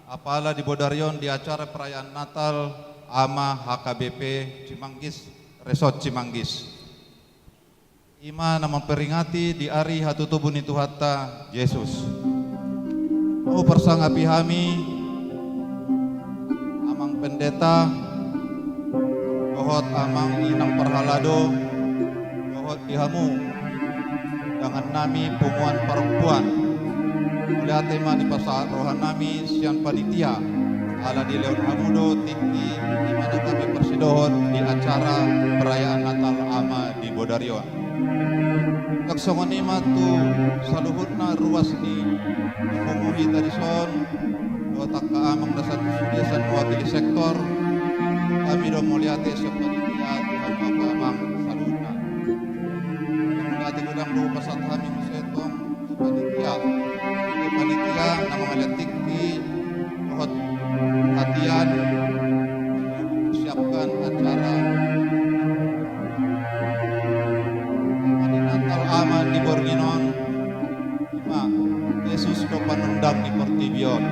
Apala di Bodarion di acara perayaan Natal AMA HKBP Cimanggis, Resort Cimanggis. Ima na memperingati di hari hatutubu ni Tuhatta Yesus. Mau persangapi hami amang pendeta, gohot amang inang perhalado, gohot dihamu dengan nami punguan perempuan. Melihat tema di pasar rohan nami siang panitia ala di Leon Hamudo tinggi di mana kami persidohon di acara perayaan Natal AMA di Bodarion. Kaksongan ima tu saluhutna ruas di Punguhi tadi son dotak ka amang dasar sudiasan mewakili sektor kami do muliate siang panitia Tuhan Bapa amang saluhutna muliate gudang do pasat kami musetong panitia nama ngeletik di kohot latihan siapkan acara Natal AMA di Borginon. Yesus do panundang di Portibion.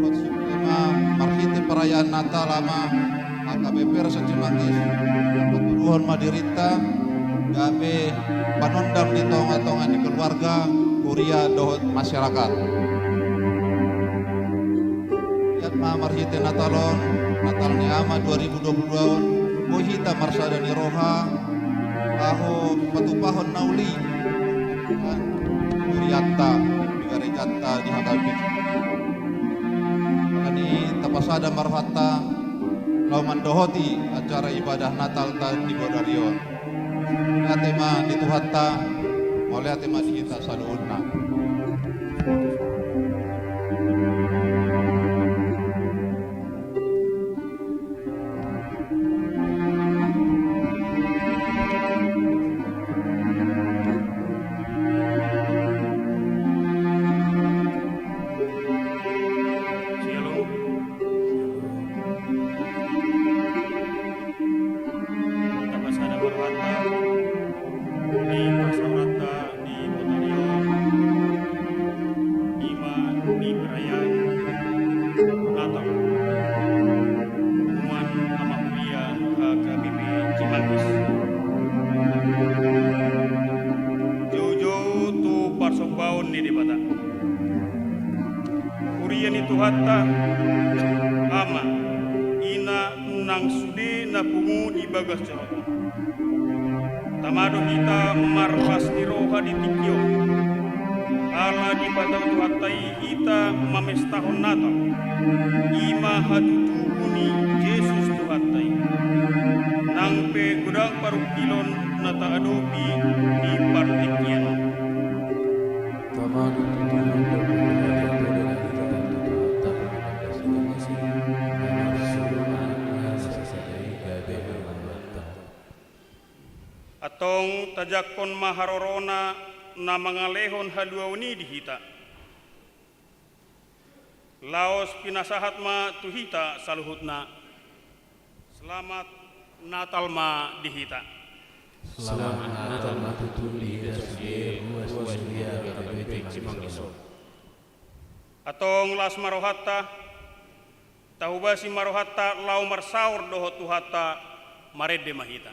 Kohot suprema marhiti perayaan Natal AMA HKBP Resort Cimanggis paturuhon madirita gabe panundang di tonga-tonga di keluarga kuria dohot masyarakat. Yat ma marhite Natalon, Natal ni AMA 2022 bohita marsada ni roha aho patupahon nauli kan kuriatta di garejatta di HKBP. Kani tapasada marhata lauman dohoti acara ibadah Natal di Bodarion. Tema di Tuhatta oleh tema di kita saluhutna. Tuhatta AMA ina nang sudi na pungu di bagas cerot tamado kita marpas di roha di tikyo ala di batau Tuhattai kita mamestahon Natal ima hatutubuni Yesus Tuhattai nang pe gudang parukilon na taadopi di partikyan tamado atong tajakon maharorona na mga lehon haluawni dihita. Laos pinasahat ma tuhita saluhutna. Selamat Natal ma dihita. Selamat Natal ma tutuli dasye buas dia KBP Cimanggis. Atong las marohatta tahubasi marohatta lau marsaur dohot tuhata marede mahita.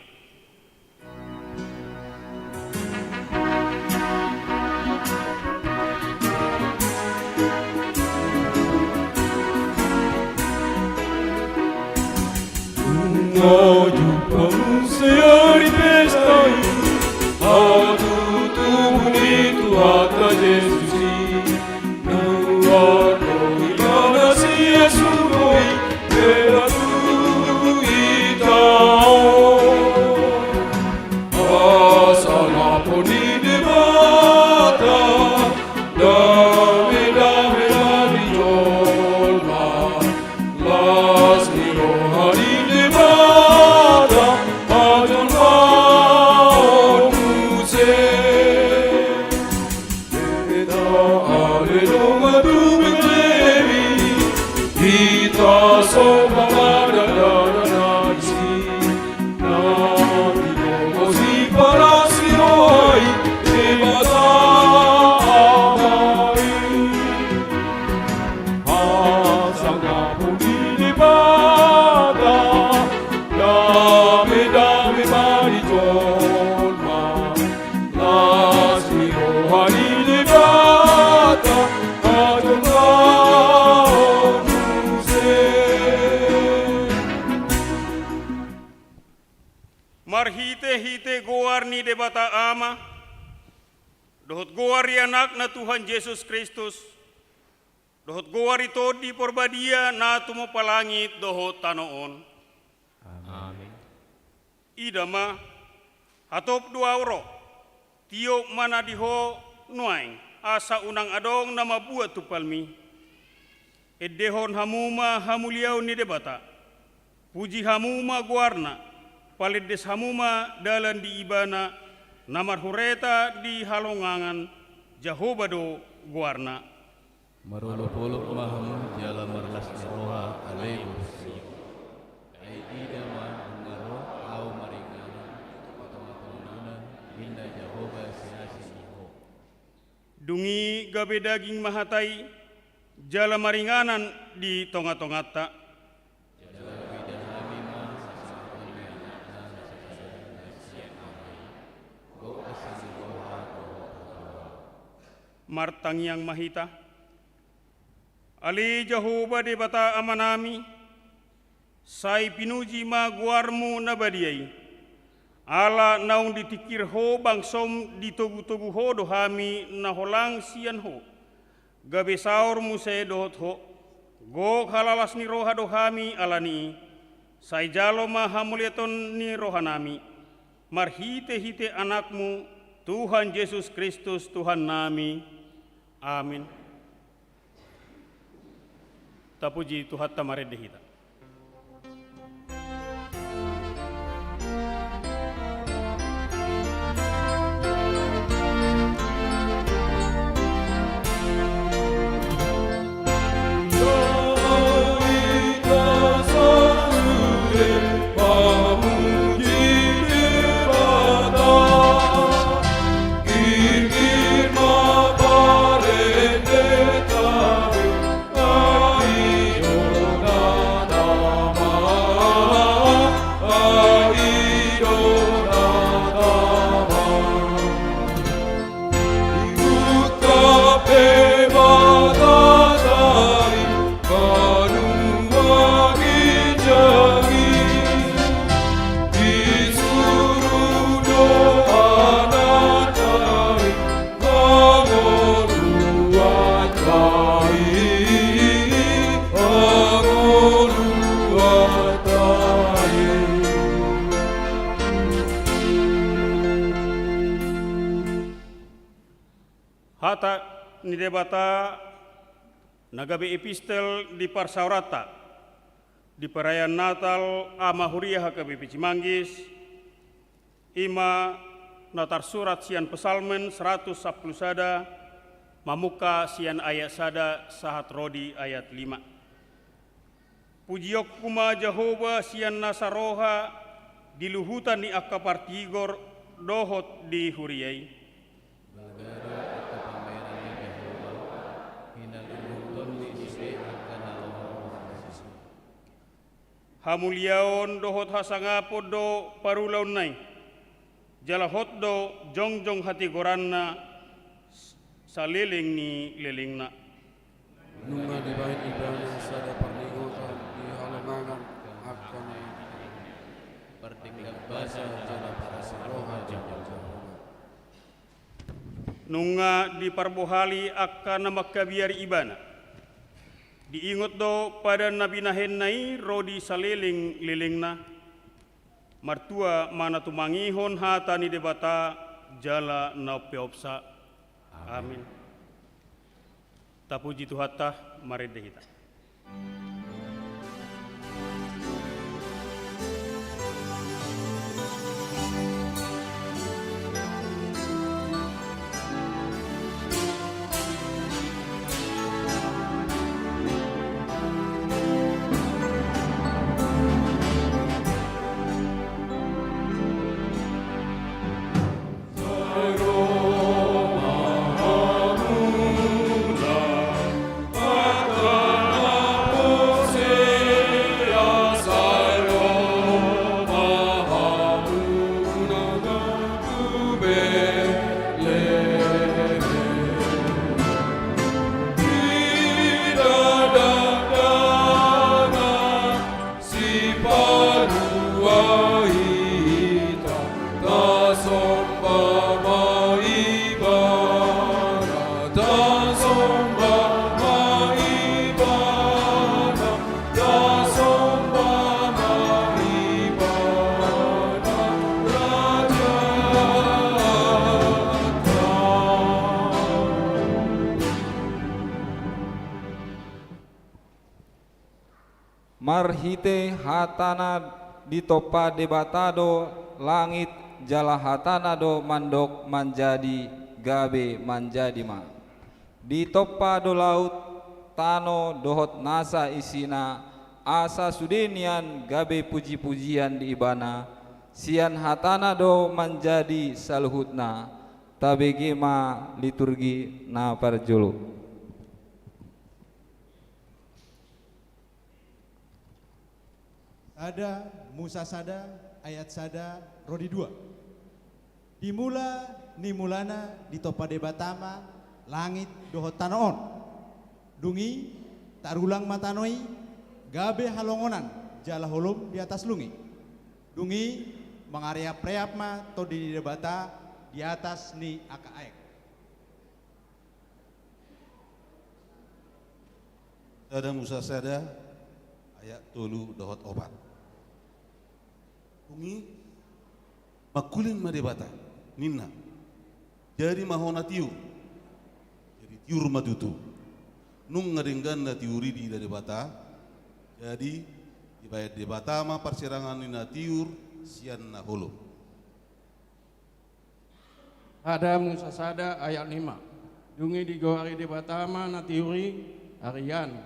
Oggi pensieri pestai a tutto unito a Gesù non guardo io sia su noi per la tua sana poni de mata dame la riolma las mirohari de mata adon se eda aleloma tu bevi ita soma ni debata ama, dohot goari anak na Tuhan Yesus Kristus, dohot goari to di porbadia na tumo palangit dohot tanoon. Amin. Idama, hatop dua oro, tiyo mana diho nuaing, asa unang adong na mabuat tupalmi. Edehon hamuma hamuliau ni debata, puji hamuma guarna, palides hamuma dalan di ibana, namar hureta di halongangan, jahobado guarna. Marulupuluk mahamu jala marlas roha alebus. Ai idama ngaro au maringana potong-potongan inda Jehova sinasiho. Dungi gabe daging mahatai, jala maringanan di tonga-tongata. Martang yang mahita, Ali Jehova debata amanami, sai pinuji maguarmu nabadiai, ala naung ditikir ho bangsom ditogu-togu ho dohami naholang sian ho, gabe saur musai dohot ho, gok halalas ni roha dohami alani, sai jalo mahamuliaton ni rohanami, marhite-hite anakmu, Tuhan Yesus Kristus Tuhan nami. Amin. Tapuji Tuhan tamare dehita. Hata ni debata nagabe epistel di Parsaurata di perayaan Natal ama huriah hakabe Cimanggis ima natar surat sian pesalmen 110 sada mamuka sian ayat sada sahat rodi ayat 5. Pujiok kuma Jehova sian nasaroha diluhutan ni akapartigor dohot di huriai. Hamuliaon dohot hasangapod do parulaon nai, jalahot do jongjong hati goranna saliling ni lelingna. Nunga dibahin ibadah sada parligotan di halongangan akan Pertinggal basa jala parasaroha jala. Nunga di parbohali akan makabiari ibana. Diingot do pada nabi nahen nai rodi saliling lilingna. Martua mana tumangihon hata ni debata jala naupeopsa. Amin. Tapuji Tuhata maredehita. Amen. marhite hatana ditopa debatado langit jala hatana do mandok manjadi gabe manjadi ma ditopa do laut tano dohot nasa isina asa sudenian gabe puji-pujian di ibana sian hatana do manjadi saluhutna tabegi ma liturgi na parjulu. Sada Musa Sada ayat Sada Rodi 2. Dimula nimulana di topa debatama langit dohot tanoon. Dungi tarulang matanoi gabe halongonan jala holom di atas lungi. Dungi mangaria preap ma to di debata di atas ni aka aek. Sada Musa Sada ayat tolu dohot obat. Ungi makulin madebata ninna jadi mahona tiu jadi tiur madutu nung ngadenggan na tiuri di debata jadi dibayar debata ma persirangan nina tiur sian na holo. Sada Musa Sada ayat 5. Dungi di goari debatama na tiuri arian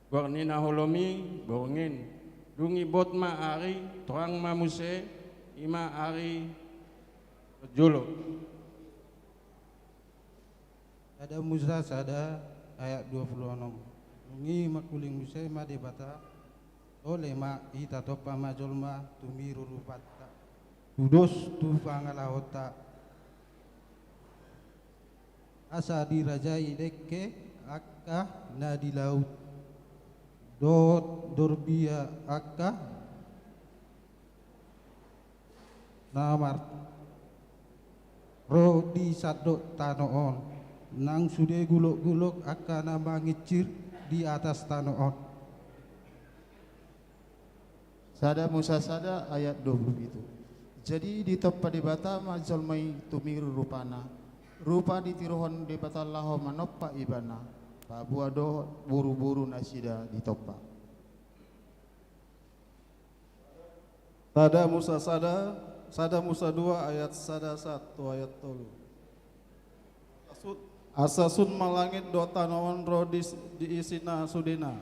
gornina holomi borngin dungi bot ma ari terang ma muse ima ari jolo. Sada Musa Sada ayat 26. Dungi makuling muse ma debata oleh ma ita topa ma jolma tumiru rupata tudos tu pangalahota asa dirajai dekke akka na di laut dot dorbia akka namar rodi sadok tanoon nang sude gulok-gulok akka nama ngicir di atas tanoon. Sada Musa Sada ayat 20 itu. Jadi di topa debata majol mai tumiru rupana rupa di tirohon debata laho manoppa ibana pabuado buru-buru nasida di topa. Sada Musa Sada Sada Musa 2 ayat Sada 1 ayat 3. Asasun malangit do tanoon rodis di isina sudina.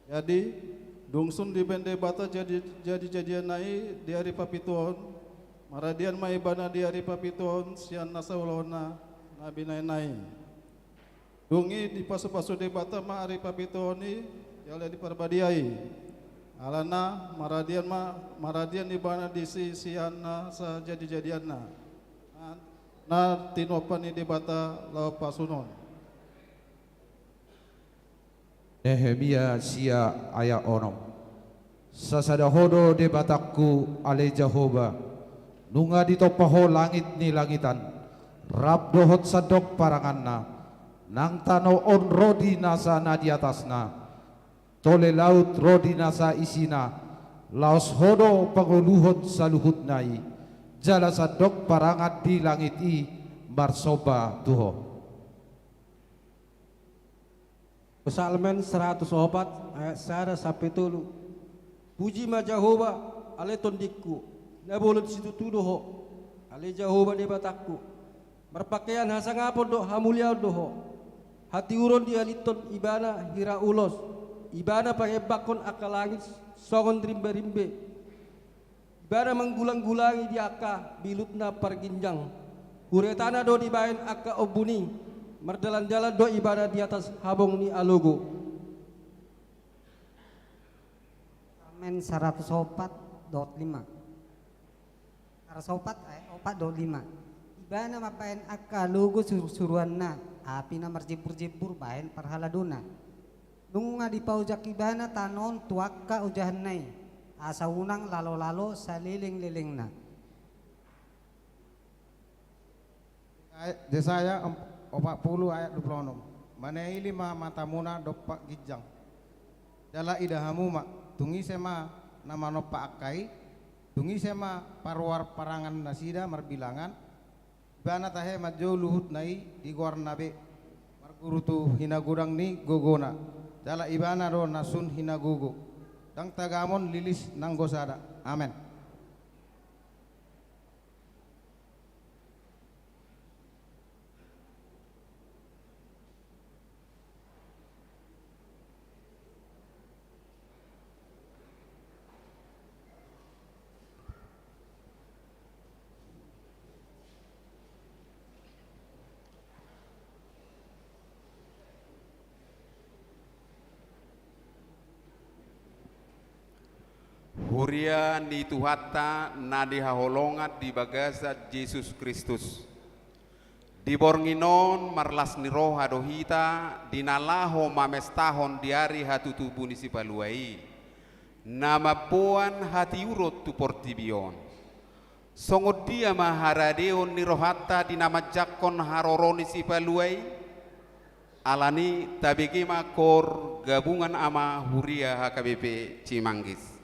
Jadi dungsun di bende bata jadi nai di hari papituon maradian maibana di hari papituon sian nasaulona nabi nai. Dungi di pasu-pasu debata ma hari papituoni jala di parbadiai. Alana maradian di bana di siana sa jadi-jadianna. Na tinopan ni debata lau pasunon. Nehemia sia ayat onom. Sasada hodo debatakku ale Jehovah. Nunga ditopaho langit ni langitan. Rab dohot sadok paranganna. Nang tano on rodi nasa na di atasna. Tole laut rodi nasa isina. Laos hodo panguluhot saluhut nai. Jala sadok parangat di langit i marsoba tuho. Psalmen 104 ayat 1 sampai 3. Puji ma Jehovah ale tondikku nabolot situ tudoho ale Jehovah debatakku berpakaian hasa ngapon do hamulia doho hati uron dia liton ibana hira ulos ibana pakai bakon akalangis songon rimbe-rimbe ibana menggulang-gulangi di aka bilutna parginjang huretana do dibain aka obuni merdalan-jalan do ibadah di atas habong ni alogo. Amen 104.5 104.5 ibana mapain akka logo suruanna api na marjibur-jibur bahen parhaladuna nunga di paujak ibana tanon tuakka ujahanay asa unang lalo-lalo sa liling-lilingna. Yesaya 40 ayat 26. Manai lima mata muna dopak gijang. Dala idahamu mak tungi sema nama nopa akai tungi sema parwar parangan nasida marbilangan bana tahe majo luhut nai di gor nabe margurutu hina gudang ni gogona dala ibana ro nasun hina gogo dang tagamon lilis nang gosada. Amen. Huria ni Tuhatta na dihaholongat di bagasa Yesus Kristus. Di bornginon marlas ni roha dohita dinalaho mamestahon diari hatutubu ni sipaluai. Nama puan hati urut tu portibion. Songod dia maharadeon ni rohatta dinama jakon haroroni sipaluai. Alani tabiki makor gabungan ama Huria HKBP Cimanggis.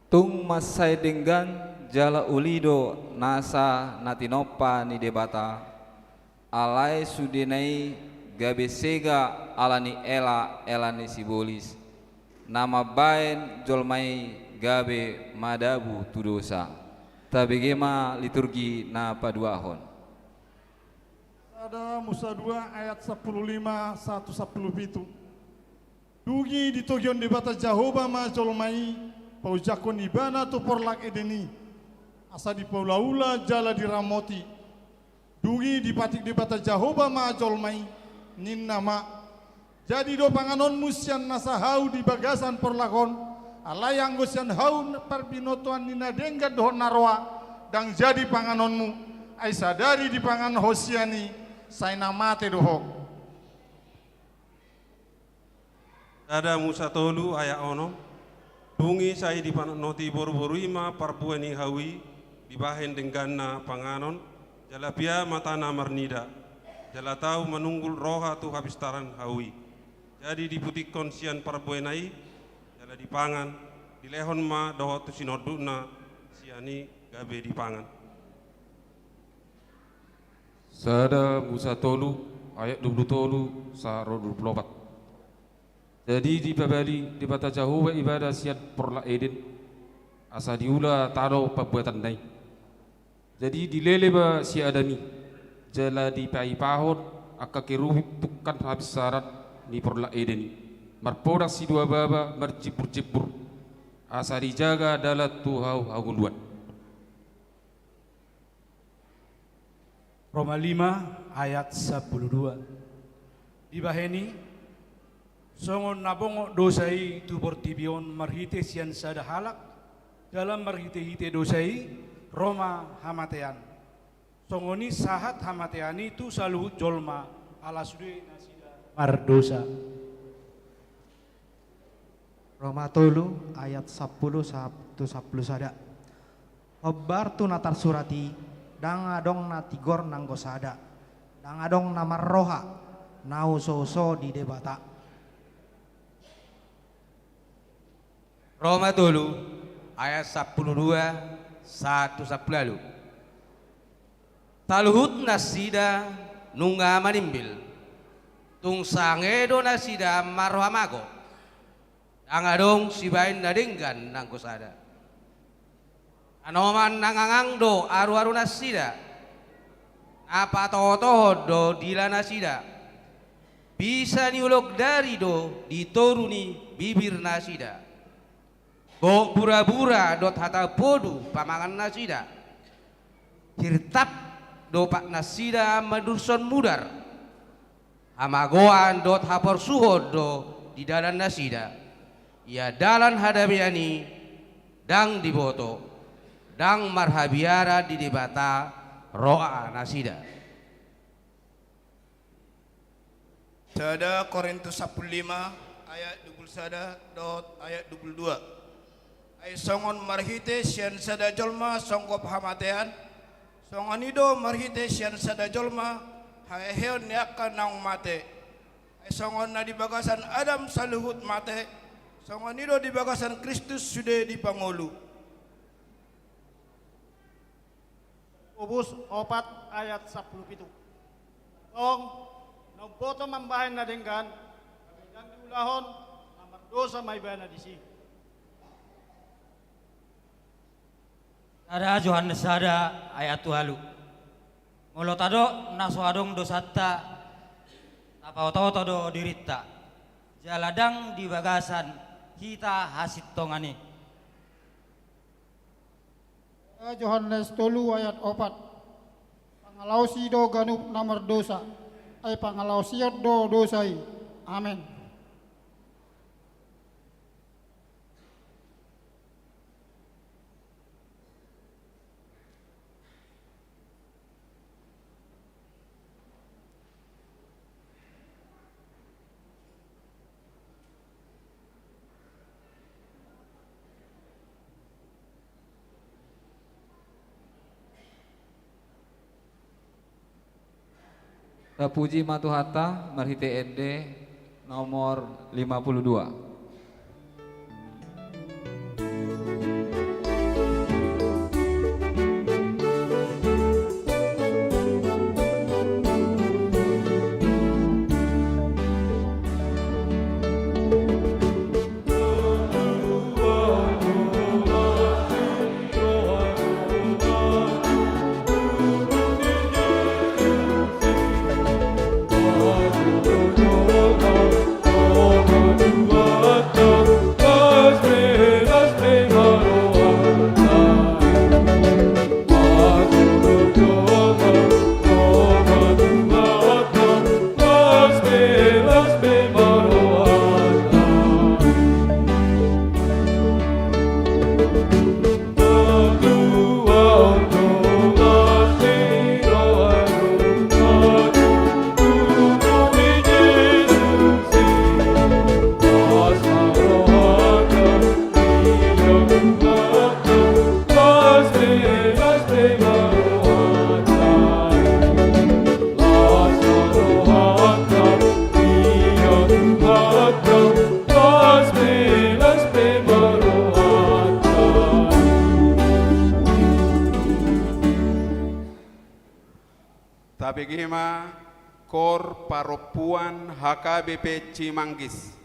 tung masai denggan jala ulido nasa natinopa ni debata alai sudenai gabe sega alani ela ni sibolis nama bain jolmai gabe madabu tudosa tabegema liturgi na paduahon. Ada Musa 2 ayat 15-1-17. Dugi di togion debata Jahoba ma jolmai paujakon ibana tu porlak edeni asa di paulaula jala di ramoti. Dugi di patik debata Jahoba ma jolmai nin nama jadi do panganon musian nasahau di bagasan porlakon alayang gosian hau parbinotuan nina denggat dohon narwa dang jadi panganonmu ai sadari di pangan hosiani saina mate dohok. Ada Musa tolu aya ono dungi sai di panoti boru-boru ima parbuani hawi di bahen dengganna panganon jala pia matana marnida jala tahu menunggul roha tu habistaran hawi jadi diputik konsian parbuenai jala dipangan dilehon ma doho tu sinoduna siani gabe dipangan. Sada Musa tolu ayat 20 tolu saro 24. Jadi di babali di bata Jahoba ibadah siat porla edin asa diula taro pabuatan nai. Jadi dilele ba si adami jala di pai pahon akka keruhi tukan habis sarat ni porla edin. Marpodak si dua baba mercipur-cipur asa dijaga dalat tuhau aguluan. Roma 5 ayat 12. Dibaheni songon nabongo dosai tu bortibion marhite sian sada halak dalam marhite-hite dosai Roma hamatean. Songoni sahat hamateani tu saluhut jolma ala sude nasida mardosa. Roma tolu ayat 10-11 sada. Obar tu natar surati dang adong na tigor nang gosada dang adong na marroha nau so di debata. Roma tolu ayat 12-1-10. Taluhut nasida nunga manimbil tung sangedo nasida marroha mago dang adong sibain nadenggan nang gosada anoman nangangangdo aru-aru nasida apa toho do dila nasida bisa niulok dari do ditoruni bibir nasida go bura-bura dot hata podu pamangan nasida hirtap do pak nasida madurson mudar amagoan dot hapor suhod do di dalan nasida ya dalan hadabiani dang diboto dang marhabiara di debata roa nasida. Sada Korintus 15 ayat 21 dot ayat 22. Ay songon marhite sian sada jolma songkop hamatean songon ido marhite sian sada jolma haeheon yakan nang mate. Ay songon na di bagasan Adam saluhut mate songon ido di bagasan Kristus sudah dipangolu. Ubus 4 ayat 17. Tong nagboto mambahin na denggan ang diulahon na mardosa may bana disi. Ada Yohanes ada ayat tuhalu. Molotado nasuadong dosatta tapau-tau do dirita. Jaladang di bagasan kita hasit tongani. Yohanes 3 ayat 4. Pangalausi do ganup namar dosa ay pangalausiat do dosai. Amin. Puji Matuhata marhite ende nomor 52. Tabegema Kor Paropuan HKBP Cimanggis.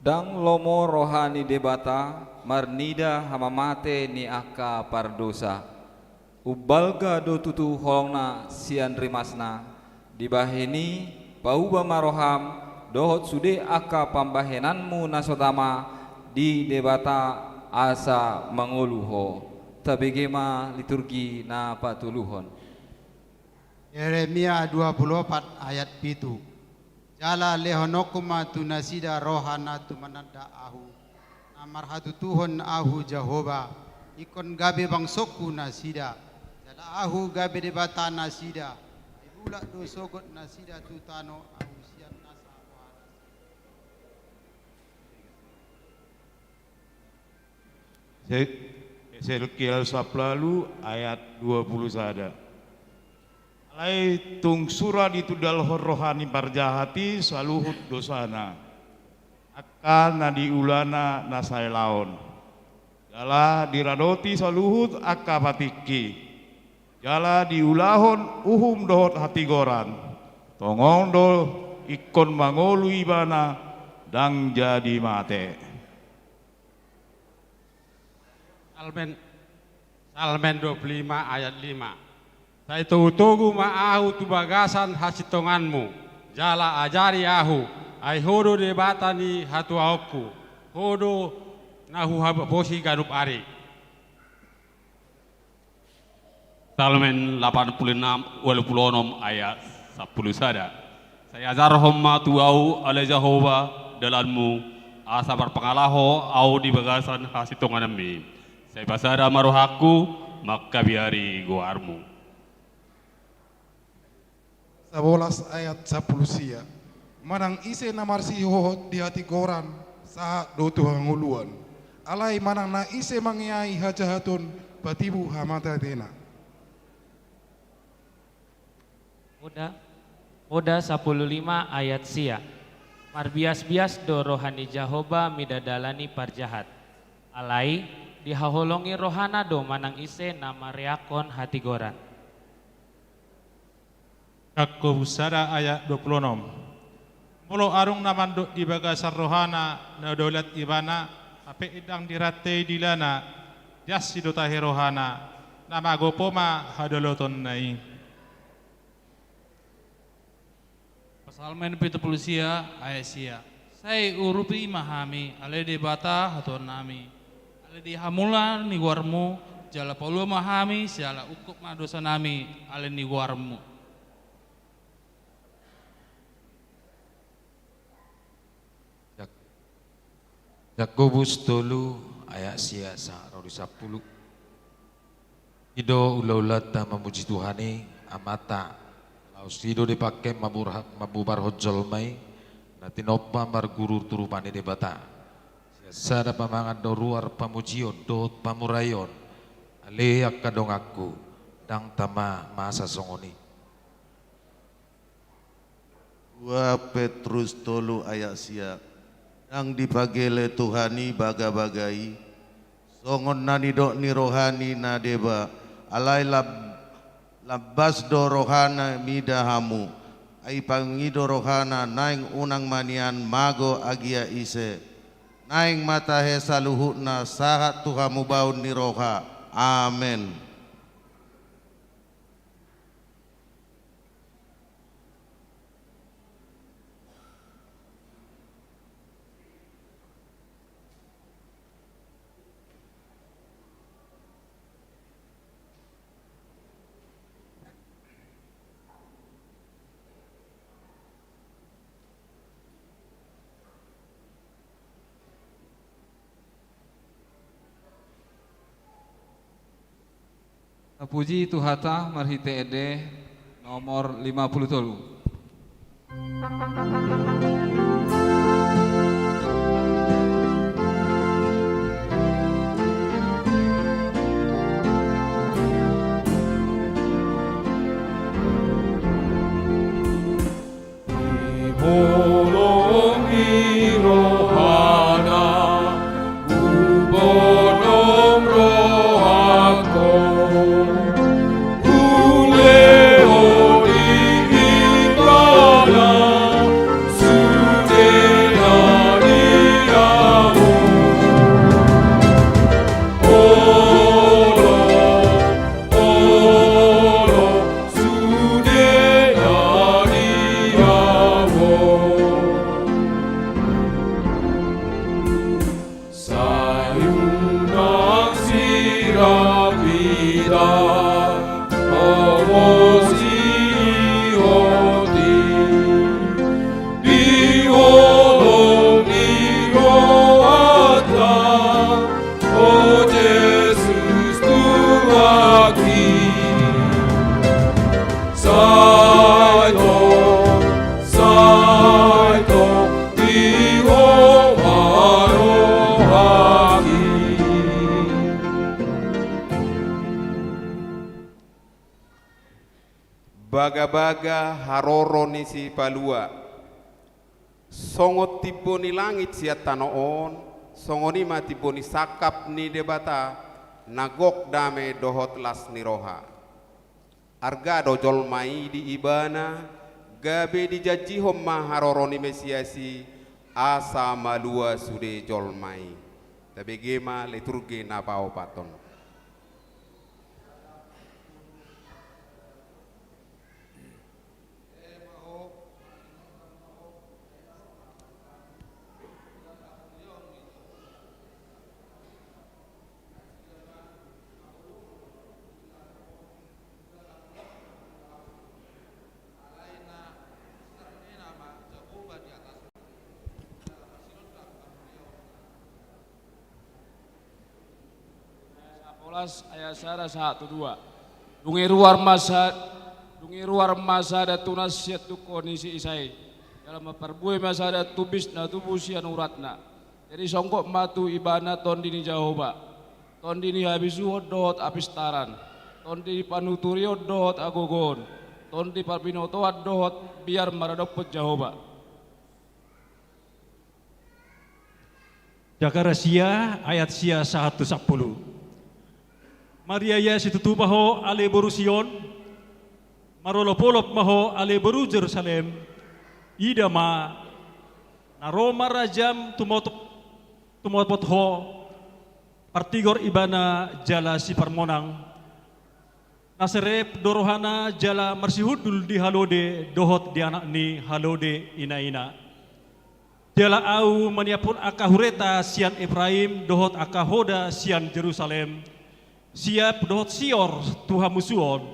Dang lomo rohani debata marnida hamamate ni aka pardosa ubalga do tutu holongna sian rimasna dibaheni pauba maroham dohot sude aka pambahenanmu nasotama di debata asa manguluho tabegema liturgi na patuluhon. Yeremia 24 ayat 7. Jala lehonokuma tunasida rohana tumananda ahu. Namar hatu Tuhon ahu Jehovah. Ikon gabe bangsoku nasida. Jala ahu gabe debata nasida. Ibulak do sogot nasida tutano ahu sian nasa. Ezekiel 10 ayat 20 sada. Alai tung surah itu dalhor rohani parjahati saluhut dosana. Akan nadi ulana nasai laon. Jala diradoti saluhut akapatiki. Jala diulahon uhum dohot hati goran. Tongong do ikon mangolu ibana dang jadi mate. Salmen 25 ayat 5. Saya tugu ma'ahu tu bagasan hasitonganmu. Jala ajari ahu. Ai hodo debatani hatu auku. Hodo nahu habosi ganup ari. Salmen 86 walpulunom ayat 10 sada. Saya ajarhom ma tuau ala Jehovah dalanmu asa berpengalaho au di bagasan hasitonganami. Saya basada marohaku maka biari goarmu. 11 ayat 10 sia. Manang ise namar si hohot di hati goran saat do Tuhan nguluan. Alai manang na ise mangiai hajahatun batibu hamata tena. Oda 15 ayat sia. Marbias-bias do rohani Jehovah midadalani parjahat. Alai dihaholongi rohana do manang ise nama reakon hati goran. Yakub sada ayat 26. Mulo arung naman do di bagasar rohana na dolat ibana ape idang dirate dilana jas sidotahe rohana nama gopoma hadoloton nai. Pasalmen 70 sia ayat sia. Saya urupi mahami ale de bata haton nami. Ale di hamula ni warmu jala paulu mahami siala ukup ma dosa nami ale ni warmu. Yakobus 3 ayat siasa rodi 10. Ido ula-ulat memuji Tuhani amata. Laus ido dipakai mabubar hojol mai. Nati nopa marguru turupani debata. Siasa pamangan do ruar pamujion dot pamurayon. Ale akadong aku dang tama masa songoni. 2 Petrus 3 ayat sia. Yang dipagele Tuhani baga-bagai songon nani dok ni rohani na deba alai labas do rohana midahamu ai pangido rohana naing unang manian mago agia ise naing mata he saluhutna sahat Tuhamu baun ni roha. Amen. Puji Tuhata marhite ede nomor 53. Bolongi rohana ubonom rohako uleo di baga haroro nisi palua songot tiboni langit siat tanoon songoni ma tiboni sakap ni debata nagok dame dohot las niroha arga dojol mai di ibana gabe di jajihom ma haroro ni mesiasi asa malua sude jol mai tabegema liturgi napao paton. Ayat 1:2 dungi ruar masa ada tunas siat tu kondisi isai dalam perbuai masa ada tubis na tubuh sian uratna jadi songkok matu ibana tondini Jahoba tondini habisuh dot apistaran tondi panuturio dot agogon tondi parpinotoat dot biar maradopet Jahoba. Jakarasia ayat sia 1:10 Maria ya situtu maho ale boru Sion marolopolop maho ale boru Jerusalem idama naroma rajam tumotpot ho partigor ibana jala si parmonang naserep dorohana jala marsihudul di halode dohot di anak ni halode ina jala au maniapun akahureta sian Efraim dohot akahoda sian Jerusalem siap dohot sior Tuhan musuon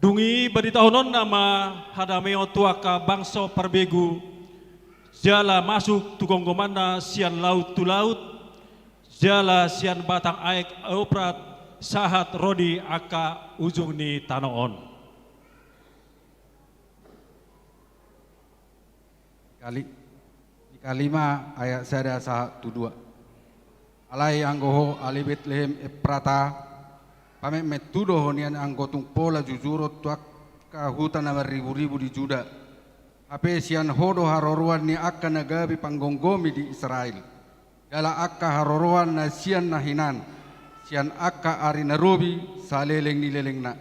dungi badi tahunon nama hadameo tuaka bangso perbegu jala masuk tugonggomana sian laut tu laut jala sian batang aek oprat sahat rodi aka ujung ni tanoon. Kalima ayat 1:2 Alai anggoho ali Betlehem Efrata pame metudo honian anggo tungpola jujuro tuak kahutan nama ribu-ribu di Juda ape sian hodo haroruan ni akka nagabi panggonggomi di Israel dala akka haroruan na sian nahinan sian akka ari narobi saleleng ni lelengna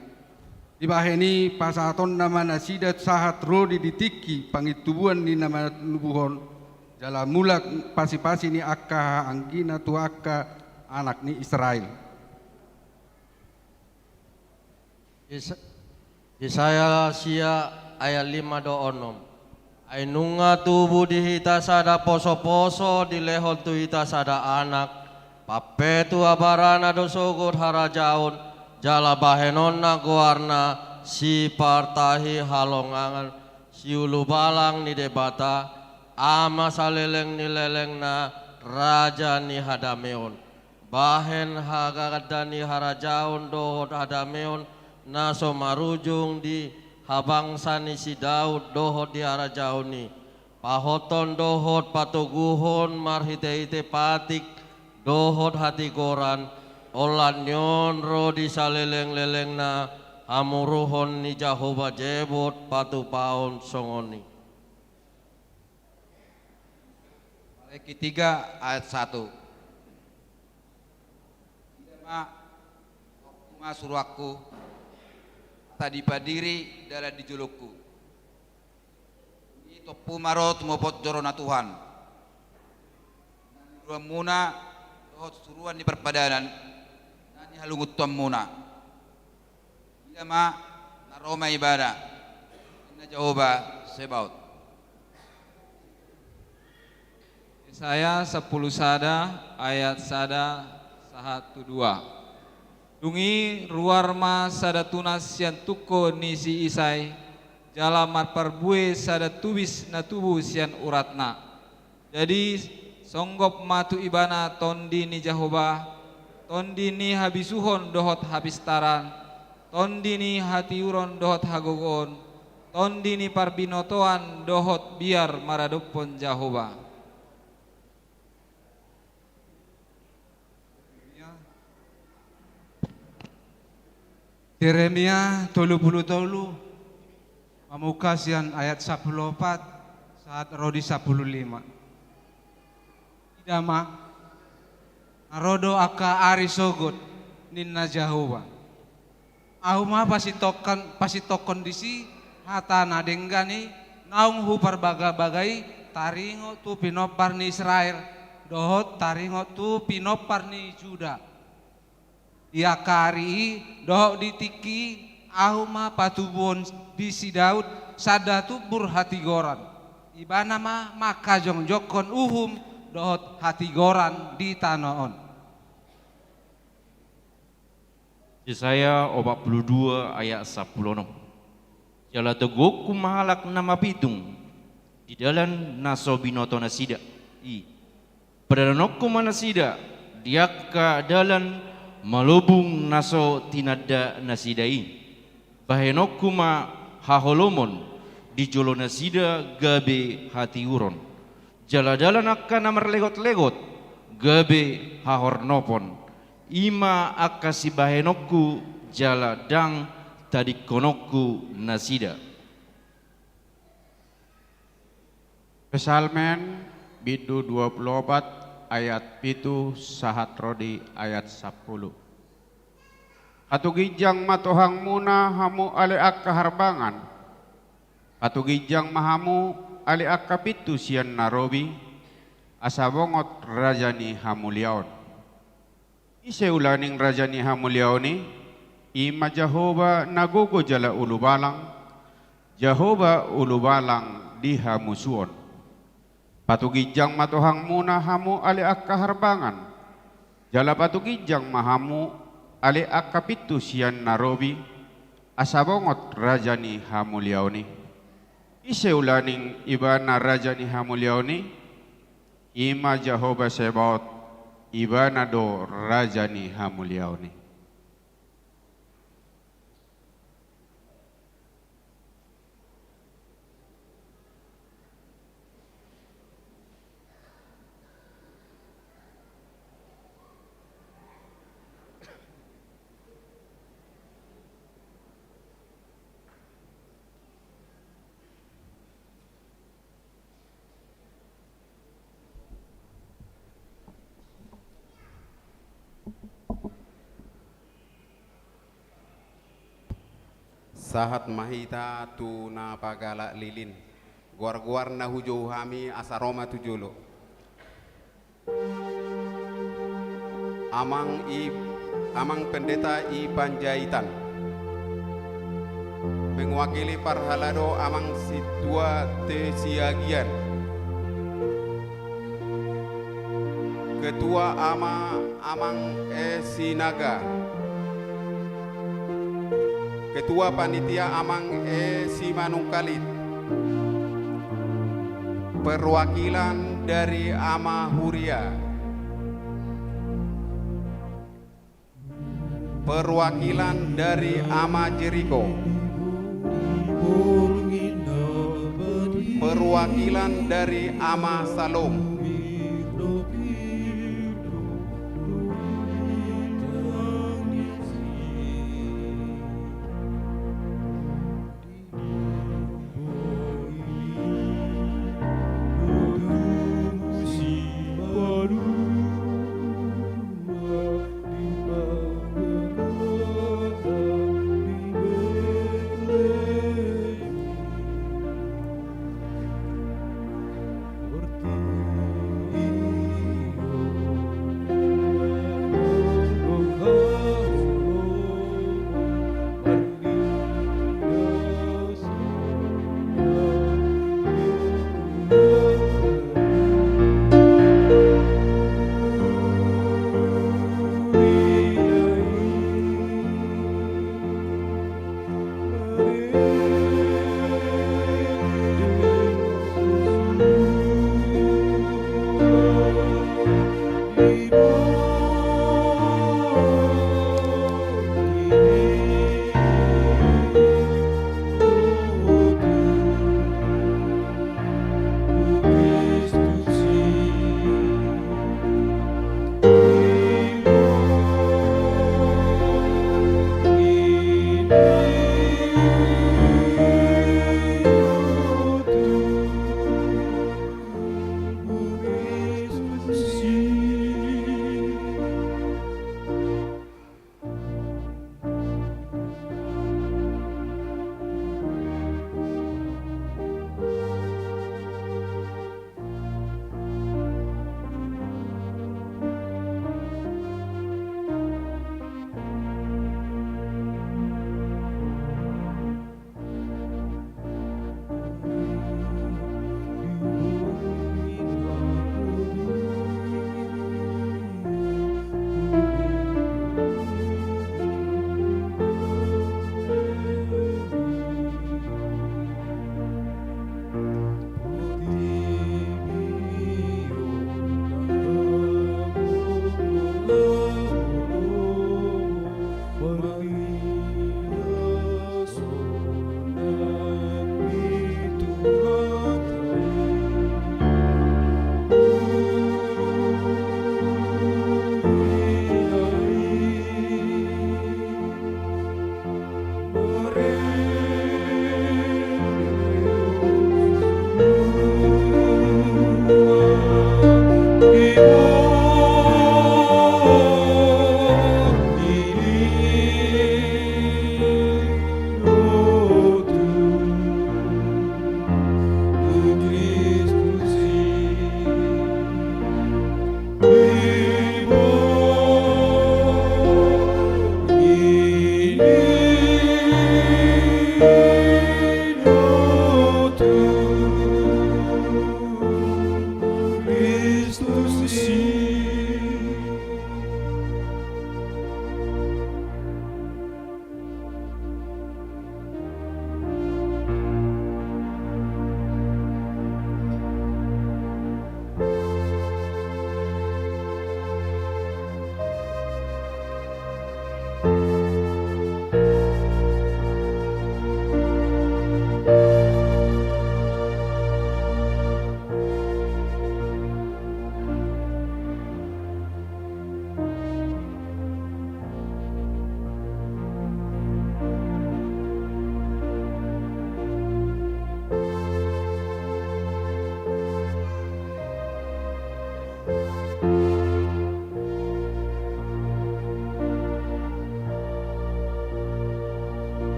dibaheni pasaton nama nasidat sahat rodi ditiki pangitubuan ni nama nubuhon jala mulak pasi-pasi ni akka anggina tu akka anak ni Israel. Yesaya sia ayat 5:6 Ainunga tubuh di hita sada poso-poso di lehon tu hita sada anak papetu abarana dosogot harajaun jala bahenonna goarna si partahi halongangan si ulu balang ni debata ama saleleng ni leleng na raja ni hadameon bahen hagada ni harajaun dohot hadameon naso marujung di habangsa ni si Daud dohot di harajaun ni pahoton dohot patuguhon marhite-hite patik dohot hati goran olanyon ro di saleleng-leleng na hamuruhon ni Jahoba jebot patu paon songoni. Ketiga ayat 1 Ma suruh aku tadi padiri dalam dijulukku ini topu marot mopot jorona Tuhan dua muna suruhan di perpadanan nani halungut tuam muna ma naroma ibadah inna Jahoba sebaut. Saya 10 sada ayat sada 1:2 Dungi ruar ma sada tunas sian tuko nisi isai jalamat perbue sada tubis na tubuh sian uratna jadi songgop matu ibana tondi ni Jahoba tondi ni habisuhon dohot habistaran tondi ni hatiuron dohot hagogon tondi ni parbinotoan dohot biar maradopon Jahoba. Yeremia 33 Pamukasian ayat 14 saat Rodi 15. Idama narodo aka ari sogot ninna Jahoba. Ahuma pasito kondisi hatana denggani naung hupar bagai taringo tu pinopar ni Israel dohot taringo tu pinopar ni Juda. Ia kari dohok ditiki ahuma patubon bisi Daud sada tu hati goran. Ibana maka jongjokon uhum dohot hati goran di tanoon. Yesaya 42 ayat 10. Jala tegok kumahalak nama pitung di dalam naso binoto nasida. Padalanok kumanasida dia ka dalam malubung naso tinada nasidai. Bahenok kuma haholomon di jolo nasida gabe hati uron. Jala dalan akka namar legot-legot gabe hahornopon. Ima akasi bahenokku jala dang tadi konokku nasida. Pesalmen bidu 24 ayat pitu sahat Rodi ayat 10. Atugijang matohang muna hamu ale akka harbangan. Atugijang mahamu ale akka pitu sian narobi asabongot rajani hamuliaon. Ise ulaning rajani hamuliaoni ima Jahoba nagogo jala ulubalang Jahoba ulubalang di hamusuon. Patugijang matohang muna hamu ale akka harbangan. Jala patugijang mahamu ale akka pitu sian narobi asabongot rajani hamuliaoni. Ise ulaning ibana rajani hamuliaoni ima Jahoba Sebaot ibana do rajani hamuliaoni. Sahat mahita tu na pagala lilin guar-guar na hujau hami asaroma tu jolo amang pendeta i Panjaitan mewakili parhalado amang situa te siagian ketua amang sinaga ketua panitia amang si Manungkalit, perwakilan dari Ama Huria, perwakilan dari Ama Jeriko, perwakilan dari Ama Salom,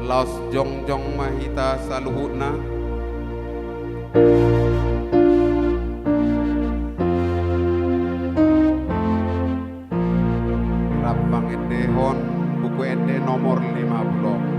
Laos jongjong mahita saluhutna. Rapang edehon buku ede nomor 50.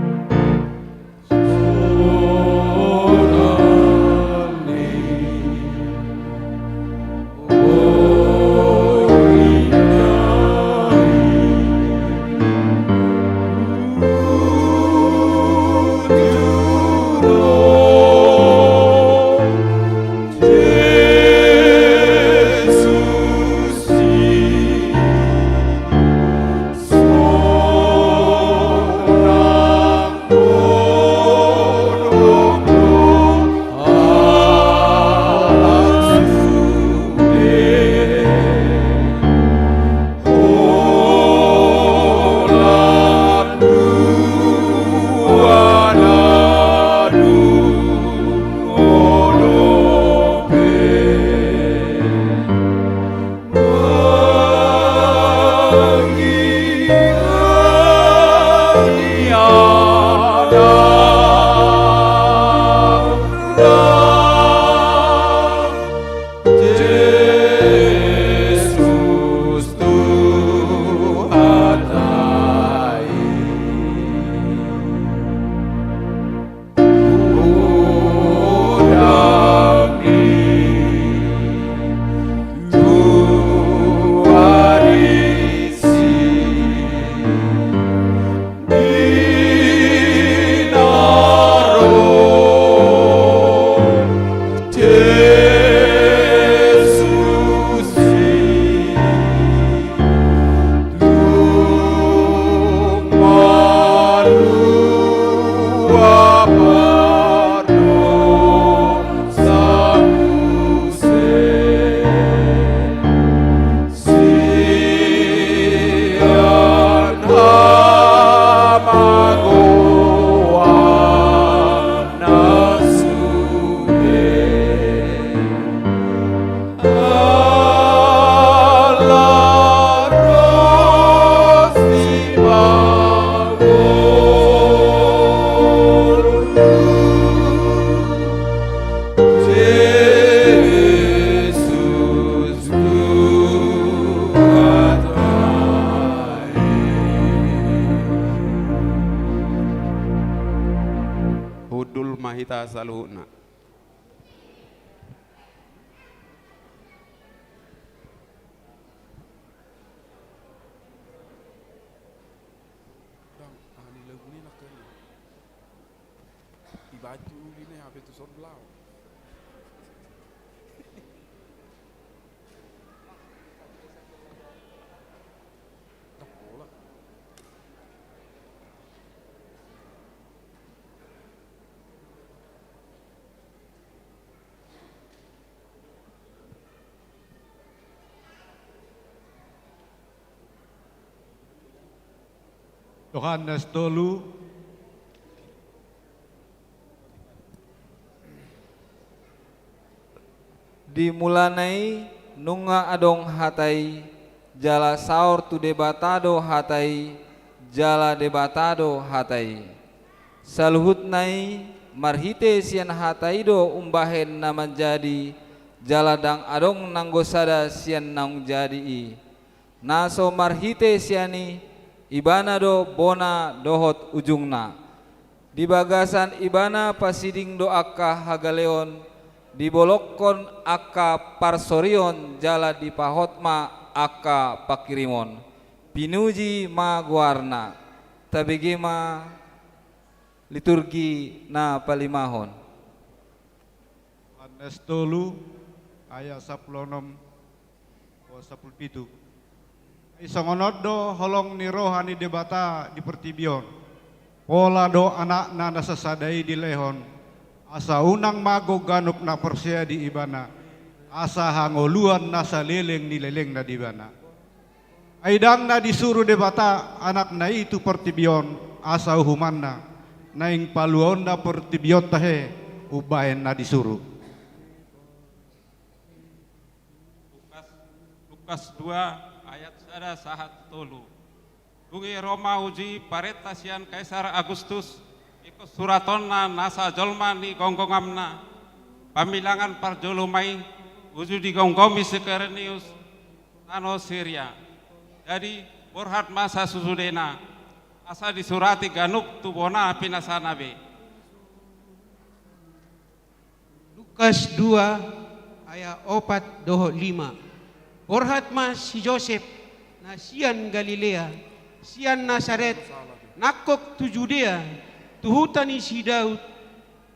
Hudul mahita saluhutna. Baju ini habis tu sor belau. Tak bola. Yohanes tolu dimulanai nunga adong hatai jala saur tu debatado hatai jala debatado hatai saluhutnai marhite sian hatai do umbahen na menjadi jala dang adong nanggosada sian nang jadi i naso marhite siani ibana do bona dohot ujungna di bagasan ibana pasiding do akka hagaleon dibolokkon akka parsorion jala di pahotma akka pakirimon pinuji ma guarna tabegema liturgi na palimahon. Yohanes tolu ayat 16 o 17 isongonod do holong ni rohani debata di pertibion pola do anak na nasasadai di lehon asa unang mago ganuk na persia di ibana asa hangoluan nasa leleng ni leleng na di ibana aidang na disuruh debata anak na itu pertibion asa uhuman na naing paluon na pertibion tahe ubahen na disuruh. Lukas 2 ayat sada sahat tolu. Dungi Roma uji paretasian Kaisar Agustus suratonna nasa jolma ni gonggongamna pamilangan parjolomai wujud di gonggomi sekerenius ano Syria. Jadi borhat masa susudena asa disurati ganuk tubona pinasanabe. Lukas 2 ayat 4 dohot 5. Borhat mas si Joseph na sian Galilea, sian Nazaret, nakok tu Judea, tuhutani si Daud,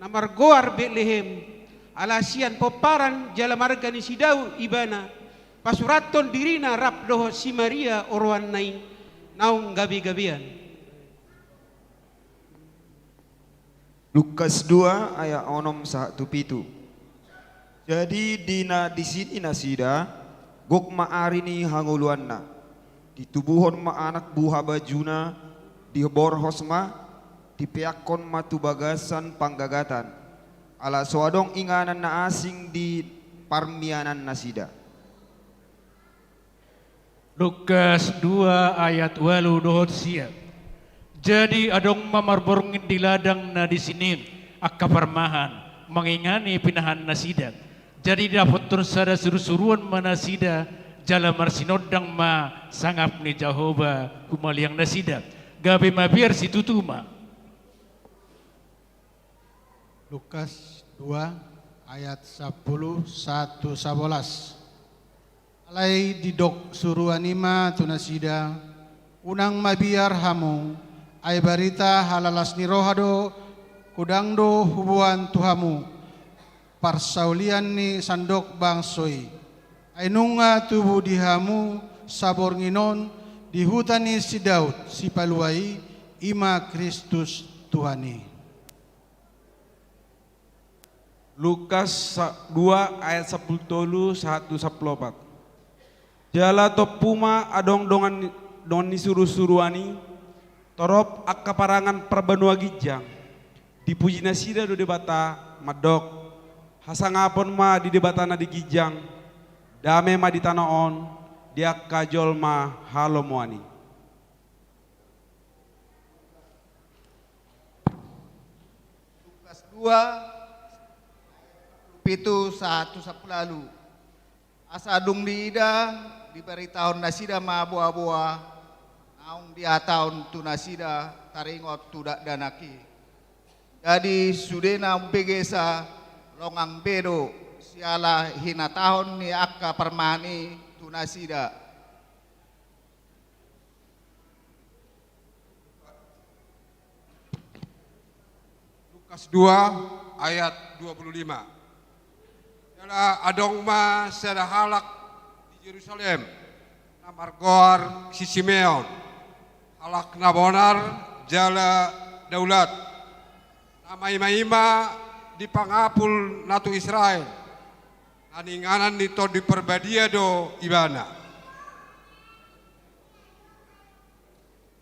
na margoar Bethlehem, alasian poparan jala marga ni si Daud ibana, pasuraton dirina rap dohot si Maria orwan nai, naung gabi-gabian. Lukas 2 ayat 6-7. Jadi dina di sini nasida gok maarini hanguluanna ditubuhon ma anak buha bajuna diborhos ma dipeakon matu bagasan panggagatan ala soadong inganan na asing di parmianan nasida. Lukas 2 ayat 8 dohot siap. Jadi adong mamarborngin di ladang na di sini akka parmahan mengingani pinahan nasida. Jadi dapat tersada suruh-suruan manasida jala marsinodang ma sangap ni Jehovah kumaliang nasida gabe mabiar si tutuma. Lukas 2 ayat 10-11. Alai didok suruanima tunasida unang mabiar hamu ay barita halalas ni rohado kudangdo hubuan tuhamu parsaulian ni sandok bangsoy ay nunga tubuh dihamu sabor nginon di hutan ni si Daud si paluai ima Kristus Tuhani. Lukas 2 ayat 10-1-14. Jala topuma adong don ni suruh-suruani torop akaparangan perbanua gijang dipuji nasida do debata madok hasangapon ma di debatana di gijang dame ma di tanaon dia kajol ma halomoani. Lukas 2 pitu 1-10 asadung diida diberi tahun nasida ma buah-buah naung dia tahun tu nasida taringot tudak danaki jadi sudena begesa longang bedo siala hina tahun ni akka permani tunasida. Lukas 2 ayat 25. Jala adong ma sada halak di Yerusalem namargoar si Simeon halak nabonar jala daulat namai-maima di pangapul natu Israel aninganan nito di perbadia do ibana.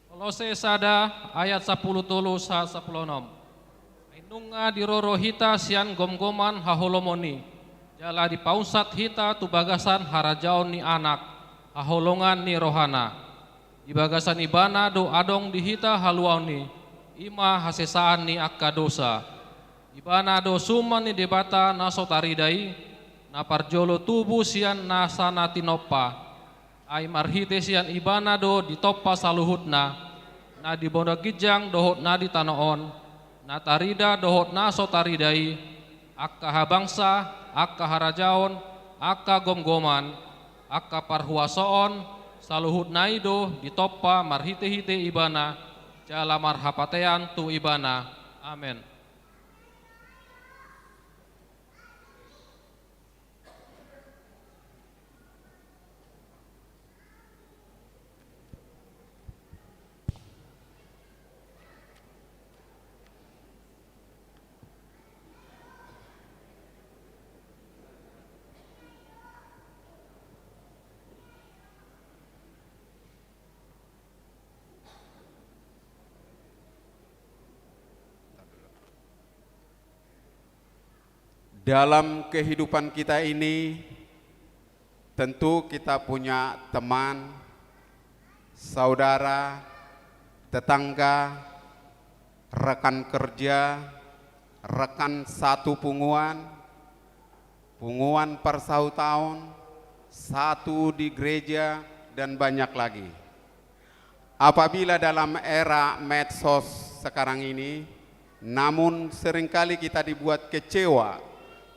Kolose sada ayat 10-10 sa 16. Ainunga diroro hita sian gom-goman haholomoni jala di pausat hita tu bagasan harajaon ni anak haholongan ni rohana di bagasan ibana do adong di hita haluauni ima hasesaan ni akka dosa ibana do suman ni debata naso taridai na parjolo tubuh sian nasana tinoppa ay marhite sian ibana do ditoppa saluhutna na dibondo gijang dohot na di tanoon na tarida dohot naso taridai akka habangsa akka harajaon akka gomgoman akka parhuasoon saluhut naido ditoppa marhite-hite ibana jala marhapatean tu ibana. Amin. Dalam kehidupan kita ini tentu kita punya teman, saudara, tetangga, rekan kerja, rekan satu punguan persautaan, satu di gereja, dan banyak lagi. Apabila dalam era medsos sekarang ini, namun seringkali kita dibuat kecewa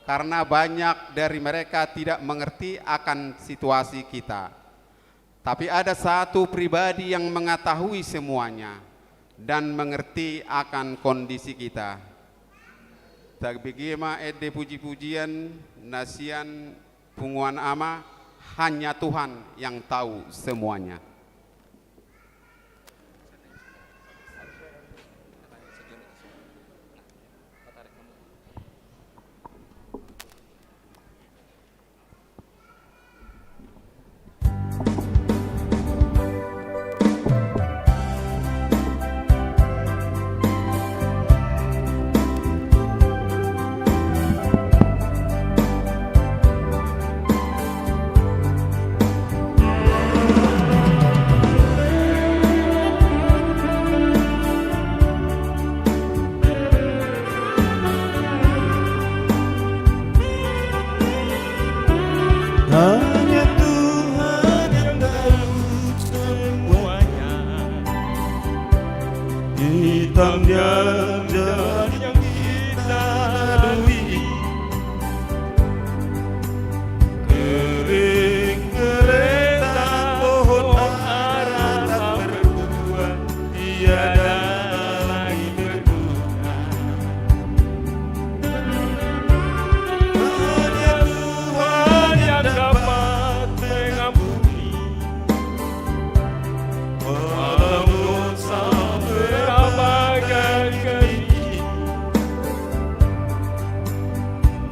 karena banyak dari mereka tidak mengerti akan situasi kita. Tapi ada satu pribadi yang mengetahui semuanya dan mengerti akan kondisi kita. Tagbigima edde puji-pujian nasian punguan ama, hanya Tuhan yang tahu semuanya. Hanya Tuhan yang tahu semuanya, hitamnya jalan yang kita lalui, kering-kering pohon ara tak berbuah, tiada lagi berbunga. Hanya Tuhan yang dapat mengampuni, walau dosa berapa kali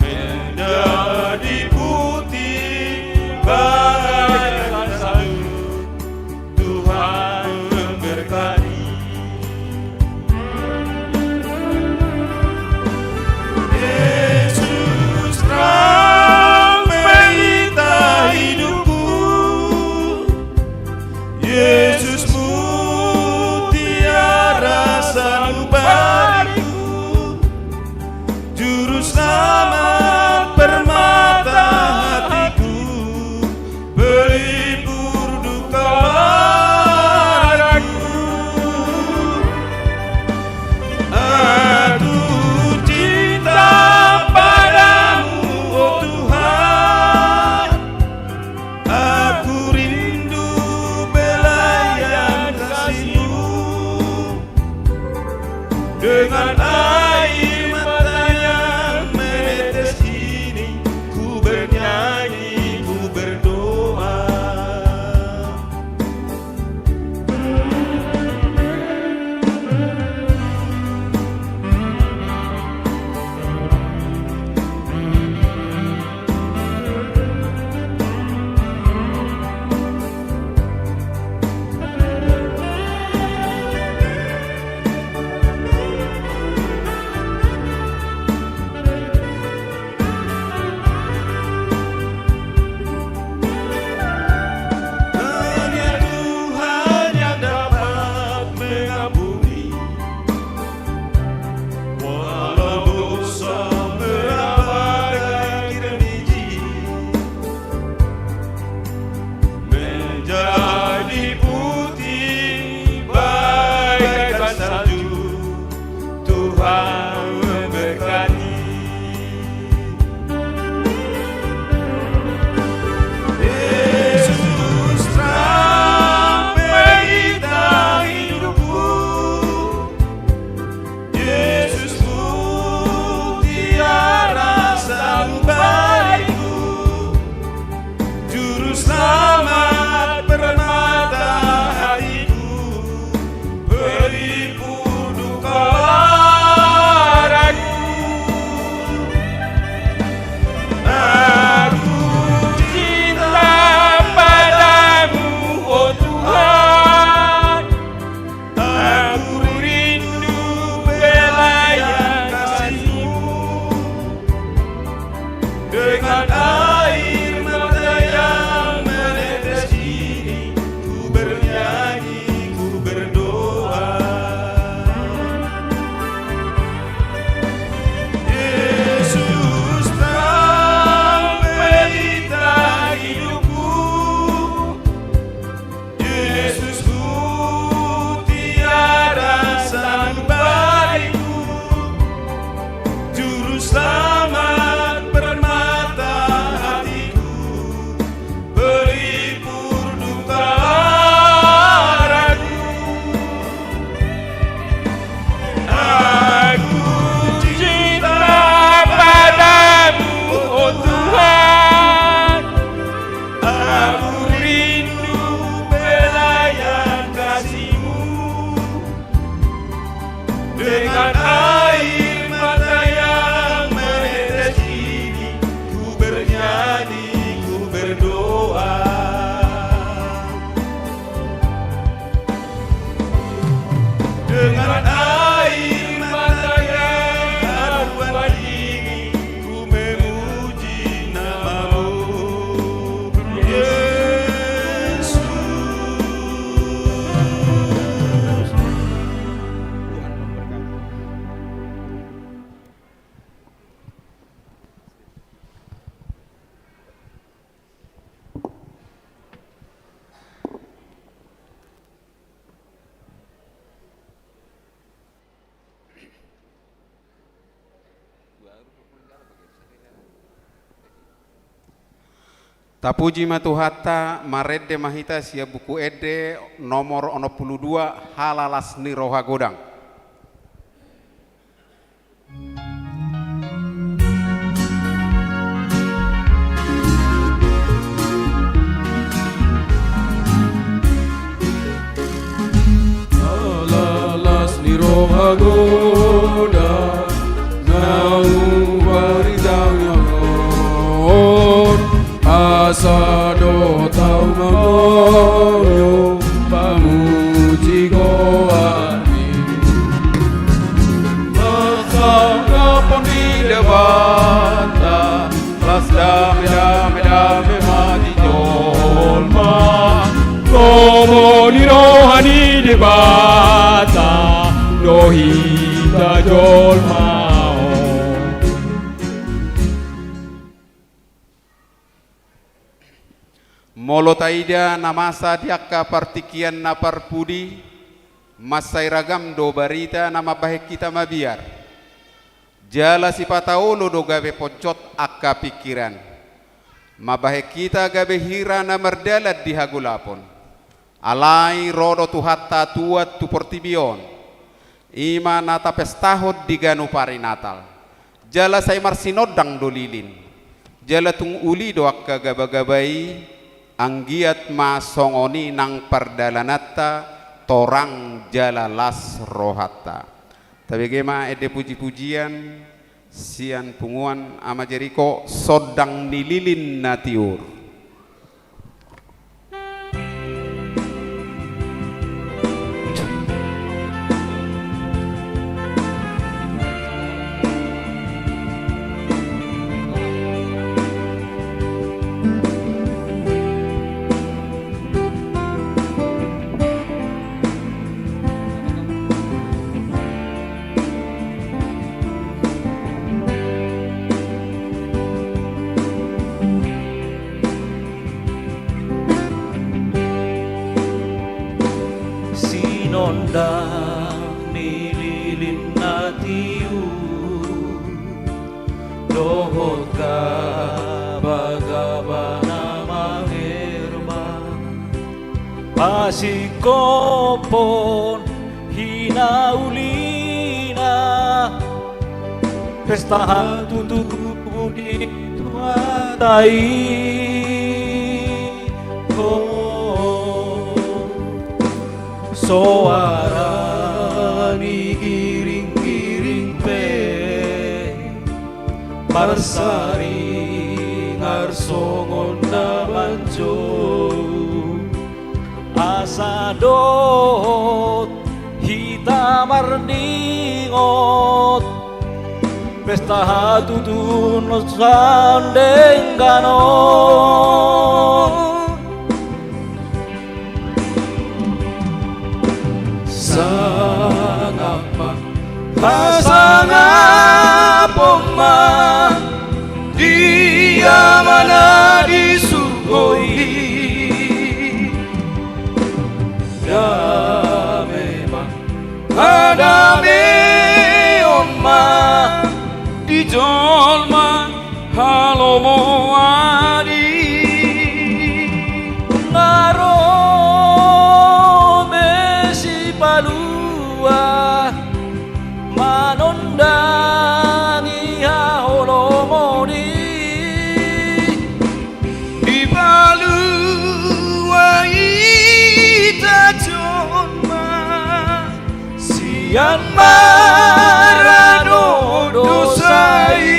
menjadi putih bagaikan salju. Tuhan memberkati. Yesus terang pelita hidupku, Yesus mutiara sanubariku, juru selamat permata hatiku, pelipur duka maraku. Aku cinta padamu, oh Tuhan, aku rindu belayan kasih-Mu. Dengan air mata yang menetes ini, ku bernyanyi, ku berdoa. dengan air mata yang menetes ini, ku bernyanyi, ku berdoa. Dengan air mata yang membuat ini, ku memuji namamu, Yesus. Tapuji matuhatta marede mahita sia buku ede nomor 62 halalas ni roha godang. Halalas ni roha godang, naung waridangnya asa do tau mangoyo pamuji goani makangapon di debata las dame mati jolma como ni rohani debata dohita jolma. Molo taida namasa diakka partikian na parpudi masai ragam do barita nama bahek kita mabiar jala si pataolo do gabe pocot akka pikiran mabahek kita gabe hira na merdalat di hagulapon alai rodo tu hatta tuat tu portibion ima nata pestahod di ganu pari natal jala say marsinodang do lilin jala tung uli do akka gabagabai anggiat ma songoni nang perdalanatta torang jalalas rohatta. Tapi gema ede puji-pujian sian punguan ama Jeriko sodang nililin natiur. Sinondang nililin natiu dohot ka bagabana mangerma pasikopon hinaulina pesta tutup di tuatai suara ni giring-giring pe marsari ngarsongon na banjo asa dot hita marningot pesta hatutun sandeng ganon sangapa pasangapong ma dia mana disugoi dame ma adame omma di jolma halomo adi ngaro palua manondangi haolomoni di palua ita jolma si sian marano dosai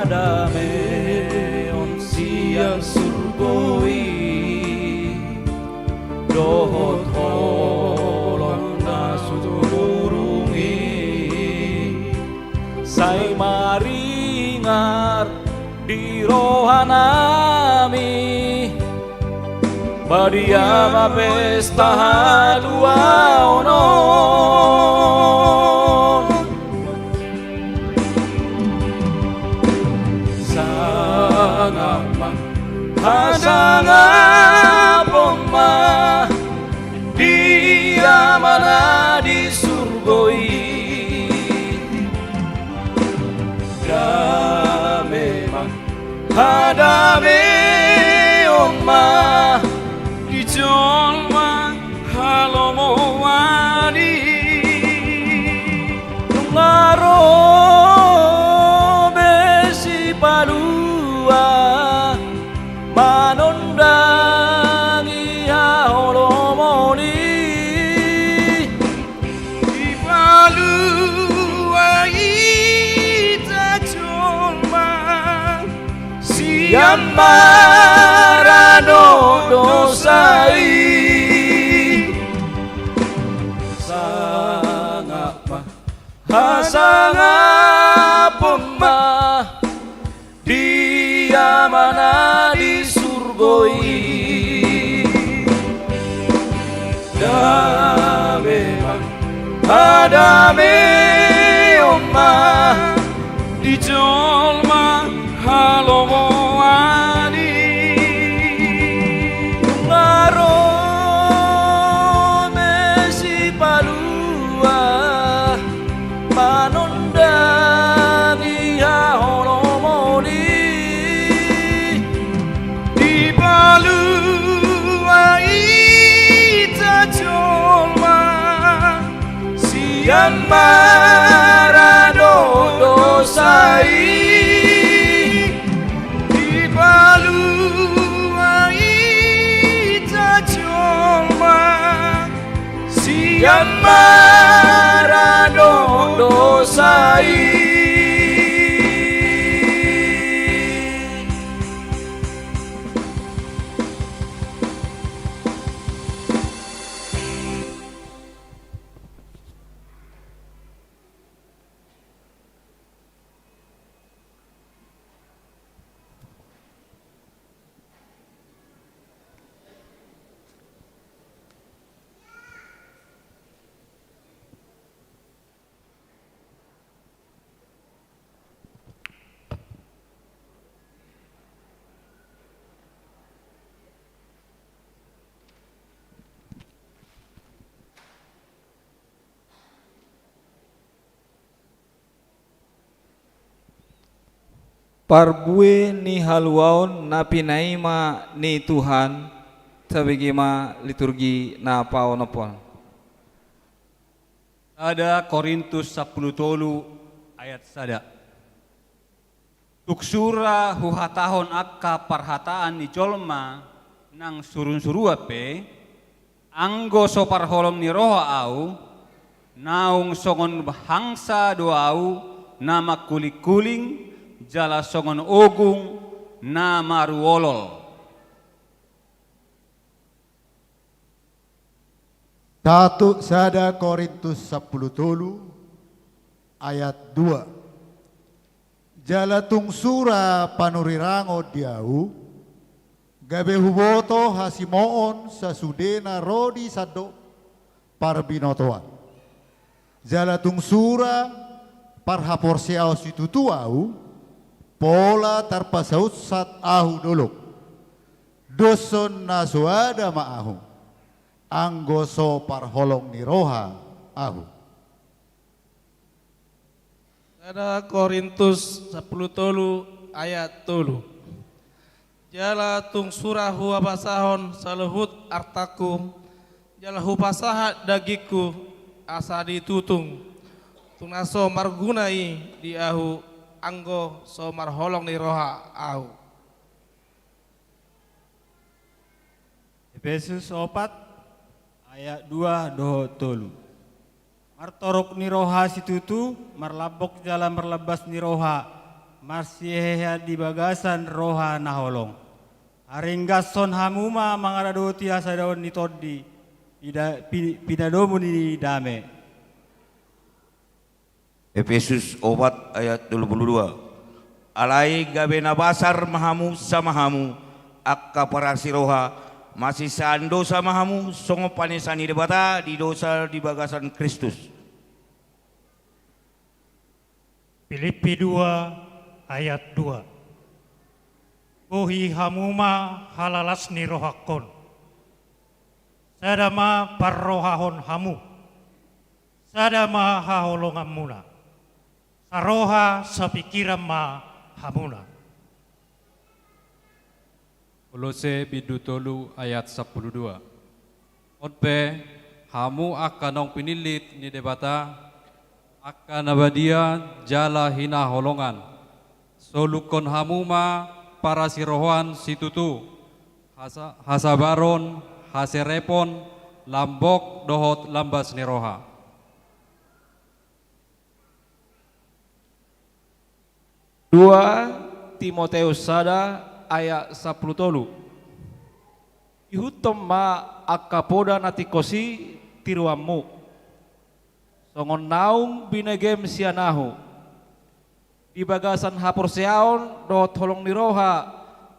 Adame on siang surgoi dohot holong nasudurungi sai maringar di rohanami Badiama pesta halua onon Sangapa Hasangapoma Dia mana di surgoi Ya memang hadame oma Jolma halomo wani Nungaro besi palua Manondangi holomoni Di palua ita jolma Siang marano dosai Sangapa Hasangapoma Dia mana di surgoi Damemang Adame oma Di jolma halomo Yang marano dosai Di palua ita jolma Siang marano dosai Parbue ni haluaon na pinaima ni Tuhan sabagima liturgi na paonopon. Sada Korintus 10 ayat sada. Tuksura huhatahon akka parhataan ni jolma nang surun-surua pe anggo soparholom ni roha au naung songon hangsa doau nama kulik-kuling jala songon ogung na maruolol. Satu Sada Korintus 10 ayat 2. Jala tungsura panurirango diau gabe huboto hasimoon sa sudena rodi sado parbinotoan. Jala tungsura parhaporseao situtuau pola tarpasaut sat ahu dolok, doson nasuada maahu, anggoso parholong niroha ahu. Sada Korintus 10 ayat 3. Jala tung surahu abasahon saluhut artaku, jala hupasahat dagiku asa ditutung, tunaso margunai di ahu anggo so marholong ni roha ahu. Efesus 4 ayat 2 doho tolu. Martorok ni roha situtu, marlabok jalan merlebas ni roha, marsieha di bagasan roha naholong. Haringgason hamuma mangarado tiasa daun ni todi, pinadomu ni dame. Efesus 4 ayat 22. Alai gabe nabasar mahamu samahamu akka parasi roha masih sando samahamu songo panesani debata di dosa di bagasan Kristus. Filipi 2 ayat 2. Bohi hamuma halalas ni rohakon. Sadama parrohahon hamu. Sadama haholongan muna. Saroha sapikiran ma hamuna. Kolose bidutolu ayat 12. Otpe hamu akanong pinilit ni debata akan nabadia jala hina holongan. Solukon hamuma para sirohan situtu hasabaron haserepon lambok dohot lambas niroha. Dua Timoteus sada ayat 10 Ihutom ma akapoda natikosi tiruamu songon naung binegem sianahu di bagasan hapor seaon dohot holong niroha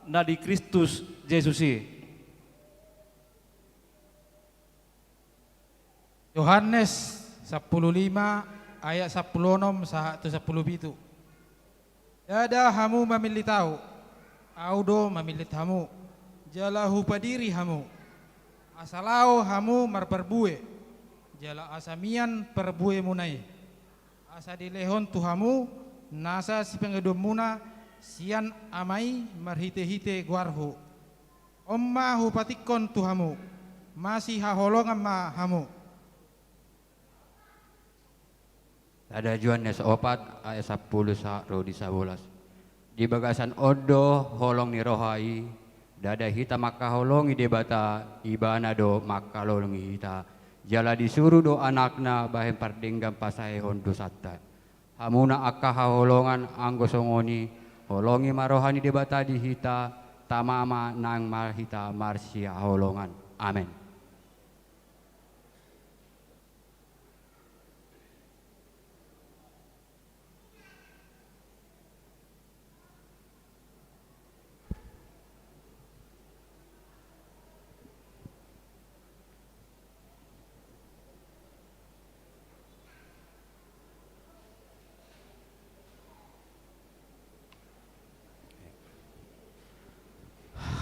na di Kristus Yesusi. Yohanes 15 ayat 16 sahatu 17. Dada hamu mamilit tau, audo mamilit hamu, jalahu padiri hamu, asalao hamu marperbue, jala asamian perbue munai, asa dilehon tuhamu, nasa si pengedom muna, sian amai marhite-hite guarhu, omma hupatikon tuhamu, masih haholongan ma hamu. Ada Yohanes 4 ayat 10 rodi 11. Di bagasan odo holong ni rohai, dada hita maka holongi debata ibana do maka holongi hita. Jala disuruh do anakna bahem pardenggang pasai hondo satta. Hamuna akka holongan anggo songoni holongi marohani debata di hita tamama nang marhita marsia holongan. Amin.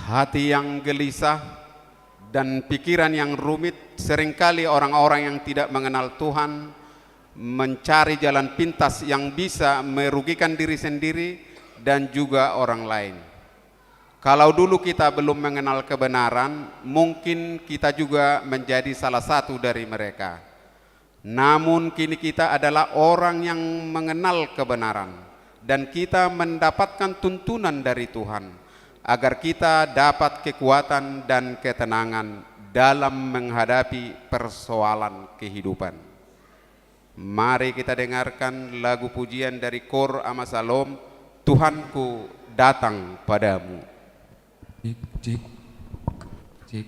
Hati yang gelisah dan pikiran yang rumit, seringkali orang-orang yang tidak mengenal Tuhan mencari jalan pintas yang bisa merugikan diri sendiri dan juga orang lain. Kalau dulu kita belum mengenal kebenaran, mungkin kita juga menjadi salah satu dari mereka. Namun kini kita adalah orang yang mengenal kebenaran dan kita mendapatkan tuntunan dari Tuhan agar kita dapat kekuatan dan ketenangan dalam menghadapi persoalan kehidupan. Mari kita dengarkan lagu pujian dari Kor Amasalom, Tuhanku datang padamu. Cik, cik, cik.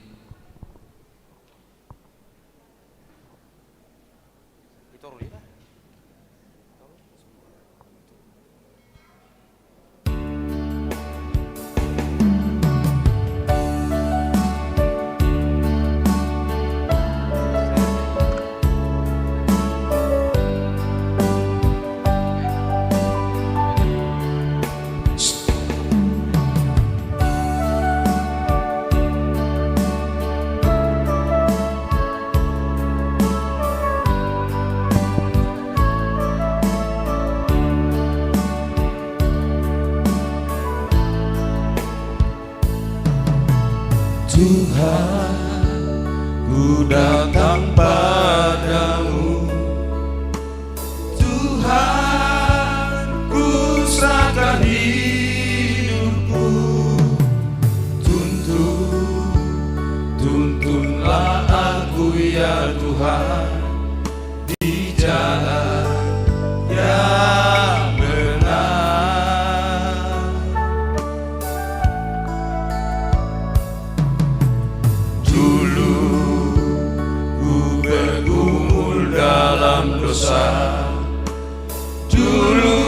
Tuhan, ku datang padamu. Tuhan, ku serahkan hidupku. Tuntunlah aku ya Tuhan di jalan yang benar. Dulu ku bergumul dalam dosa, dulu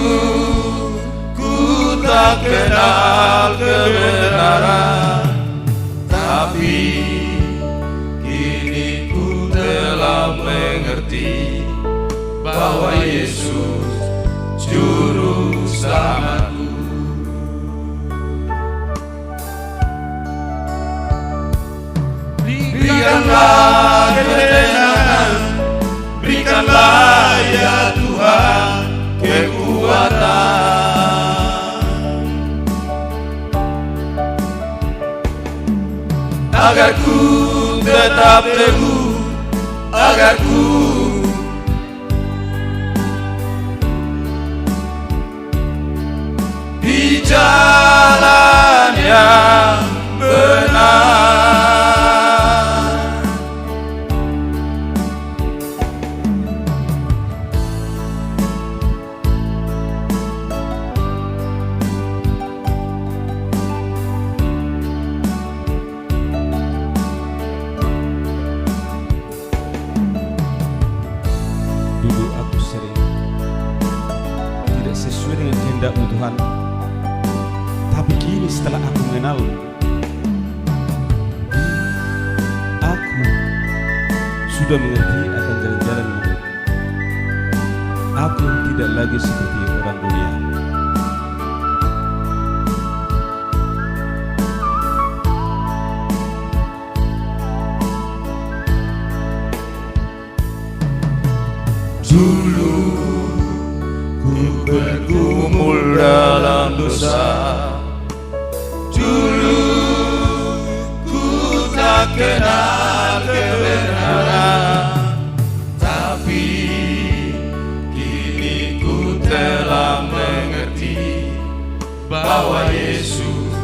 ku tak kenal kebenaran, tapi kini ku telah mengerti bahwa Yesus juru selamatku. Berikanlah ketenangan, berikanlah ya Tuhan kekuatan, agar ku tetap teguh, agar ku di jalan yang benar. Dulu aku sering tidak sesuai dengan kehendak-Mu Tuhan, tapi kini setelah aku mengenal-Mu, aku sudah mengerti akan jalan-jalan-Mu. Aku tidak lagi seperti orang dunia. Dulu ku bergumul dalam dosa, dulu ku tak kenal kebenaran, tapi kini ku telah mengerti bahwa Yesus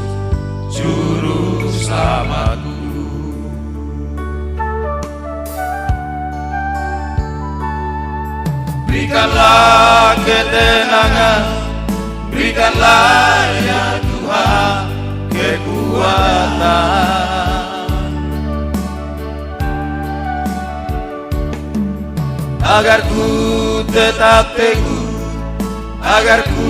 juru selamatku. Berikanlah ketenangan, berikanlah ya Tuhan kekuatan, agar ku tetap teguh, agar ku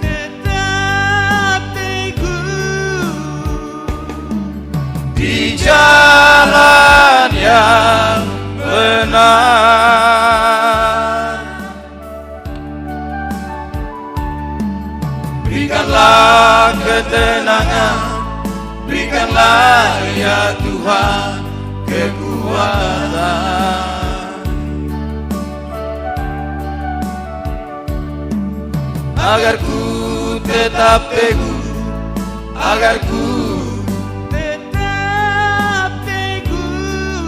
tetap teguh di jalan yang benar. Berikanlah ketenangan, berikanlah ya Tuhan kekuatan, agar ku tetap teguh, agar ku tetap teguh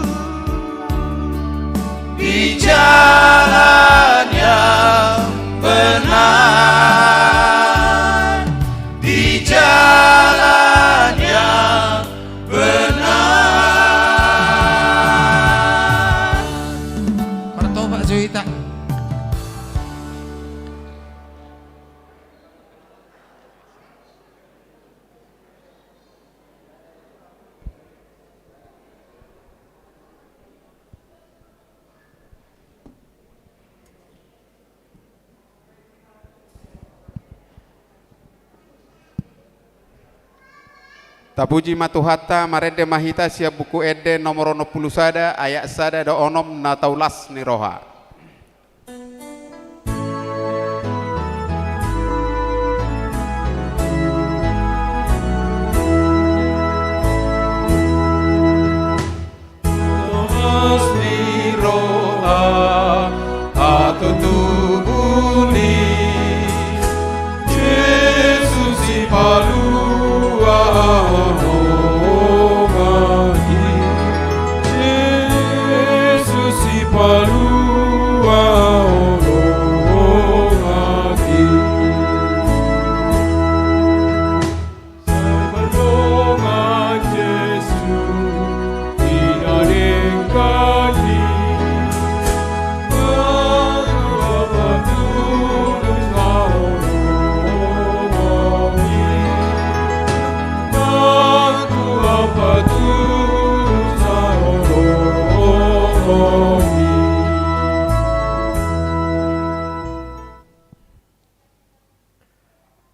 di jalan yang benar, di jalan yang benar. Bertobat Zuita. Tabuji matuhata marede mahita siap buku ede nomor 60 sada ayat sada do onom na taulas ni roha. Taulas ni roha atau tubuh ni Yesus si palua.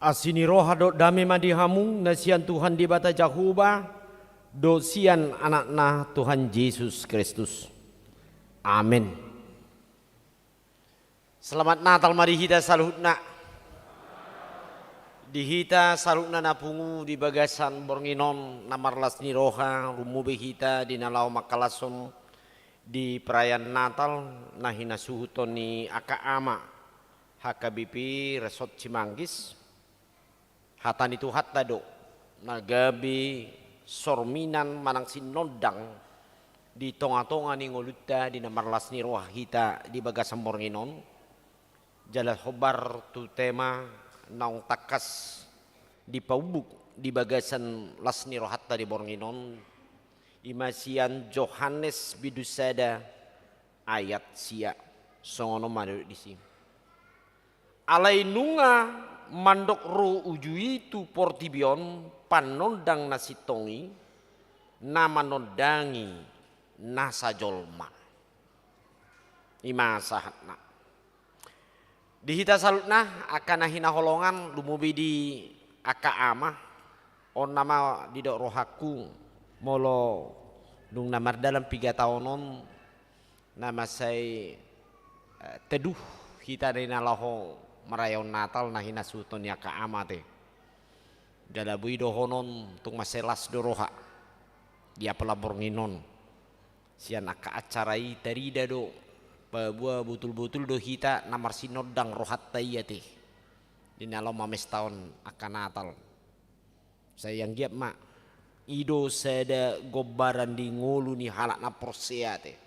asini roha do dame madihamu nasian Tuhan di bata Jahuba do sian anakna Tuhan Yesus Kristus. Amin. Selamat Natal mari kita salutna. Dihita salutna napungu di bagasan Bornginon namarlas ni roha rumubi hita di nalau makalason di perayaan Natal nahina suhuton ni aka ama HKBP Resort Cimanggis hatan itu hatta do nagabi sorminan manang sinodang di tonga-tonga ni ngolutta di namarlas ni roha hita di bagasan Bornginon jalan hobar tu tema naung takas di paubuk di bagasan lasni rohatta di Bornginon imasian Johannes bidusada ayat sia songono madu di sini alai nunga mandok ro ujui tu portibion panondang nasitongi nama nondangi nasa jolma ima sahatna dihita salutna akan nahina holongan lumubi di aka ama on nama didok rohaku molo dung namar dalam 3 tahunon nama saya teduh kita dari nalaho merayaon Natal nahina suton ya ka amate dalabui dohonon tung maselas doroha dia pelabor nginon sian aka acarai tarida do babua betul-betul do hita namar sinodang rohat tayate di nalau mames tahun akan Natal saya yang giap mak ido sada gobaran di ngolu ni halak na porseate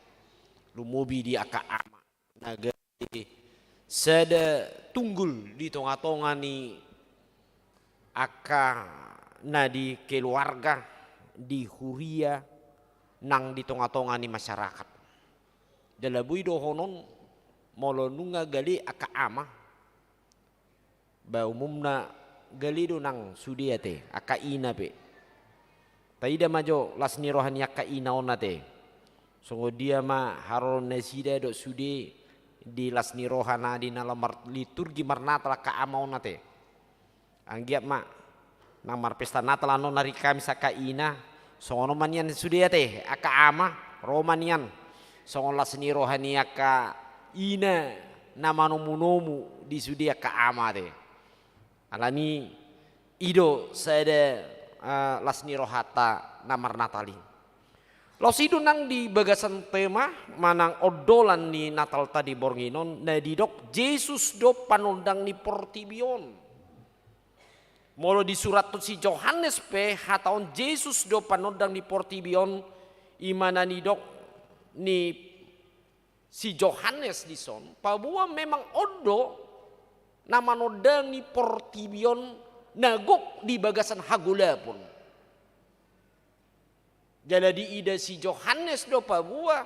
lumubi di aka ama naga sada tunggul di tonga-tonga ni aka na di keluarga di huria nang di tonga-tonga ni masyarakat dalabui dohonon molo nunga gali aka ama ba umumna gali do nang sudiate aka ina pe taida majo lasni rohani aka ina onate songo dia ma haron nesida do sudi di lasni rohana di nalam liturgi marnatal aka ama onate anggiap ma namar pesta natal anon nari kami saka ina songo manian sudiate aka ama romanian songo lasni rohani aka ina nama nomu di sudi aka ama te alani ido sada lasni rohata namar natali los ido nang di bagasan tema manang odolan ni Natal tadi Bornginon na didok Yesus do panondang ni portibion molo di surat tu si Johannes pe hataon Yesus do panondang ni portibion imana ni dok ni si Johannes di son pabua memang odo nama nodang ni portibion nagok di bagasan hagula pun jadi ida si Johannes do pabua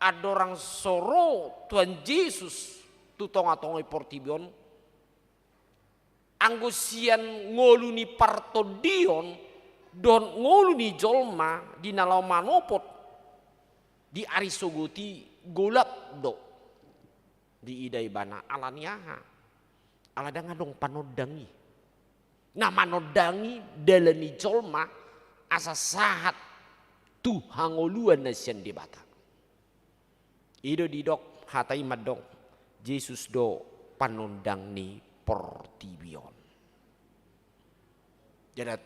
adorang soro Tuhan Yesus tu tonga-tonga portibion anggusian ngolu ni partodion don ngolu ni jolma di nalau manopot di arisogoti golap do di ida ibana alaniaha alada ngadong panodangi nah manodangi dalani jolma asa sahat tu hangoluan nasian di bata ido didok hatai madong Yesus do panondang ni portibion jadi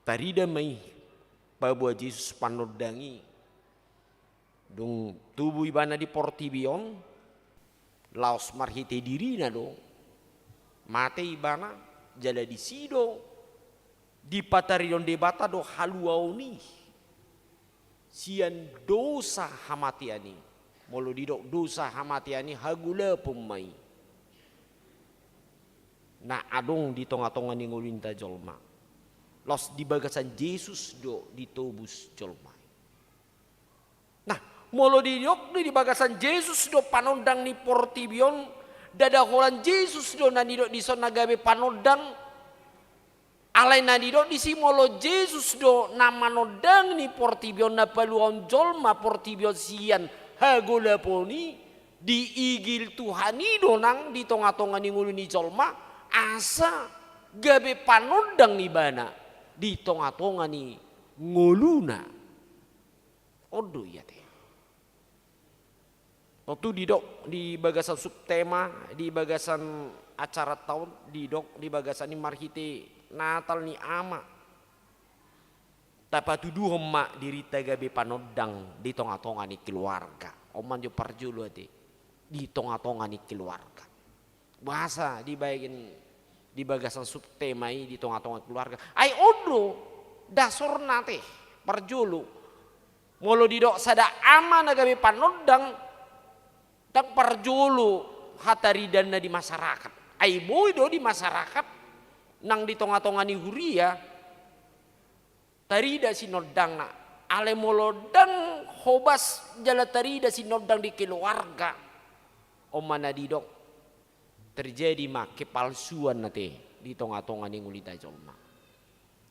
tarida mai pabua Yesus panondangi dung tubuh ibana di portibion laos marhite dirina do mate ibana jala di sido di patarion debata do haluauni sian dosa hamatiani molo didok dosa hamatiani hagula pumai na adong di tonga-tonga ni ngulinta jolma los di bagasan Yesus do ditobus jolma nah molo didok di bagasan Yesus do panondang ni portibion dada holan Yesus do nanidok di son nagabe panodang alai nanidok di simolo Yesus do nama nodang ni portibion na paluon jolma portibion sian hagola poni di igil Tuhan do nang di tonga-tonga ni ngulu ni jolma asa gabe panodang ni bana di tonga-tonga ni ngoluna odo ya teh. Waktu di bagasan subtema, di bagasan acara tahun, di bagasan ni marhite Natal ni ama. Tapa tuduh emak dirita gabe panodang di tonga-tonga ni keluarga. Oman jo parjulu ati di tonga-tonga ni keluarga. Bahasa di bagasan subtema di tonga-tonga keluarga. Ai odo dasorna teh parjulu. Molo didok sada ama na gabe panodang tak parjulu hataridanna di masyarakat. Ai boy do di masyarakat nang di tonga-tonga ni huria tarida sinodang na ale molodang hobas jala tarida sinodang di keluarga omana didok terjadi make palsuan nate di tonga-tonga ni ngulita jolma.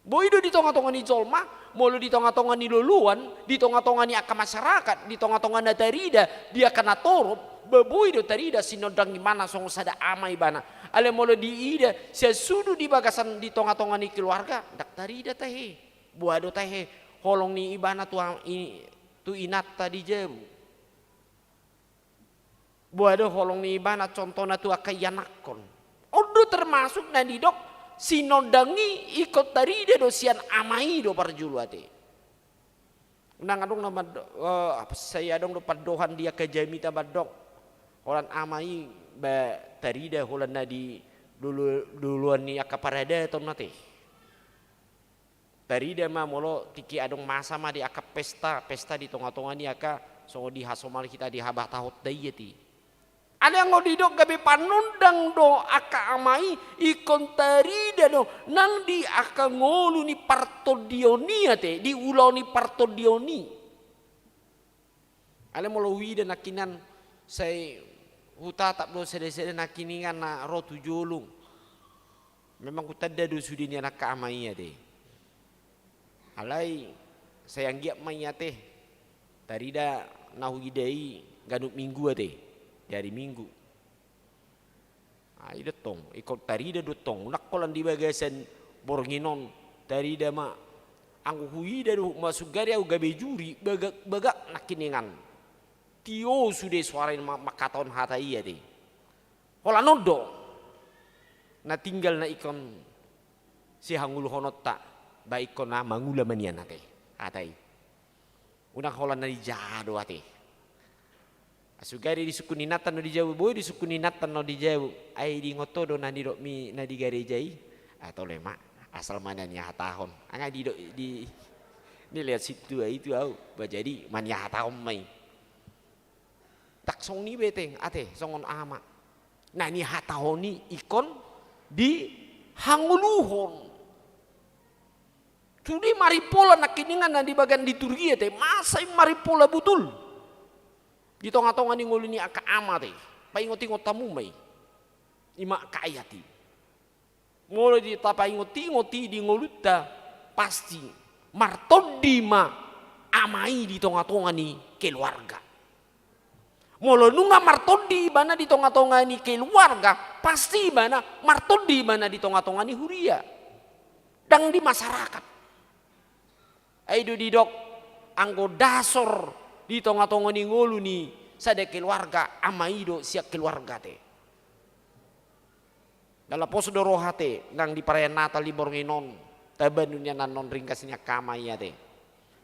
Boido di tonga-tonga ni jolma, molo di tonga-tonga ni luluan, di tonga-tonga ni aka masyarakat, di tonga-tonga na tarida dia kena torup, boido tarida sinodang gimana song sada amai bana. Ale molo di ida sesudu di bagasan di tonga-tonga ni keluarga, dak tarida tahe, buado tahe, holong ni ibana tu inatta di jebu. Buado holong ni ibana contohna tu akayanakon. Odo termasuk na didok sinodangi ikut tarida dosian amai do parjulu ate. Unang adong nama saya dong do padohan dia ke jamita badok. Holan amai ba tarida holan na di duluan ni akaparada ton nate. Tarida mah molo tiki adong masa mah di aka pesta di tonga-tonga ni aka songo di hasomal kita di habah tahot dayati. Ada yang ngodidok gabe panundang do aka amai ikon tarida do nang di aka ngolu ni partodioni ate di ulau ni partodioni. Ale molo wida nakinan say huta tak do sede-sede nakiningan na rotu jolung. Memang kutada do sudi ni anak amai ate. Alai sayang giap mai ate. Tarida nahu idai ganuk minggu ate. Dari minggu. Ai detong ikut tarida detong nak kolan di bagasan bornginon tarida ma anggu huida do masuk gari au gabe juri bagak nakiningan. Tio sude suarain makaton hata iya de. Hola nodo. Na tinggal na ikon si hangul honot tak ba ikon na mangula manian ate. Hatai. Unang hola na di jado ate. Asugari di suku ninatan no di jauh boy di suku ninatan no di jauh ai di ngotodo na di mi na di garejai atau lemak asal mana nya tahun anga di lihat situ itu au jadi manya tahun mai tak song ni beteng ate songon ama nah ni hatahon ni ikon di hanguluhon Sudi maripola nakiningan na di bagian di Turki teh masa maripola betul. Di tonga-tonga ni ngulini aka ama teh. Paingot-ingot tamu mai. Ima kaayati. Mulai di tapaingot-ingoti di nguluta pasti martodi ma amai di tonga-tonga ni keluarga. Molo nunga martodi bana di tonga-tonga ni keluarga pasti bana martodi bana di tonga-tonga ni huria. Dan di masyarakat. Aido di dok anggo dasor di tonga-tonga ni ngolu ni sada keluarga amaido siak keluarga te. Dalam poso doroha te nang di perayaan Natal di Bornginon taban dunia non ringkasnya kamaya te.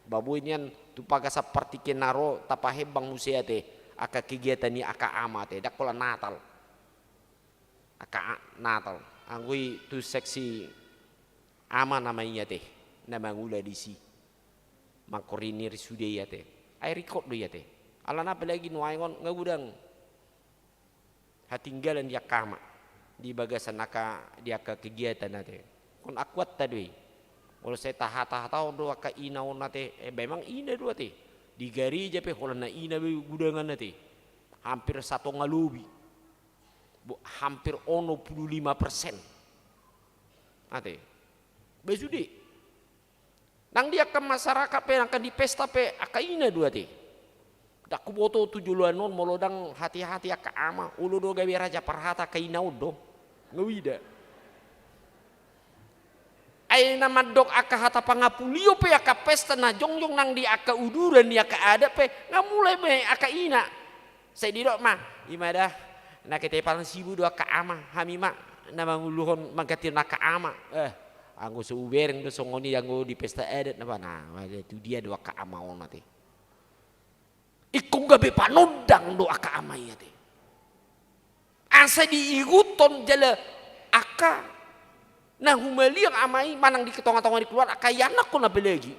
Babu inian tu pagasa partike naro tapahe bang musea te aka kegiatan ni aka ama te dak pola Natal. Aka Natal anggui tu seksi ama namanya te nama ngula di si. Makorinir sude ya te. Ai record do ya te. Alana apalagi nuaingon ngagudang. Hatinggalan dia kama di bagasan naka dia ke kegiatan nate. Kon akuat tadi. Kalau saya tahu do aka inaon nate memang ina do te. Di gari je pe holana ina be gudangan nate. Hampir satu ngalubi. Hampir 15%. Nate. Besudi. Nang dia ke masyarakat pe akan di pesta pe akaina dua te. Dak kuboto tujuluan non molodang hati-hati aka ama ulu do gawe raja parhata kaina udo. Ngawida. Ay nama dok aka hata pangapulio pe aka pesta na jongjong nang di aka uduran di aka ada pe ngamulai me aka ina. Saya di dok mah imadah na kete palang sibu do aka ama hamima na manguluhon mangkatir na aka ama. Anggo seubereng do songoni anggo di pesta adat na nah itu dia do aka ama on mate. Ikung gabe panodang do aka ama ya te. Asa diiguton jala aka nah humaliang amai manang di ketonga-tonga di keluar akayana ko na belegi.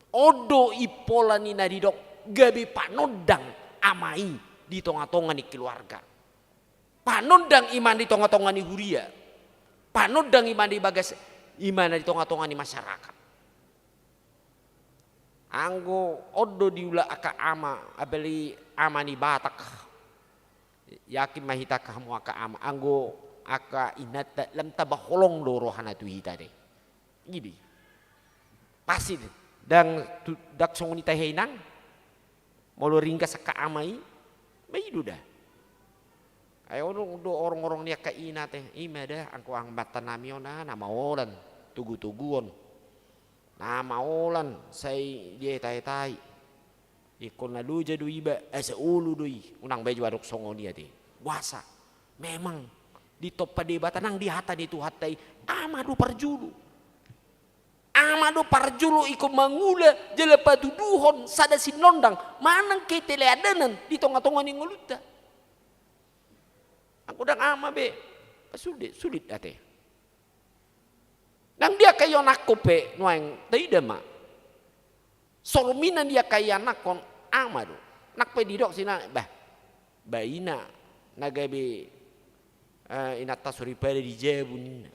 Odo ipola ni nadidok gabi panodang amai di tonga-tonga ni keluarga. Panodang iman di tonga-tonga ni huria. Panodang iman di bagas iman di tonga-tonga ni masyarakat. Anggo odo diula aka ama abeli ama ni Batak. Yakin mahita kamu aka ama anggo aka inata lam tabaholong do rohana tu hita deh. Gini. Pasti dan dak songoni tahenang molo ringkas aka amai mai duda. Ayo do orang-orang dia ka ina teh imada angko ang batanami ona nama olan tugu-tuguon. Nama olan sai dia tai-tai. Ikon na luja do iba asa ulu doi unang baju adok songoni ate. Wasa. Memang di top padebatan nang di hata itu hatai amado parjulu iko mangula jela paduduhon sada sinondang manang kete leadanan di tonga-tonga ni nguluta aku dang ama be sulit ate nang dia kayo nakope nuang taida ma solominan dia kaya nakon amado nakpe didok sina baina nagabe inata suripade di jebun.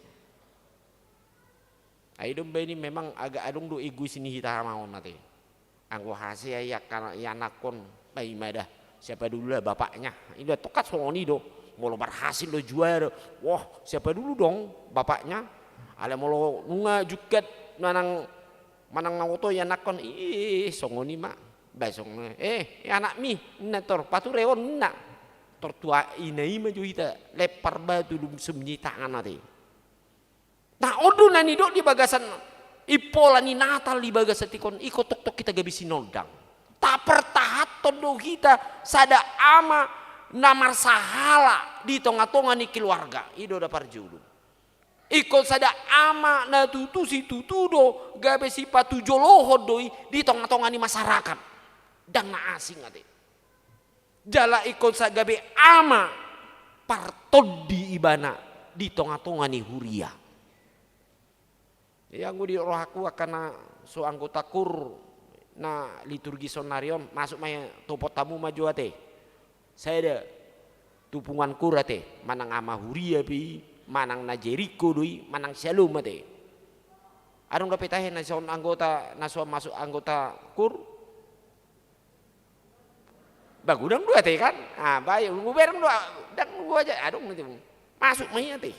Aidom ini memang agak adung do egois ini kita mau nanti. Anggo hasil ya karena ya nakon bayi madah siapa dulu lah bapaknya. Ini tokat songoni do molo berhasil do juara. Wah siapa dulu dong bapaknya. Ale molo nunga juket manang ngoto ya nakon songoni mak. Basong anak mi nator patureon nak. Tertua ini maju kita lepar batu dum sembunyi tangan nanti. Nah odo nani dok di bagasan ipola ni Natal di bagasan tikon iko tok kita gabisi nodang. Tak pertahaton do kita sada ama namar sahala di tonga-tonga ni keluarga. Ido da parjulu. Iko sada ama na tutu si tutu do gabesi patu joloho doi di tonga-tonga ni masyarakat. Dang na asing ate. Jala ikon sagabe ama partodi ibana di tonga-tonga ni huria. Yang di rohaku akan so anggota kur na liturgi sonarion masuk maya topot tamu maju ate. Saya ada tupungan kur ate manang ama huria pi manang na Jericho doi manang Shalom ate. Adong dapat tahe na son anggota na so masuk anggota kur bagudang dua teh kan, baik, berang dua, dan gua aja, adung nanti masuk mahnya teh.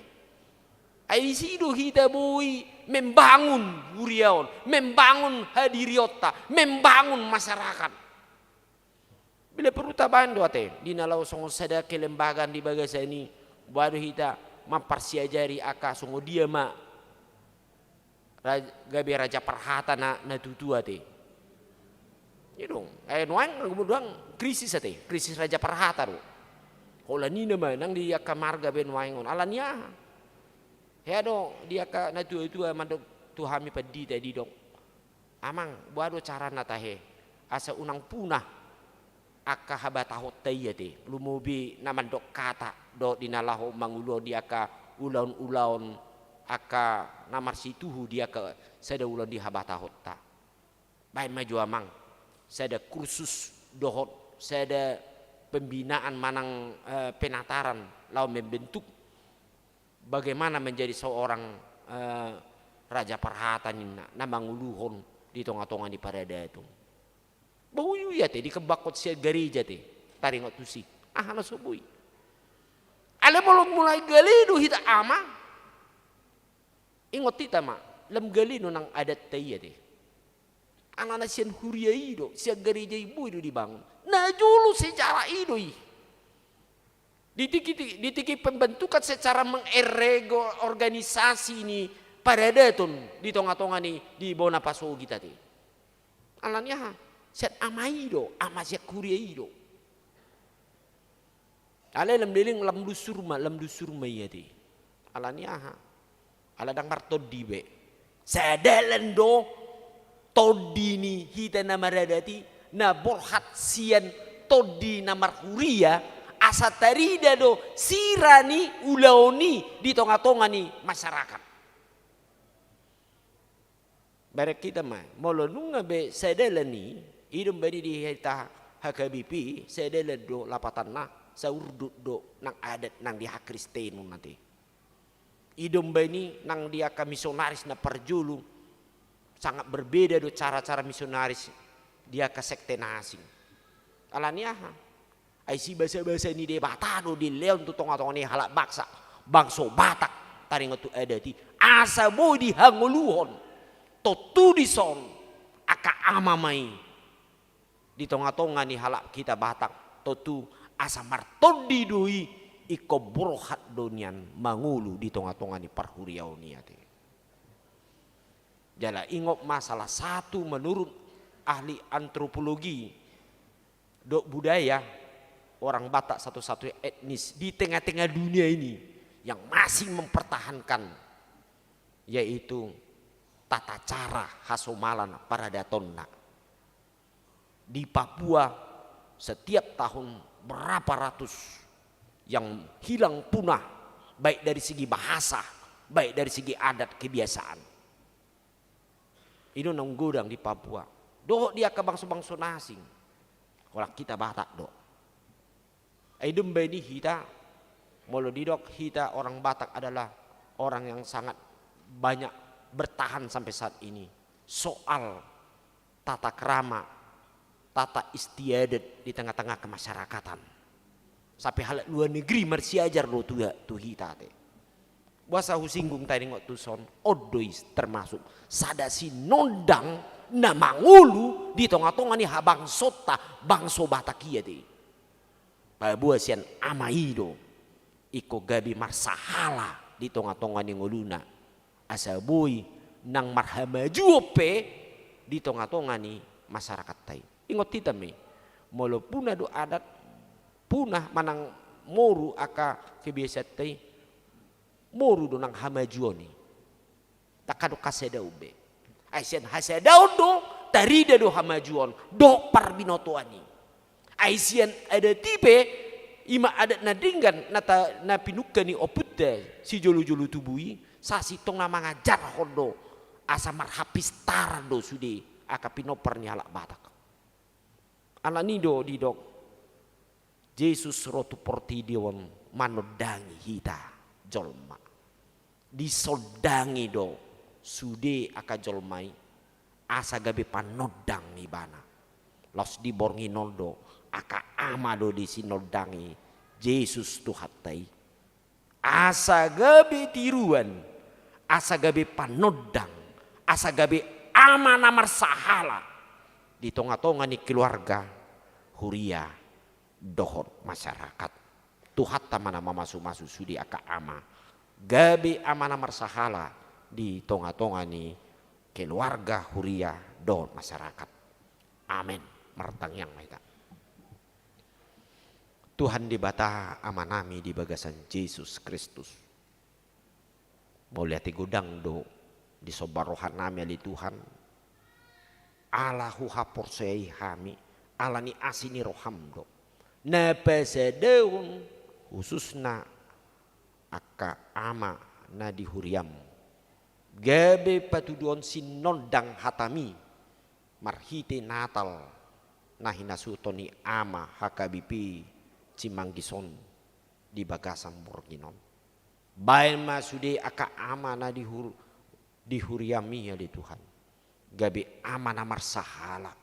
Aisi do kita boy membangun huriaon, membangun hadiriota, membangun masyarakat. Bila perlu taban dua teh, di nalau songo sada kelembagaan di bagasa ini, baru kita mempersiajari aka songo dia mak, gabe raja perhata na tutua teh. Ya dong, nuang kemudian krisis ate, krisis raja perhata do. Hola ni nama nang dia ka marga ben waingon alania. Ya do dia ka na tu amando tuhami padi tadi dong. Amang buado cara natahe asa unang punah aka habata hotai ate. Lumubi namandok kata do dinalaho mangulo dia ka ulaun-ulaun aka namar situhu dia ka sada ulan di habata hotta. Bain maju amang. Saya ada kursus dohot, saya ada pembinaan manang penataran, lalu membentuk bagaimana menjadi seorang raja perhatan na manguluhon di tonga-tonga di parada itu. Bau ya teh di kebakot sia gereja teh, taringot tusi. Na subui. Ale mulai galido hita ama. Ingot kita ma, lem galido nang adat teh ya teh. Anak-anak sian huria ido, sian gereja ibu itu dibangun. Nah dulu secara ido ditiki pembentukan secara mengerego organisasi ini Paradatun di tonga-tonga ni di bona paso kita ti. Alanya set amaido, amasia kuriaido. Ale lam deling lam dusurma iya ti. Alanya ala dang martodi be. Sadalan do todi ni hita na maradati na borhat sian todi na marhuria asa tarida do sirani ulaoni di tonga-tonga ni masyarakat. Barek kita mah molo nunga be sadalan ni idum bari di hita HKBP sadalan do lapatan na saurdu do nang adat nang di hak Kristen nanti. Idom bani nang dia ka misionaris na perjulu sangat berbeda do cara-cara misionaris dia ka sekte asing. Alania ai si bahasa-bahasa ni de batado di leon tu tonga-tonga ni halak baksa bangso Batak taring tu adati asa boy di hanguluhon to tudison aka amamai di tonga-tonga ni halak kita Batak to tu asa martodi doi iko borhat donian mangulu di tonga-tonga ni parhuriau niate. Jala ingop masalah satu menurut ahli antropologi dok budaya orang Batak satu-satu etnis di tengah-tengah dunia ini yang masih mempertahankan yaitu tata cara hasomalan paradatonna. Di Papua setiap tahun berapa ratus yang hilang punah baik dari segi bahasa, baik dari segi adat kebiasaan. Ini nang godang di Papua. Do dia ke bangsa-bangsa asing. Kalau kita Batak do. Aidum beni kita molo didok kita orang Batak adalah orang yang sangat banyak bertahan sampai saat ini. Soal tata krama, tata istiadat di tengah-tengah kemasyarakatan. Sampai hal luar negeri marsi ajar lo tu hita te. Bahasa husinggung tadi ngot tu son odois termasuk sadasi nondang na mangulu di tonga-tonga ni habang sota bangso Batakia te. Pabuasian amaido iko gabi marsahala di tonga-tonga ni ngoluna asaboy nang marhamajuope di tonga-tonga ni masyarakat tai. Ingot kita me molo puna do adat punah manang moru aka kebiasaan tai moru do nang hamajuoni takado kasedau be aisian hasedau do tarida do hamajuon do parbinotoani aisian ada tipe ima adat nadinggan nata na pinukani oputta si jolu-jolu tubui sasi tong na mangajar hodo asa marhapis tarado sude aka pinopar ni halak Batak alanido didok Yesus rotu porti diwan manodangi hita jolma disodangi do sude aka jolmai asa gabe panodang ibana los di borngi noldo aka amado di sinodangi Yesus tuhatai asa gabe tiruan asa gabe panodang asa gabe ama namar sahala di tonga-tonga ni keluarga huria dohot masyarakat tuhat tamana mamasu-masu sudi aka ama gabe ama namar sahala di tonga-tonga ni keluarga huria dohot masyarakat. Amin. Martang yang maita. Tuhan dibata amanami di bagasan Yesus Kristus. Boleh hati gudang do di sobarohan nami ali Tuhan. Allahu haporsei hami alani asini roham do. Napasadeun khususna aka ama na di huriam. Gabe patuduon sinondang hatami marhite natal nahinasutoni ama HKBP Cimanggison di Bagasan Borginon. Bayan masude aka ama na di huriami ya di Tuhan. Gabe ama namar sahala.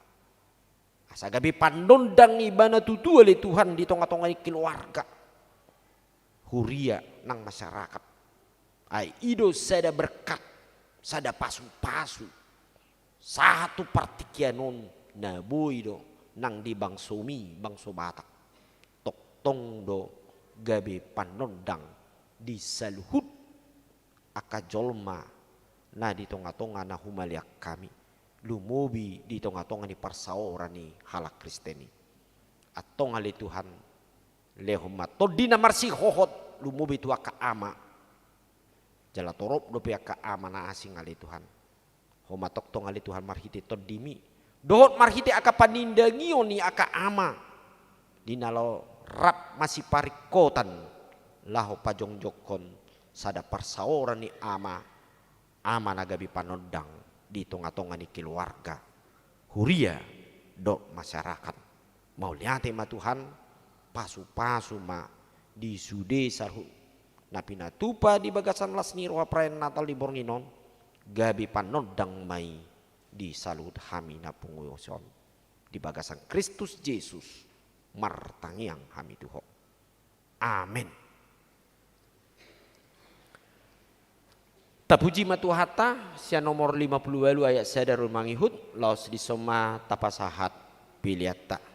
Asa gabe pandondang ibana tutu oleh Tuhan di tonga-tonga keluarga. Huria nang masyarakat. Ai ido sada berkat, sada pasu-pasu. Satu partikianon na boy do nang di bangsomi, bangso Batak. Toktong do gabe panondang di saluhut aka jolma na di tonga-tonga na humaliak kami lumubi di tonga-tonga ni parsaora ni halak Kristeni atong ali Tuhan lehoma to di na marsi hohot lumubi tu aka ama jala torop do pe aka ama na asing ali Tuhan homa tok tong ali Tuhan marhiti to dimi dohot marhiti aka panindangion ni aka ama dinalo rap masih parikotan laho pajong jokon sada parsaora ni ama nagabi panodang di tonga-tonga ni keluarga huria do masyarakat mau lihat ma Tuhan pasu-pasu ma di sude sarhu napina tupa di bagasan las ni roha praen Natal di Bornginon gabi panodang mai di salut hami na punguyoson di bagasan Kristus Yesus martangiang hami tuho. Amin. Tapuji matuhata sia nomor 50 ayat sadar mangihut laos disoma tapasahat piliata.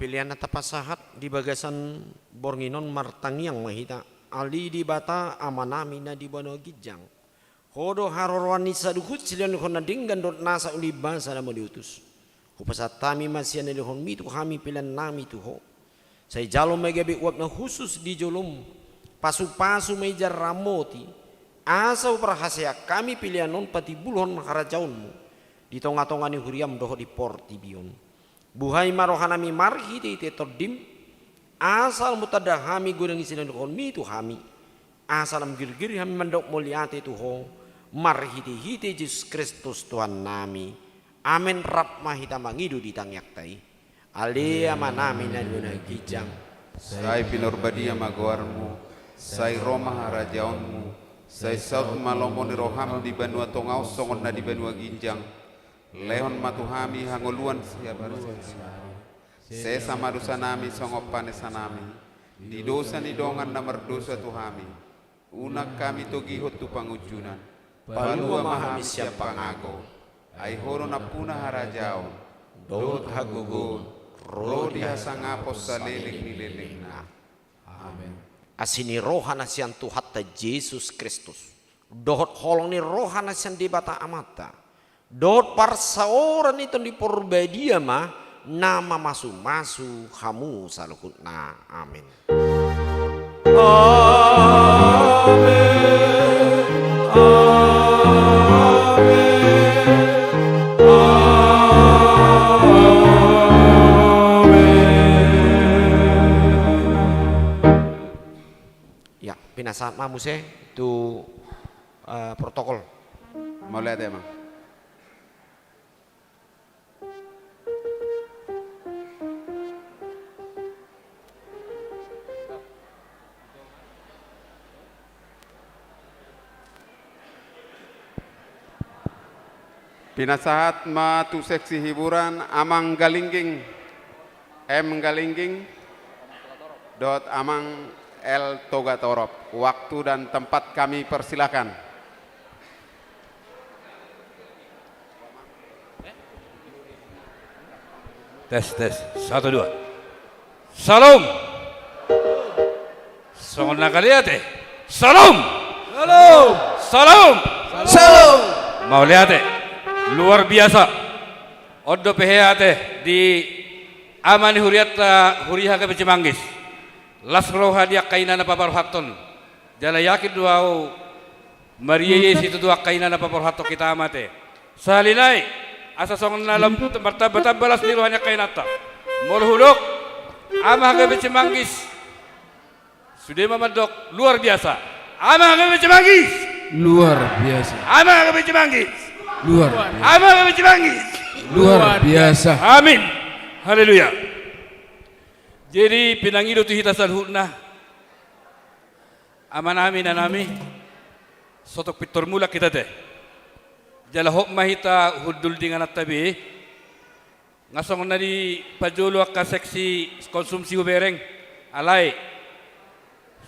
pilihan tapasahat di bagasan Bornginon martangiang mahita ali di bata amanami na di bano gijang hodo harorwan ni saduhut silian hon dinggan dot nasa uli bangsa na diutus hupasatami masian ni hon mitu kami pilihan nami tu ho saya jalom megabe uap na khusus di jolom pasu-pasu mejar ramoti asau perhasia kami pilihan non pati bulhon harajaunmu di tonga-tonga ni huriam doho di porti bion buhai marohanami marhi te todim Asal mutada hami goreng isinan kon mi tu hami. Asal girgir hami mandok muliate tu ho. Mar hiti Yesus Kristus Tuhan nami. Amin rap mahita mangidu di tangyak tai. Alia manami na duna kijang. Sai pinurbadia magoarmu, sai Roma harajaonmu, sai saut malomoni roham di banua tongau songon na di banua ginjang. Lehon matuhami hangoluan siap sesama dosa nami songop panesanami. Di dosa ni dongan na merdosa tuhami. Unak kami togihot tu pangujunan. Palua mahami siap pangago. Ai horo na puna harajaon. Dot hagugun. Rodi hasangapos sa liling ni liling na. Amen. Asini rohana sian Tuhatta Yesus Kristus. Dohot holong ni rohana sian di bata amata. Dohot parsaoran itu di porbadia mah nama masu hamu salukutna. Amin. Pinasaat mamuse itu protokol. Mau lihat ya, Mang? Pinasahat matu seksi hiburan Amang Galingging M Galingging dot Amang L Toga Torop. Waktu dan tempat kami persilakan. Tes 1 2. Salam. Songon nakaliate. Salam. Salam. Salam. Salam. Mau lihat luar biasa. Odo peheate di amani huriat huriha ke Cimanggis. Las roha dia kainana papar haton. Jala yakin duau Maria Yesus itu dua kainana papar hato kita amate. Salinai asa songon dalam tempat balas ni rohanya kainata. Morhuluk amah ke Cimanggis. Sudah mamadok luar biasa. Amah ke Cimanggis. Luar biasa. Amah ke Cimanggis. Luar biasa. Amah ke Cimanggis. Luar biasa. Amin. Haleluya. Jadi pinangido tu hita salhutna amanami nanami sotok pitor mula kita teh jala hok mahita hudul dengan tabi ngasong na di pajolo ka seksi konsumsi hubereng alai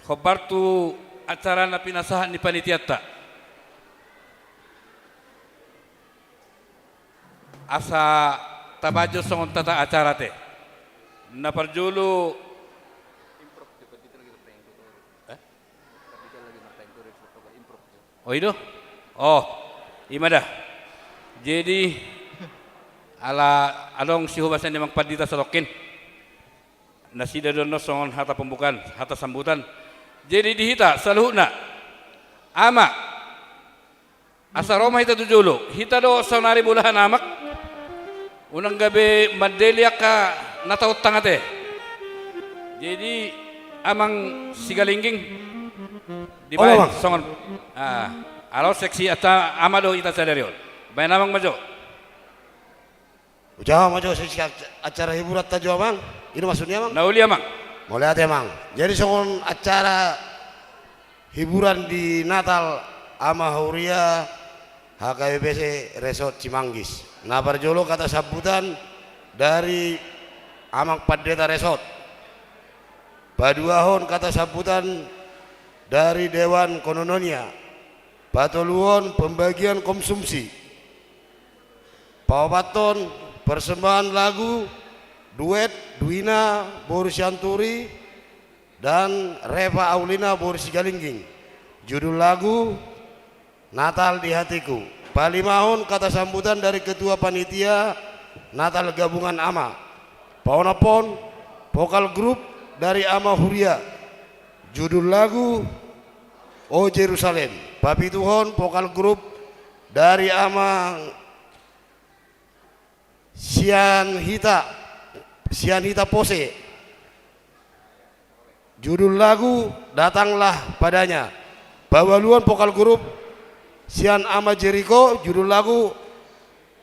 khobar tu acara na pinasahan ni panitiata asa tabajo songon tata acara teh na parjolo oh itu oh imada jadi ala along si hubasan memang padita salokin nasida dono songon hata pembukaan hata sambutan jadi dihita saluhna ama asa Roma hita tujulu hita do sonari bulahan amak unang gabe madelia ka nataut tangate jadi amang sigalingging di bawah songon alo seksi ata amado ita sadarion bayan amang majo Ujawa majo seksi acara hiburan tajo amang ini maksudnya amang nauli amang mau lihat amang jadi songon acara hiburan di Natal ama Huria HKBPC Resort Cimanggis nah barjolo kata sambutan dari Amang Pendeta Resort Paduahon kata sambutan dari Dewan Konononia Patoluon pembagian konsumsi Pawapaton persembahan lagu duet Duina Boris Yanturi dan Reva Aulina Boris Galingging judul lagu Natal di Hatiku Palimahon kata sambutan dari Ketua Panitia Natal Gabungan Ama Paonapon vokal grup dari Ama Huria judul lagu O Jerusalem Papi Tuhon vokal grup dari Ama Sian Hita Pose Judul lagu Datanglah Padanya. Bawaluan vokal grup Sian Ama Jericho, judul lagu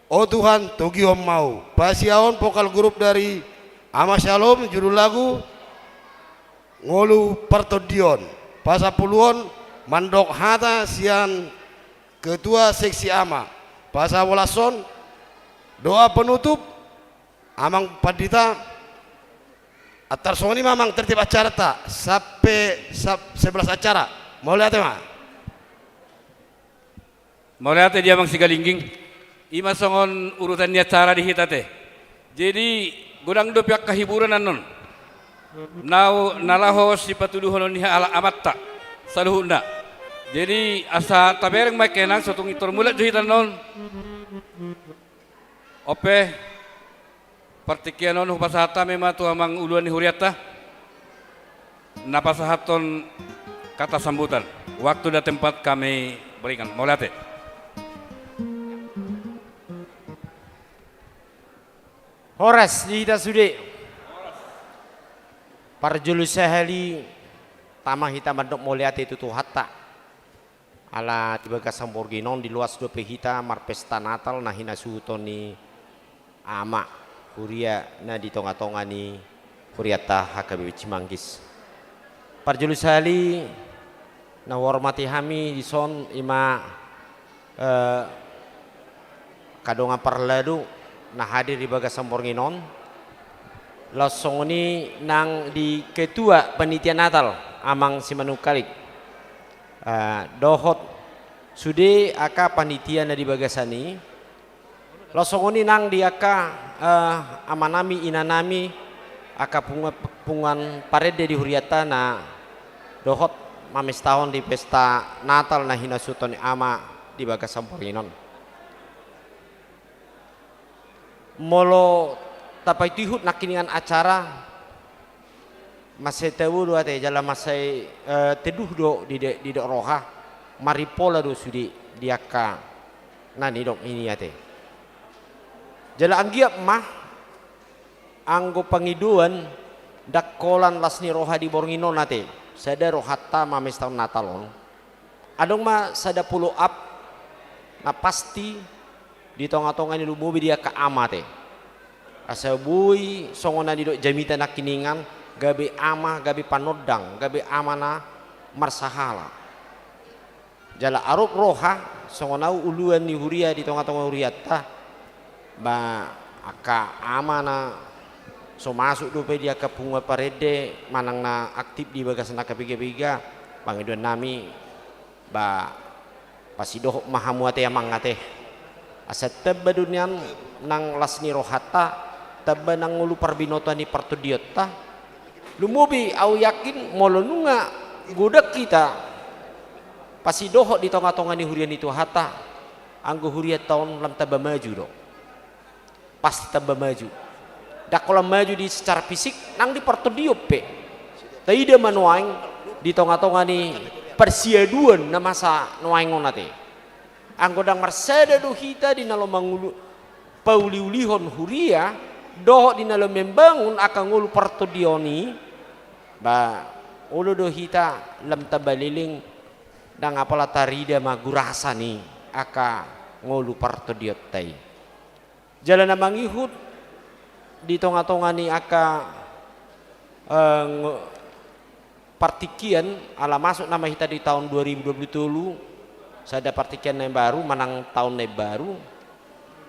Oh Tuhan Tugiom Mau. Pasiaon vokal grup dari Ama Shalom, judul lagu Ngolu Pertodion. Pasapuluan Mandok Hata Sian Ketua Seksi Ama. Pasawalason doa penutup Amang Padita atar soni mamang tertib acara tak sampai 11 acara. Mau lihat mah? Mau lihat dia mang sigalingging. Ima songon urutannya acara di hitate. Jadi gudang do pihak kehiburan anon. Nau nalaho si patuduhon ni ala amatta saluhunda. Jadi asa tabereng mai kenang sotung itor mulat juhitan non. Ope partikian non hupasahata memang tu amang uluan ni huriata. Napasahaton kata sambutan. Waktu dan tempat kami berikan. Mau lihat Horas di hita sude. Parjulu sehali tamah hita mandok moliate itu tu hatta. Ala tiba ka Samborginon di luas do pehita marpesta Natal nah hina suhutoni ama huria na di tonga-tonga ni huriata HKBP Cimanggis. Parjulu sehali na hormati hami di son ima kadonga parladu na hadir di baga Samborginon langsung ini nang di ketua panitia Natal amang Simanukalik dohot sude aka panitia na di bagasani langsung ini nang di aka amanami inanami aka pungan parede di huriata na dohot mames tahun di pesta Natal na hinasuton ama di bagas Samborginon. Molo tapai tihut nakiningan acara masih tahu dua teh jalan masih teduh do di dok roha maripola do sudi diaka nani dok ini ya teh jalan anggiap mah anggo pangiduan dakolan lasni roha di Borngino nate sada rohata mames tahun Natalon adong mah sada pulo up na pasti di tonga-tonga ni lumubi dia ka amate asa bui songona di dok jamita nakiningan gabe ama gabe panodang gabe amana marsahala jala aruk roha songonau uluan ni huria di tonga-tonga huriata ba aka amana so masuk dope dia ke punga parede manang na aktif di bagasan aka biga-biga pangiduan nami ba pasidoh mahamu ate amang ate asa tebba dunian nang lasni rohata tebba nang ulu parbinoto ni partudiota lumubi au yakin molo nunga godak kita pasi dohok di tonga-tonga ni hurian itu hata anggo huriat tahun lam taba maju do pasti taba maju dak kalau maju di secara fisik nang di partudiop pe taida manuaing di tonga-tonga ni persiaduan na masa nuaing onate anggo dang marsada do hita di nalo mangulu pauliulihon huria dohok di nalo membangun akan ngulu partudioni ba ulu do hita lam tabaliling dang apala tarida magurasa ni aka ngolu partodiot tai jalan mangihut di tonga-tonga ni aka partikian ala masuk nama hita di tahun 2027 sada partikian yang baru manang tahun yang baru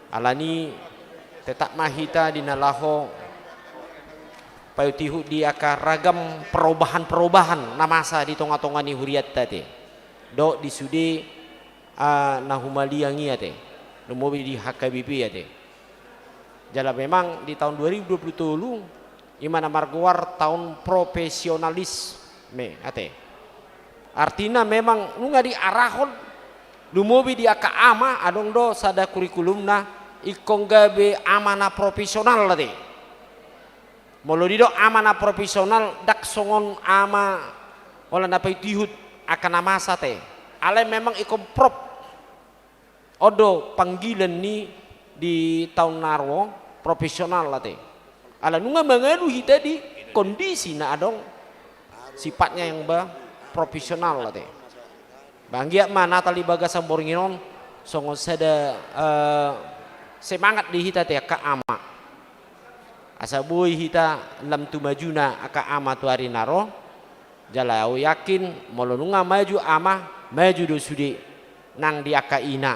ala ni tetap mahita di nalaho payutihu di aka ragam perubahan namasa di tonga-tonga ni huriat tadi do di sude nahumaliangi ate numobi di HKBP ate jala memang di tahun 2027 imana marguar tahun profesionalis me ate artinya memang nunga di arahon numobi di aka ama adong do sada kurikulumna ikong gabe amana profesional ate molo dido amana profesional dak songon ama ola napai tihut akan namasa teh ale memang ikom prop odo panggilan ni di tahun narwo profesional lah teh ala nunga manganu hita di kondisi na adong sifatnya yang profesional lah teh. Banggia mana tali bagasan boringinon songon sada semangat di hita teh ka ama. Asa boy hita lam tu majuna aka ama tu hari naro jala yakin molonunga maju ama maju do sudi nang di aka ina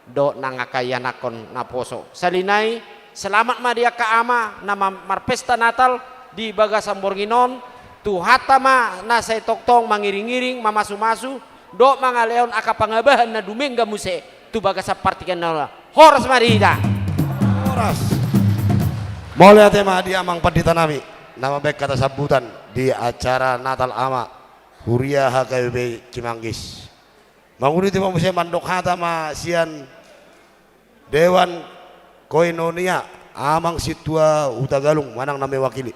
do nang aka yanakon naposo salinai selamat ma di aka ama nama marpesta Natal di bagasan boringinon tu hatama na say toktong mangiring-iring mamasu-masu do mangaleon aka pangabahan na dumingga muse tu bagasa partikan na horas marida horas mulai tema di amang pandita nami nama baik kata sambutan di acara Natal ama Huria HKBP Cimanggis manguni tema muse mandok hatama sian Dewan Koinonia amang situa Utagalung manang nami wakili.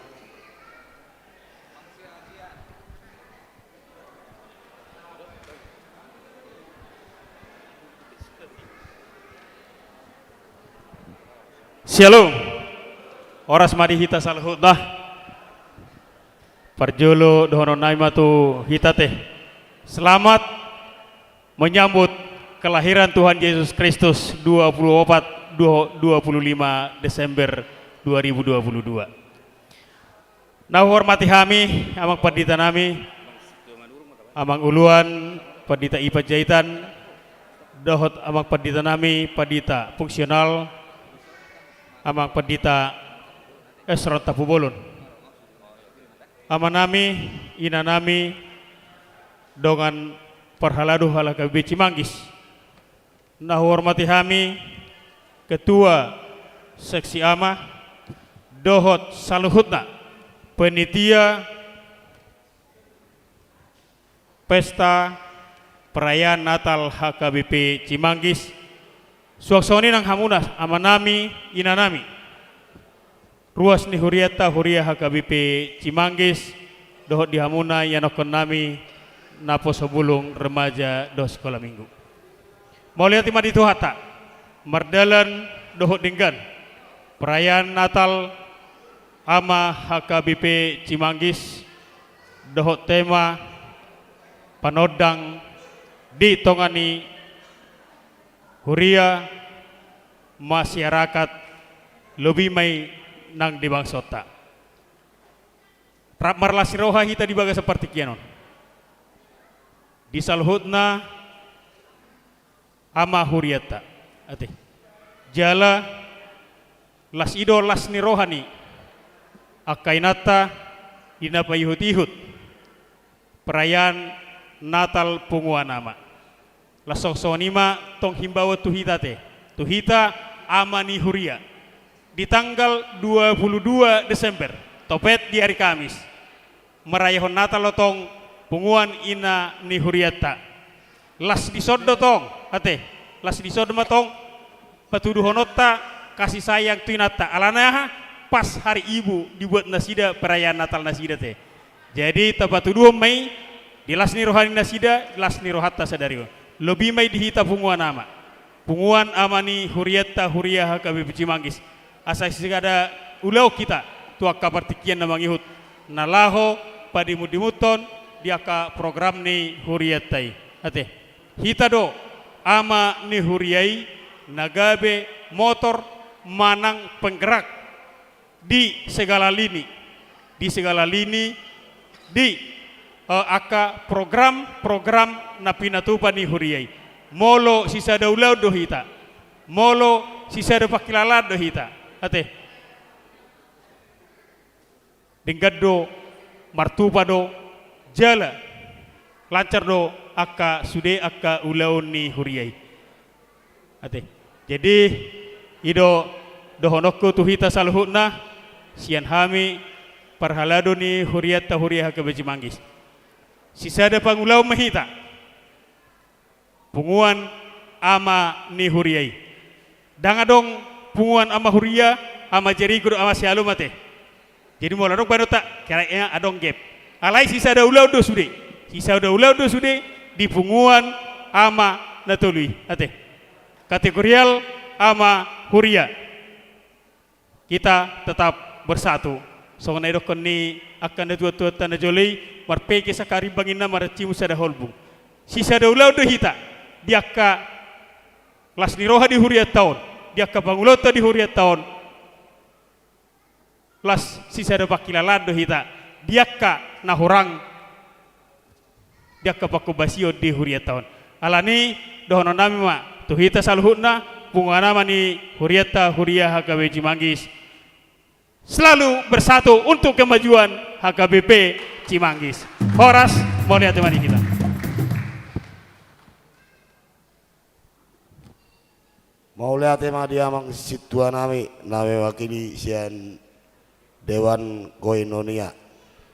Shalom, oras mari hita salhutna, parjolo dohono naima tu hita teh. Selamat menyambut kelahiran Tuhan Yesus Kristus 25 Desember 2022. Nah hormati kami, amang pandita nami, amang uluan, pandita Ipa Jaitan, dohot amang pandita nami, pandita fungsional, amang pandita Esron Tapubolon, ama nami, ina nami, dongan perhaladu hala KBP Cimanggis. Nah hormati kami, ketua seksi ama, dohot saluhutna, penitia pesta perayaan Natal HKBP Cimanggis. Suaksoni nang hamunas ama nami ina nami ruas ni huriata huria HKBP Cimanggis dohot di hamuna yanokon nami napo sebulung remaja do sekolah minggu mau lihat ima ditu hata mardalan dohot dinggan perayaan Natal ama HKBP Cimanggis dohot tema panodang di tongani Huria masyarakat lebih mai nang di bangsota. Marlasi roha hita dibaga seperti kianon. Disalhutna ama huriata. Ate. Jala las ido las ni rohani. Akainata inapa ihut-ihut. Perayaan Natal punguan nama. Lasok sonima tong himbawa tuhita teh. Tuhita amani huria. Di tanggal 22 Desember, topet di hari Kamis. Merayahon Natal tong punguan ina ni huriata. Las disodo tong, ate. Las disodo matong patuduhonota kasih sayang tuinata. Alana pas hari ibu dibuat nasida perayaan Natal nasida teh. Jadi tapatuduh Mei di las ni rohani nasida, las ni rohata sadari. Lebih mai dihita punguan nama punguan amani huriata huria HKBP Cimanggis asa sigada ulau kita tuak kapartikian namang ihut nalaho padimudimuton diaka program ni huriatai ate hita do ama ni huriai nagabe motor manang penggerak di segala lini di aka program napinatupa ni huriai molo sisa daulau do hita molo sisa do pakilalat do hita ate dinggat do martupa do jala lancar do aka sude aka ulau ni huriai ate jadi ido dohonokku tu hita saluhutna sian hami parhalado ni huriata huria HKBP Cimanggis. Sisa ada pangulau mahita punguan ama ni huriai dangadong punguan ama huria ama jerigo ama sialu mate jadi mau larok banota kira adong gap alai sisa ada ulau do sude di punguan ama natului ate kategorial ama huria kita tetap bersatu Songon edokon ni akan da tua tanah jolei marpeke sakari bangina maracimu sada holbu. Sisa da ulau do hita diaka kelas niroha di huriat tahun, diaka bangulota di huriat tahun. Kelas sisa da bakilalan do hita diaka nahorang diaka bakubasio di huriat tahun. Alani dohono nami ma tuhita saluhutna bunga nama ni huriata huria HKB Cimanggis selalu bersatu untuk kemajuan HKBP Cimanggis. Horas, mau lihat teman kita. Mau lihat emang dia mang situa nami wakili sian Dewan Koinonia.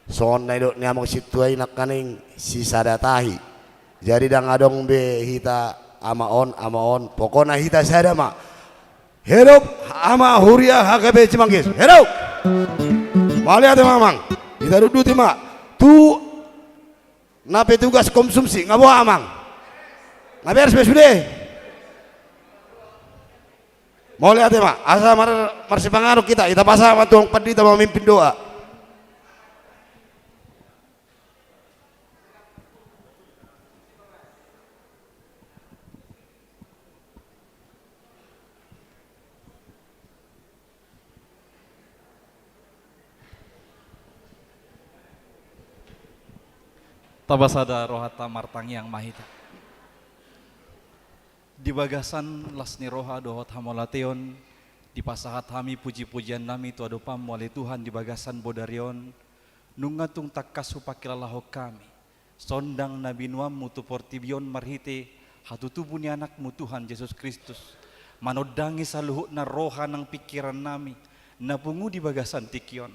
Soon na idok niya mang situa inak kaning sisa datahi. Jadi dang adong be hita amaon pokoknya hita sada ma. Hidup ama huria HKB Cimanggis. Hidup. Mau lihat emang kita duduk tema tu na petugas konsumsi ngabo amang. Ngaber sudah. Mau lihat emang asa marsi pengaruh kita pasang tuang padi kita memimpin doa. Tabasada rohata martangi yang mahita. Di bagasan lasni roha dohot hamolateon, di pasahat hami puji-pujian nami tu adopam wali Tuhan di bagasan bodarion, nungatung takkasu pakilalaho kami, sondang nabi nuam mutu portibion marhite, hatutubuni anakmu Tuhan Yesus Kristus, manodangi saluhut na roha nang pikiran nami, napungu di bagasan tikion,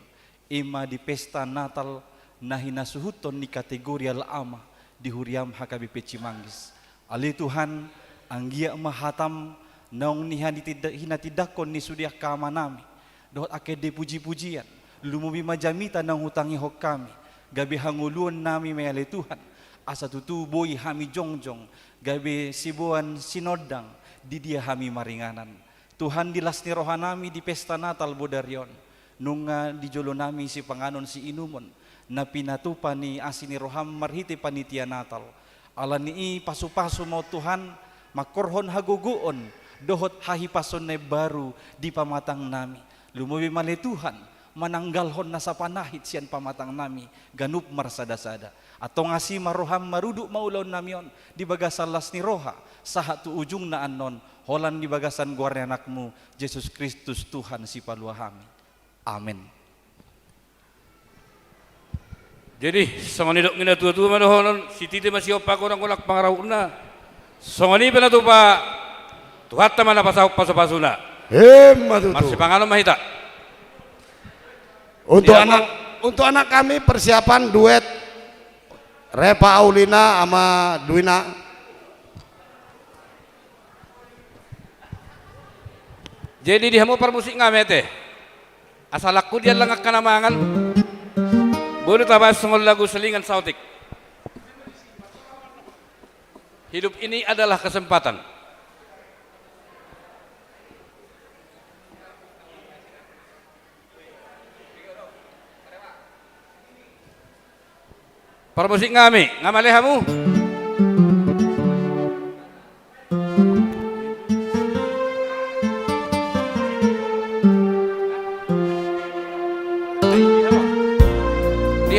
ima di pesta Natal, nahina suhuton ni kategori al-ama di huriam HKBP Cimanggis. Ali Tuhan anggia mahatam naung nihan hina tidakon ni sudiah kama nami. Dohot akede puji-pujian lumubi majamita nang hutangi hok kami. Gabi hanguluan nami mayali Tuhan. Asa tutuboy hami jongjong. Gabi sibuan sinodang di dia hami maringanan. Tuhan dilas ni roha nami di pesta Natal bodarion. Nunga di jolo nami si panganon si inumon. Na pinatupa ni asini roham marhiti panitia Natal. Ala ni pasu-pasu mau Tuhan makorhon haguguon dohot hahipason na baru di pamatang nami. Lumubi mali Tuhan mananggalhon na sa panahit siyan pamatang nami ganup marsada-sada. Atau ngasi maroham maruduk maulon namion di bagasan las ni roha sahat tu ujung na anon holan di bagasan guarnya anakmu Yesus Kristus Tuhan si paluahami. Amin. Jadi songoni dok ngina tua-tua mana honon si titi masih opak orang kolak pangarahuna. Songoni pernah tu pak tuhat mana pasapasuna. Masih panganom mahita. Untuk anak kami persiapan duet Repa Aulina sama Duina. Jadi dia mau permusik ngamete. Asal aku dia lengak kanamangan. Boleh tabas sengol lagu selingan sautik. Hidup ini adalah kesempatan. Permusik ngami, ngamalehamu.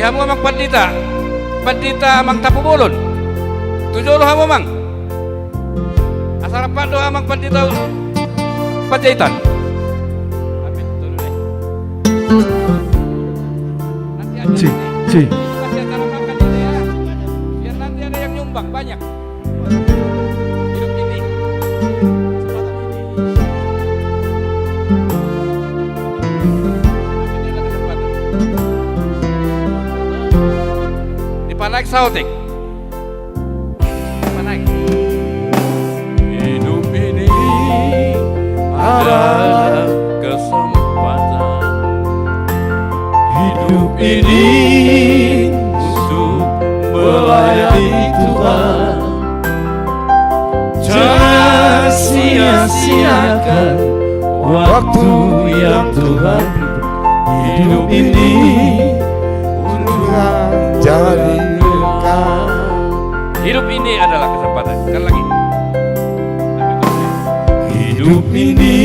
Hamu amang pandita amang tapu bolon. Tujuh lo hamu amang. Asal apa do amang pandita Panjaitan. Amin dulu deh. Nanti ada. Kasih antara makan ini ya. Biar nanti ada yang nyumbang banyak. Hidup ini. Panaik sautik. Panaik. Hidup ini ada kesempatan. Hidup ini untuk melayani Tuhan. Jangan sia-siakan waktu yang Tuhan Hidup ini untuk jadi berkah. Hidup ini adalah kesempatan. Sekali lagi. Hidup ini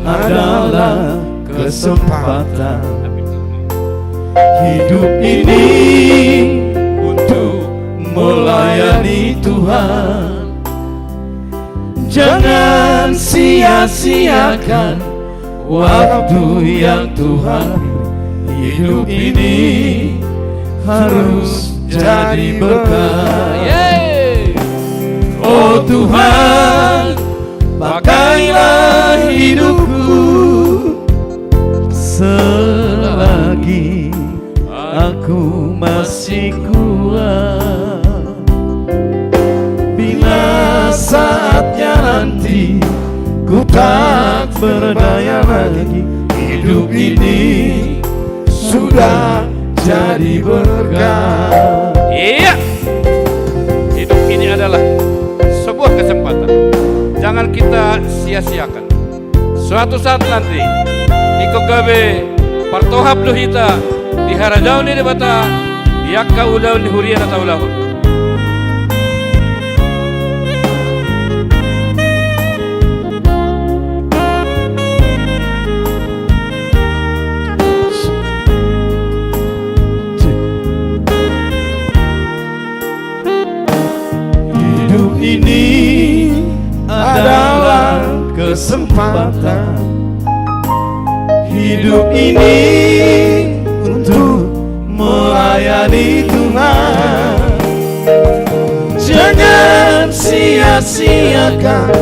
adalah kesempatan. Hidup ini untuk melayani Tuhan. Jangan sia-siakan waktu yang Tuhan beri. Hidup ini harus jadi berkah. Oh Tuhan, pakailah hidupku selagi aku masih kuat. Bila saatnya nanti ku tak berdaya lagi, hidup ini sudah jadi berkah. Iya. Hidup ini adalah sebuah kesempatan. Jangan kita sia-siakan. Suatu saat nanti iko gabe partohap lohita di harajau ni debata yakka ulau ni huriana taulahun. Hidup ini adalah kesempatan. Hidup ini untuk melayani Tuhan. Jangan sia-siakan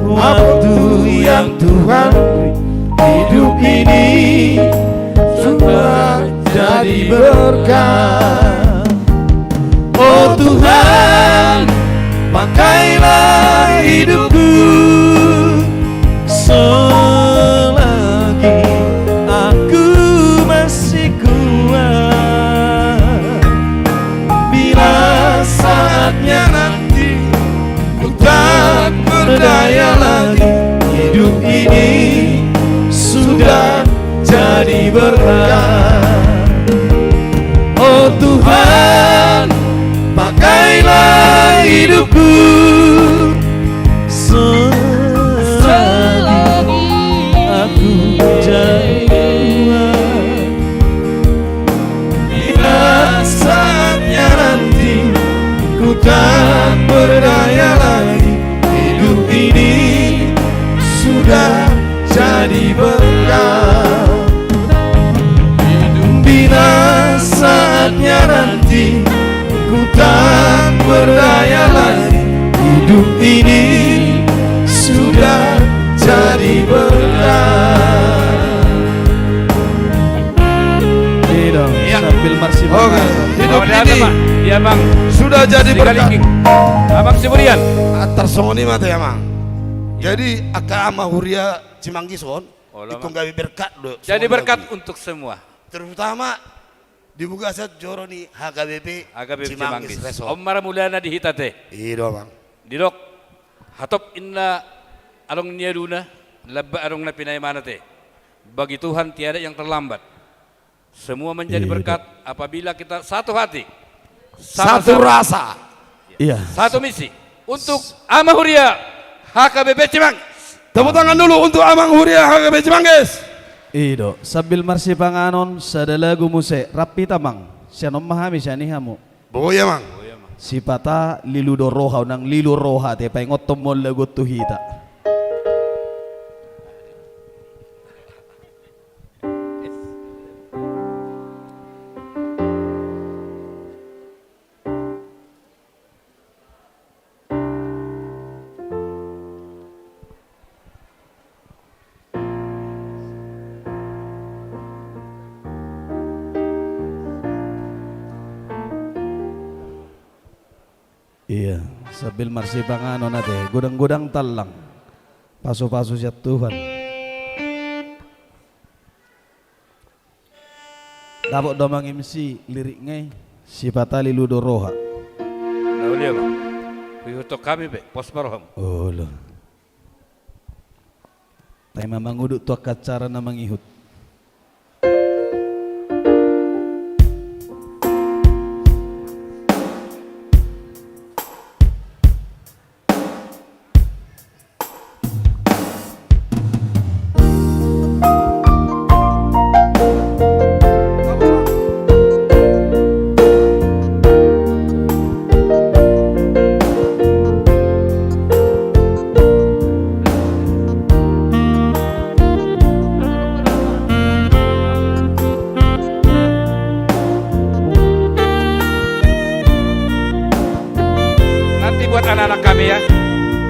waktu yang Tuhan beri. Hidup ini sudah jadi berkah. Oh Tuhan, pakailah hidupku selagi aku masih kuat. Bila saatnya nanti ku tak berdaya lagi, hidup ini sudah jadi berkah. Oh Tuhan, pakailah hidupku selagi aku jadi kuat. Bila saatnya nanti ku tak berdaya lagi, hidup ini sudah jadi berkah. Bila saatnya nanti ku tak berdaya lagi, hidup ini sudah jadi berkah. Tidak, sambil marsi. Oke, hidup ini ya bang sudah jadi berkah. Abang Siburian atar songoni mata ya mang. Jadi aka ama huria Cimanggison ikut gawe berkat do. Jadi berkat untuk semua. Terutama di Bugasat Joroni HKBP Cimanggis Resort. Om Mara Mulana di Hitate. Iya bang. Didok hatop inna along niaduna labba arong na pinay manate. Bagi Tuhan tiada yang terlambat. Semua menjadi berkat apabila kita satu hati, satu rasa, iya, satu misi untuk Ama Huria HKBP Cimanggis. Tepuk tangan dulu untuk Amang Huria HKBP Cimanggis. Ido, sambil marsi panganon sadalagu muse rapi tamang. Sianom mahami siya ni hamu. Boya mang. Si pata lilu do roha nang lilu roha te pay ngotom mo lagot tuhita. Iya, sambil marsi panganon nate, gudang-gudang talang, paso-paso siya Tuhan. Dapat domang MC lirik ngay, si patali ludo roha. Naulia bang, kuyotok kami be, pos maroham. Oh lo. Tayo mamangudut tu acara na mangihut.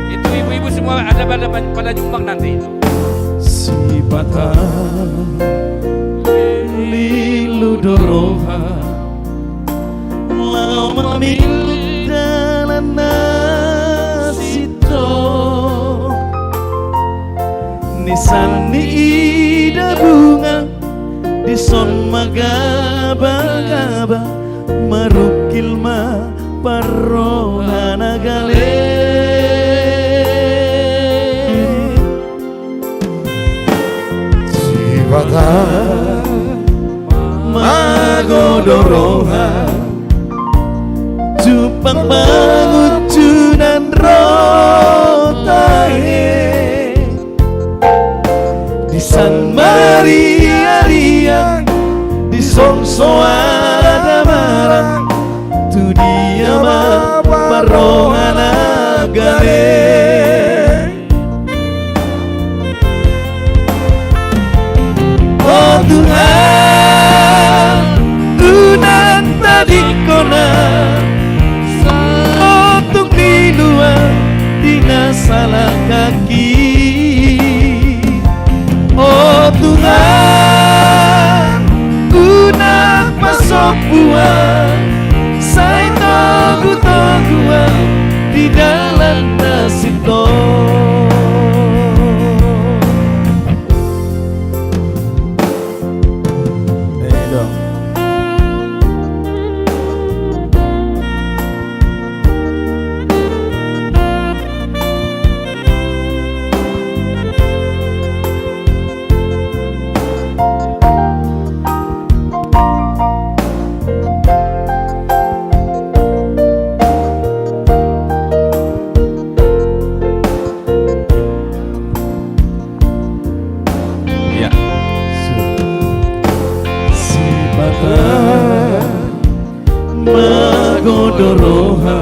Itu ibu-ibu semua ada pada nyumbang nanti. Si bata lilu doroha lama dalam nasito nisani ida bunga dison magaba-gaba marukil ma parrohana gale Sibata magodoroha jupang pangucunan rotahe di San Maria Ria di Songso ada marang tu dia ma parohana gale oh Tuhan tunan tadi kona untuk di luar dina salah kaki oh Tuhan guna pasok buah saya togu-toguan di dalam nasito magodoroha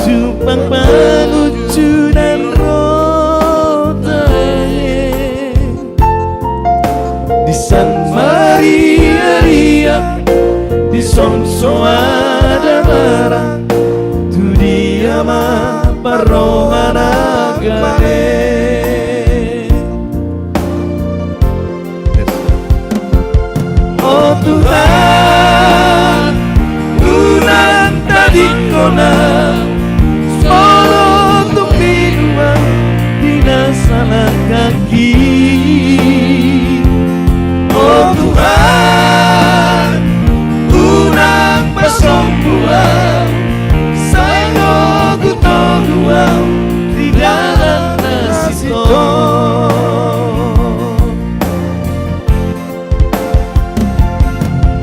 jupang pangucunan rotahe di San Maria Ria di Songso ada marang tu dia ma parohana gale oh Tuhan unan tadi kona solo untuk minum dina salah kaki oh Tuhan unan pasong buah saya togu-toguan di dalam nasito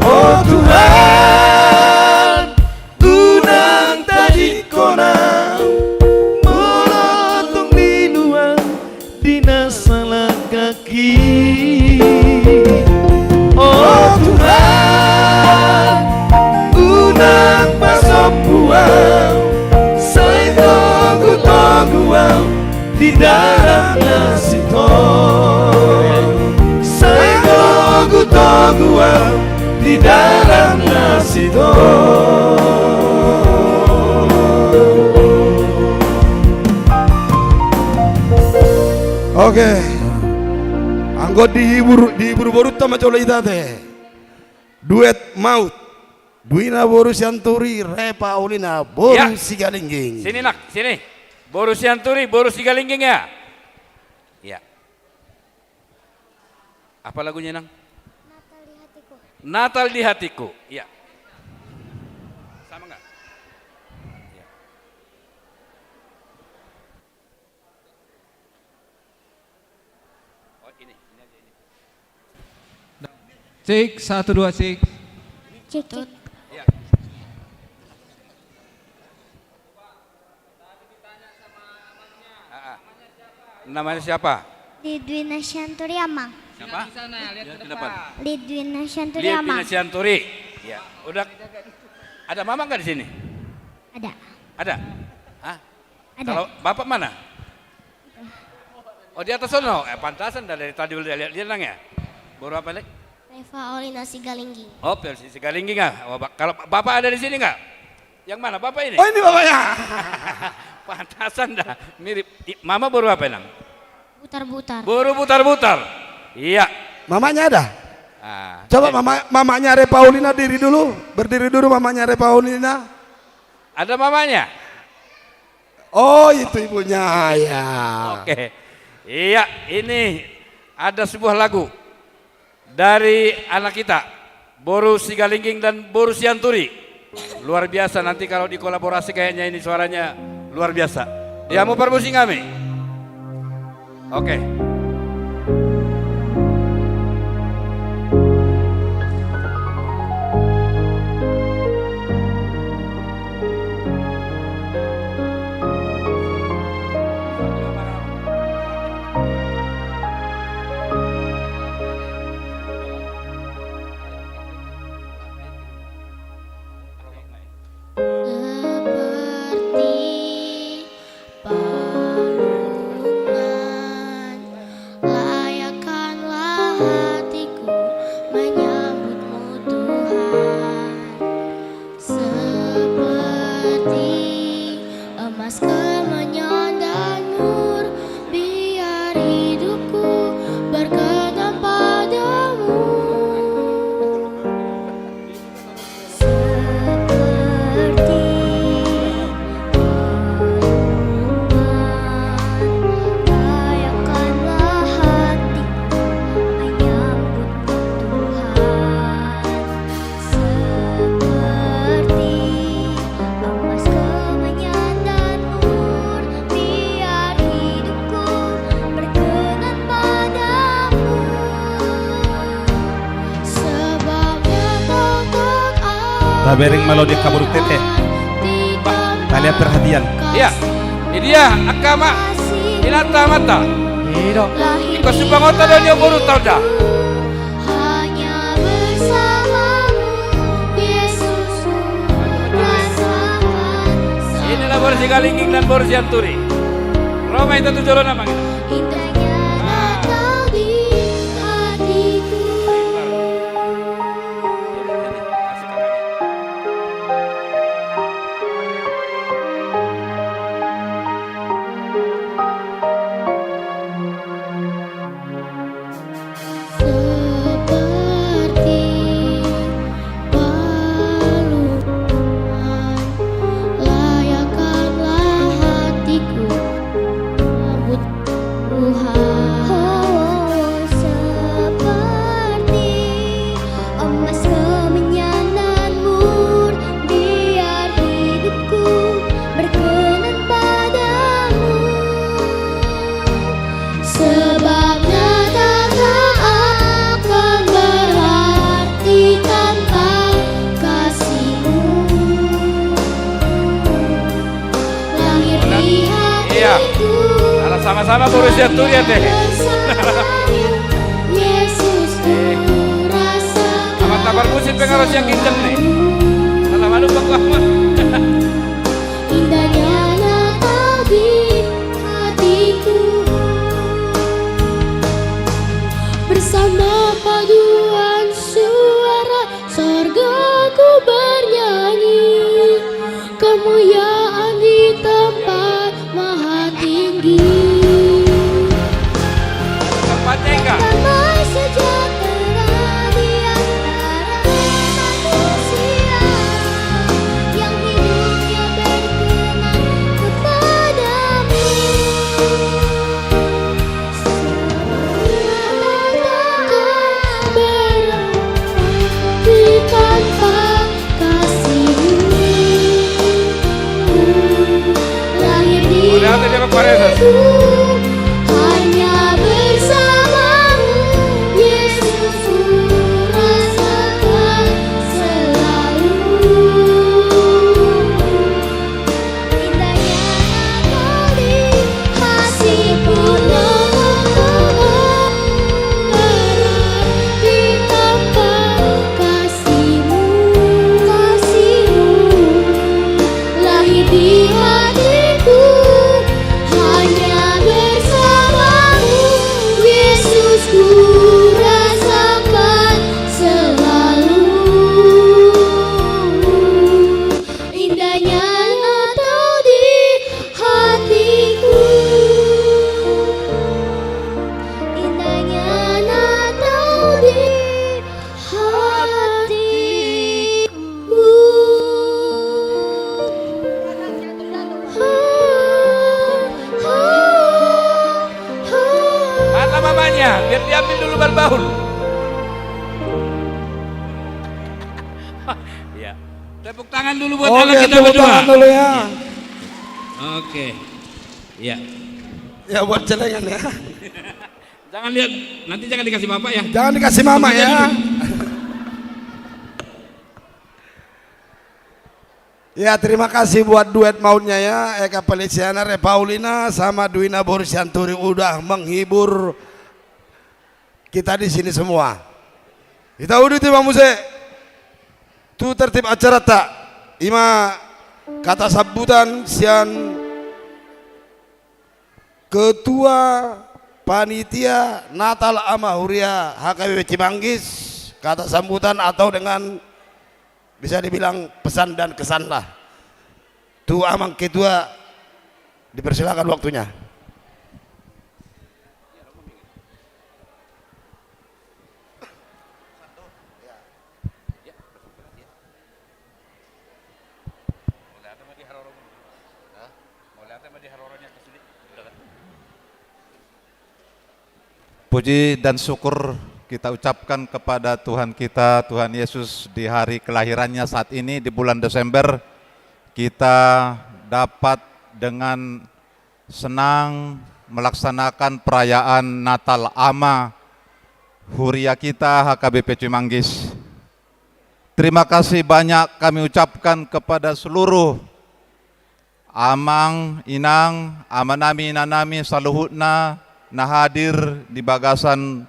oh Tuhan unang tadi kona melotong di luar dina salah kaki oh Tuhan unang pasok buah saya togu-toguan di dalam nasito saya togu-toguan di dalam nasito Oke, anggot dihibur borut sama cola itate. Duet maut. Duina boru sianturi repa ulina boru Ya. sigalingging. Sini nak, sini. Boru sianturi, boru sigalingging ya. Ya. Apa lagunya nang? Natal di hatiku. Ya. Sama nggak? Ya. Oh ini aja ini. Cek, 1, 2, cek. Cek. Ya. Namanya siapa? Lidwina Syanturiama. Siapa? Lihat ke depan. Lidwina Lihat Syanturiama. Sianturi. Ya, udah. Ada mama nggak di sini? Ada. Ada? Hah? Ada. Kalau bapak mana? Oh di atas sono. Pantasan dari tadi udah lihat nang ya. Baru apa lagi? Reva Olina Sigalingging. Oh, versi Sigalingging ah. Oh, kalau bapak ada di sini nggak? Yang mana bapak ini? Oh ini bapaknya. Pantasan dah, mirip. Mama baru apa nang? Putar-putar. Baru putar-putar. Iya. Mamanya ada? Ah, Coba mamanya Re Paulina diri dulu, berdiri dulu mamanya Re Paulina. ada mamanya? Oh itu ibunya ya. Oke. Iya, ini ada sebuah lagu dari anak kita, Boru Sigalingging dan Boru Sianturi. Luar biasa, nanti kalau dikolaborasi kayaknya ini suaranya luar biasa. Dia mau permusi kami. Oke. Layakkanlah hatiku menyambutmu Tuhan, seperti emas kemenyan dan nur, biar hidupku berkenan padamu. Seperti layakkanlah hatiku menyambutmu Tuhan, seperti emas kemenyan dan nur, biar hidupku berkenan padamu. Sebabnya kau tak Tabering melodi kabur tete. Kalian perhatian. Iya. Ini dia agama Hinata Mata. Iko Subangota dan dia baru tahu dah. hanya bersamamu, Yesus rasakan. Inilah Boru Sigalingging dan Boru Sianturi. Roma itu tujuh nama kita. Indahnya Natal di hatiku. Seperti paluan, layakkanlah hatiku menyambut Tuhan, seperti emas kemenyan dan mur, biar hidupku berkenan padamu. Sebabnya tak akan berarti tanpa kasihmu. Lahir di Iya. hatiku Alah sama-sama Boru Sianturi ya teh. Yesus ku rasakan. Amat kabar musik pengaruh yang kenceng nih. Salah malu Bang Ahmad. Indahnya Natal di hatiku, bersama paduan suara sorgaku bernyanyi, kemuliaan di tempat maha tinggi. Tempatnya enggak? Damai sejahtera di antara manusia, yang hidupnya berkenan kepadamu. Berarti tanpa kasihmu. Lahir di hatiku, hanya bersamamu, Yesus ku rasakan selalu. Indahnya Natal di hatiku, berarti tanpa kasihmu. Lahir di hatiku, hanya bersamamu, Iban Bahul. Ya. Tepuk tangan dulu buat Oke, anak kita tepuk berdua. tangan dulu ya. Oke. Ya. Ya buat celengan ya. Jangan lihat, nanti jangan dikasih bapak ya. Jangan dikasih mama Tunggu aja ya. dulu. Ya terima kasih buat duet mautnya ya Eka Pelisiana, Re Paulina sama Duina Borsianturi udah menghibur kita di sini semua. Kita udah tiba muse. Tu tertib acara tak. Ima kata sambutan sian Ketua Panitia Natal Amahuria HKBP Cimanggis, kata sambutan atau dengan bisa dibilang pesan dan kesan lah. Tuh Amang Ketua, dipersilakan waktunya. Puji dan syukur kita ucapkan kepada Tuhan kita, Tuhan Yesus, di hari kelahirannya saat ini di bulan Desember. Kita dapat dengan senang melaksanakan perayaan Natal Ama Huria kita HKBP Cimanggis. Terima kasih banyak kami ucapkan kepada seluruh Amang, Inang, Amanami, Nanami, Saluhutna, nah hadir di bagasan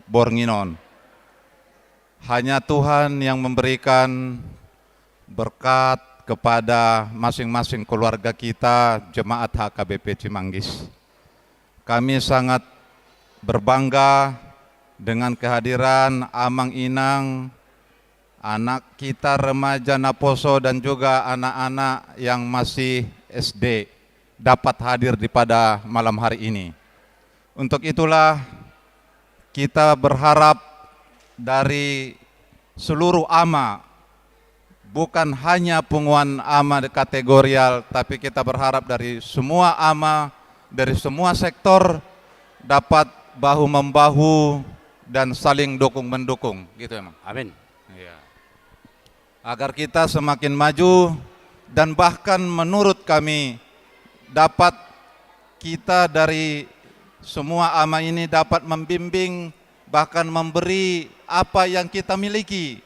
Bornginon. Hanya Tuhan yang memberikan berkat kepada masing-masing keluarga kita, jemaat HKBP Cimanggis. Kami sangat berbangga dengan kehadiran Amang Inang, anak kita remaja Naposo dan juga anak-anak yang masih SD dapat hadir di pada malam hari ini. Untuk itulah kita berharap dari seluruh ama, bukan hanya punguan ama kategorial, tapi kita berharap dari semua ama, dari semua sektor dapat bahu-membahu dan saling dokung-mendukung, gitu emang. Amin. Ya. Agar kita semakin maju dan bahkan menurut kami dapat kita dari semua ama ini dapat membimbing, bahkan memberi apa yang kita miliki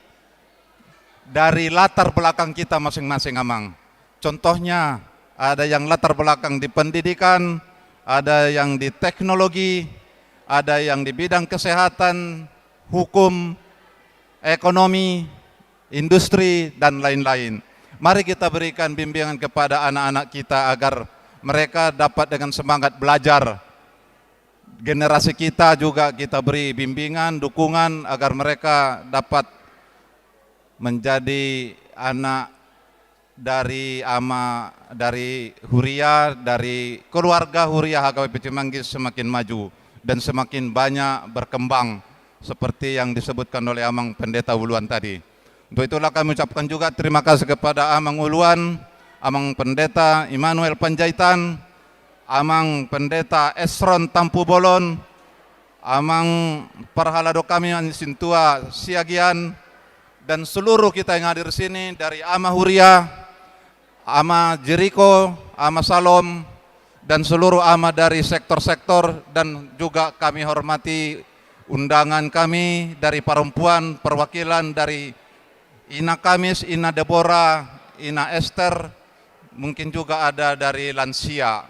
dari latar belakang kita masing-masing Amang. Contohnya ada yang latar belakang di pendidikan, ada yang di teknologi, ada yang di bidang kesehatan, hukum, ekonomi, industri, dan lain-lain. Mari kita berikan bimbingan kepada anak-anak kita agar mereka dapat dengan semangat belajar. Generasi kita juga kita beri bimbingan, dukungan agar mereka dapat menjadi anak dari ama, dari Huria, dari keluarga Huria HKBP Cimanggis semakin maju dan semakin banyak berkembang seperti yang disebutkan oleh Amang Pendeta Uluan tadi. Untuk itulah kami ucapkan juga terima kasih kepada Amang Uluan, Amang Pendeta Immanuel Panjaitan, Amang Pendeta Esron Tampu Bolon, Amang Parhalado kami Sintua Siagian, dan seluruh kita yang hadir sini dari Ama Huria, Ama Jeriko, Ama Salom, dan seluruh ama dari sektor-sektor, dan juga kami hormati undangan kami dari perempuan, perwakilan dari Ina Kamis, Ina Deborah, Ina Esther, mungkin juga ada dari lansia.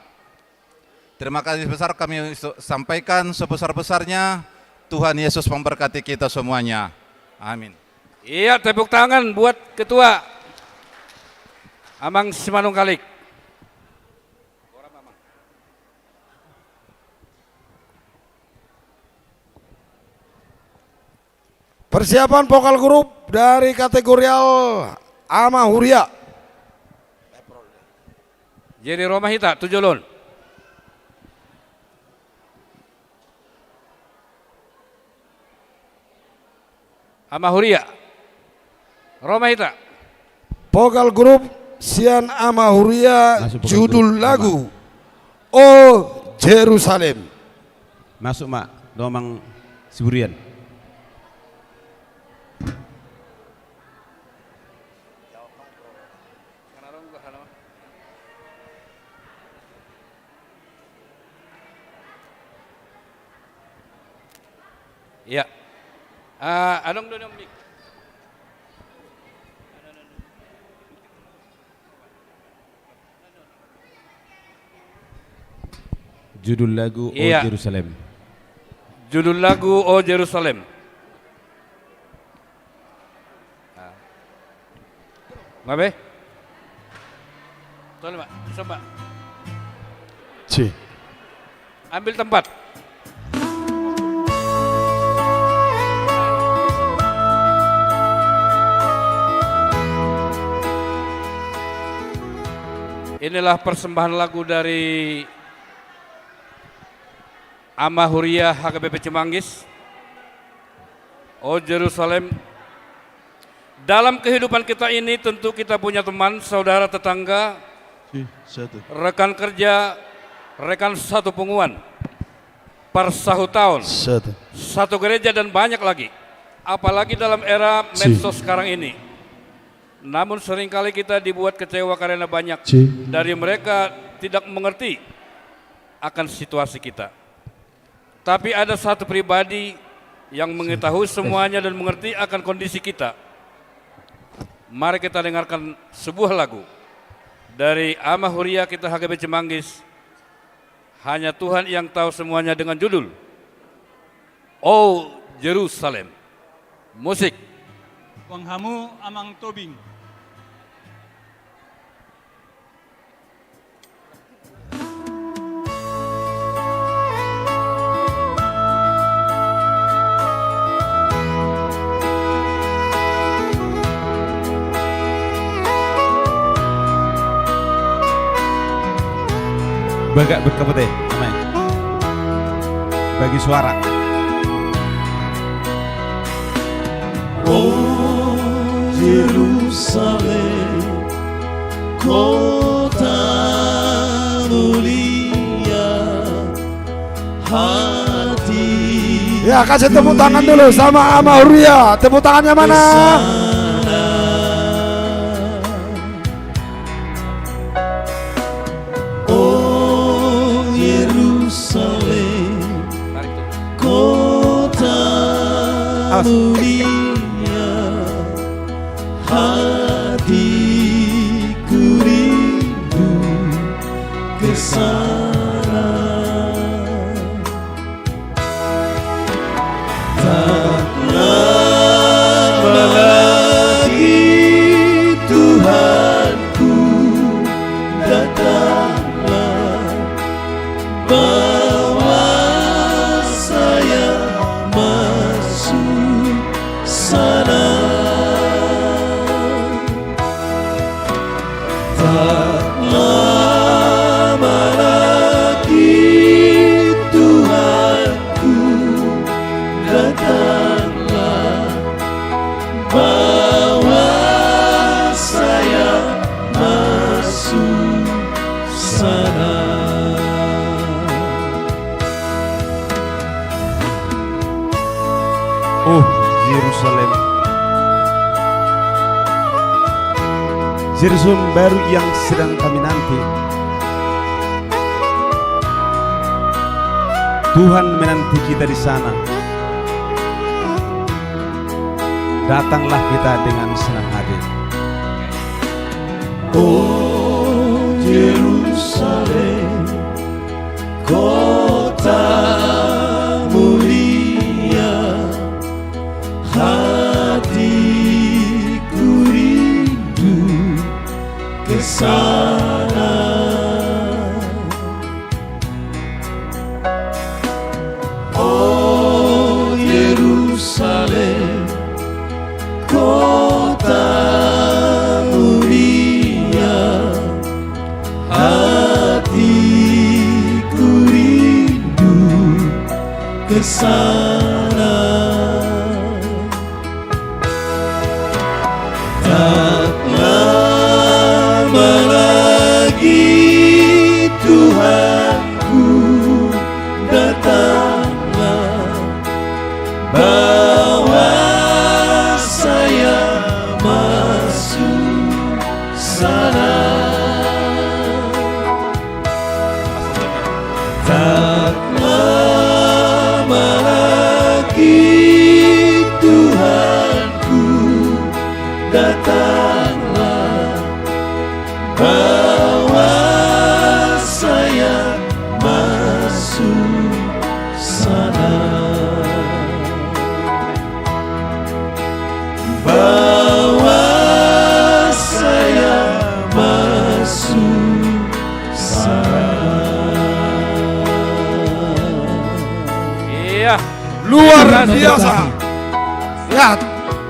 Terima kasih besar kami sampaikan sebesar-besarnya. Tuhan Yesus memberkati kita semuanya. Amin. Iya, tepuk tangan buat Ketua Amang Simanung Kalik. Persiapan vokal grup dari kategorial Ama Huria. Jadi Romahita, Tujolon. Ama Huria. Romahita. Vokal grup Sian Ama Huria, judul lagu O Jerusalem. Masuk Mak, Domang Siburian. Ya. Anong doon yung mic? Judul lagu O Iya. Jerusalem. Judul lagu O Jerusalem. Mabe? Tolong Pak, coba. C. Ambil tempat. Inilah persembahan lagu dari Ama Huria HKBP Cimanggis. Oh Jerusalem. Dalam kehidupan kita ini tentu kita punya teman, saudara, tetangga, rekan kerja, rekan satu pengumuman, persahu tahun, satu gereja dan banyak lagi. Apalagi dalam era medsos sekarang ini. Namun seringkali kita dibuat kecewa karena banyak dari mereka tidak mengerti akan situasi kita. Tapi ada satu pribadi yang mengetahui semuanya dan mengerti akan kondisi kita. Mari kita dengarkan sebuah lagu dari Ama Huria kita HKBP Cimanggis. Hanya Tuhan yang tahu semuanya dengan judul Oh Jerusalem. Musik. Wanghamu amang tobing. Bagak berkabute, amen. Bagi suara. Oh Jerusalem, kota mulia, hati. Ya, kasih tepuk tangan dulu sama Ama Huria. Tepuk tangannya mana? Mulia, hatiku rindu ke sana. Tak lama lagi Tuhanku datanglah, bawa saya masuk sana. Tak lama lagi Tuhanku datanglah, bawa saya masuk sana. Oh Yerusalem, Yerusalem baru yang sedang kami nanti. Tuhan menanti kita di sana. Datanglah kita dengan senang hati. Oh Yerusalem, kota mulia, hatiku rindu ke sana. Oh Yerusalem, kota mulia, hatiku rindu ke sana. Tak lama lagi Tuhanku datanglah, bawa saya masuk sana. Tak lama lagi datanglah, bawa saya masuk sana. Bawa saya masuk sana. Iya, luar biasa. Ya,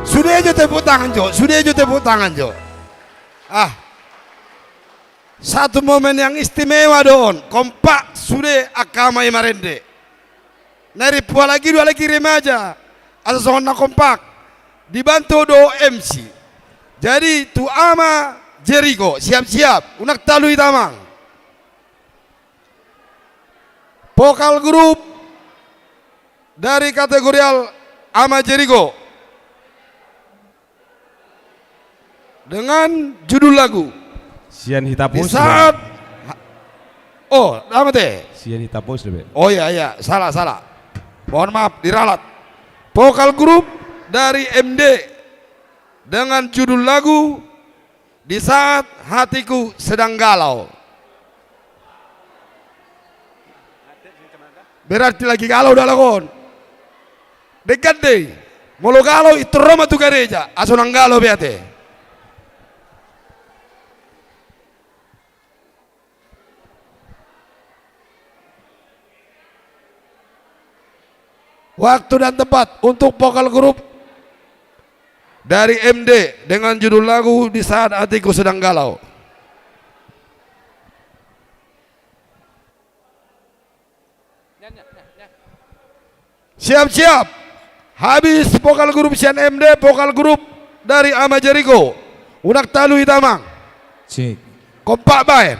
sudah aja tepuk tangan Jo, sudah aja tepuk tangan Jo. Satu momen yang istimewa don, kompak sudah akama imarende. Nari pua lagi dua lagi remaja, asal sohna kompak, dibantu do MC. Jadi tu ama Jericho siap-siap, unak talu itamang. Vokal grup dari kategorial ama Jericho dengan judul lagu Sian Hitapus. di saat nama teh Sian Hitapus deh. oh iya salah mohon maaf diralat. Vokal grup dari MD dengan judul lagu Di Saat Hatiku Sedang Galau. Berarti lagi galau dah lakon. Dekat deh. Molo galau itu Roma tu gereja. Asunang galau beate. Waktu dan tempat untuk vokal grup dari MD dengan judul lagu Di Saat Hatiku Sedang Galau. Siap-siap. Habis vokal grup Sian MD, vokal grup dari ama Jericho. Unak talu itamang. Cek. Kompak baik.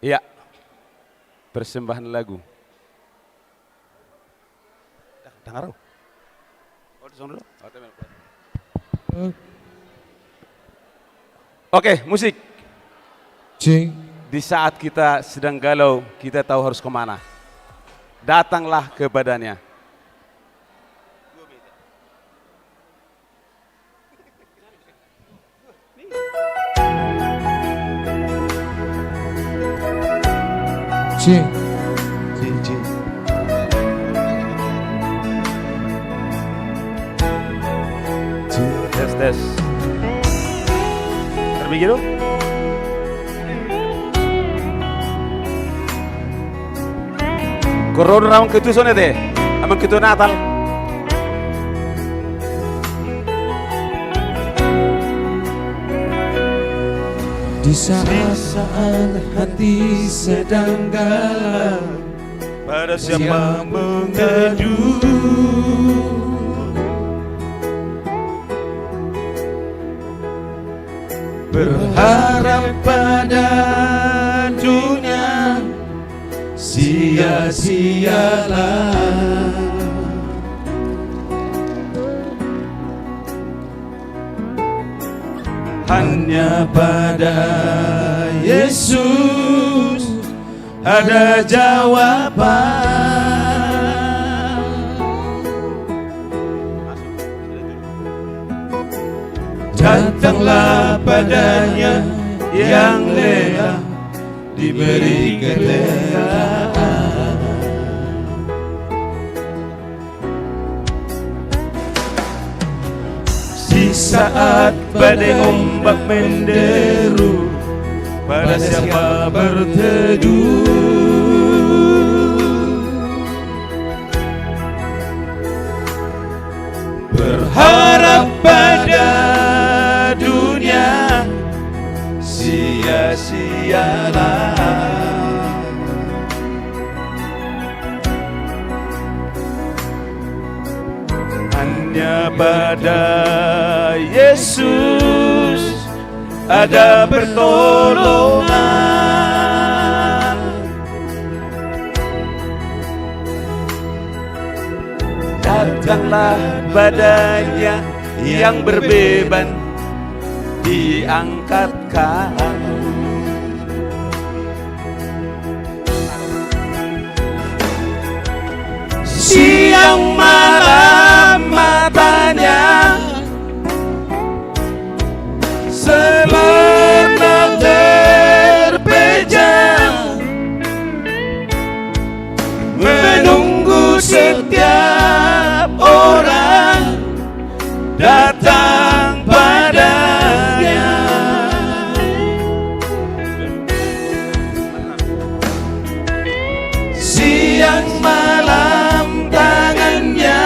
Iya, persembahan lagu. Dengar. Oke, musik. Cing. Di saat kita sedang galau, kita tahu harus kemana. Datanglah kepadanya. Cing. Tes. Terbegitu? Koron rawang ketu sone deh, amang ketu Natal. Di saat hati sedang galau, pada siapa mengadu, berharap pada dunia, sia-sialah. Hanya pada Yesus ada jawaban. Datanglah padanya yang lelah, diberi kelegaan. Di saat badai ombak menderu, pada siapa berteduh, berharap pada dunia, sia-sialah. Hanya pada Yesus ada pertolongan. datanglah badannya yang berbeban diangkat kamu. Siang malam matanya selalu terpejam menunggu setiap orang datang padanya. Siang malam tangannya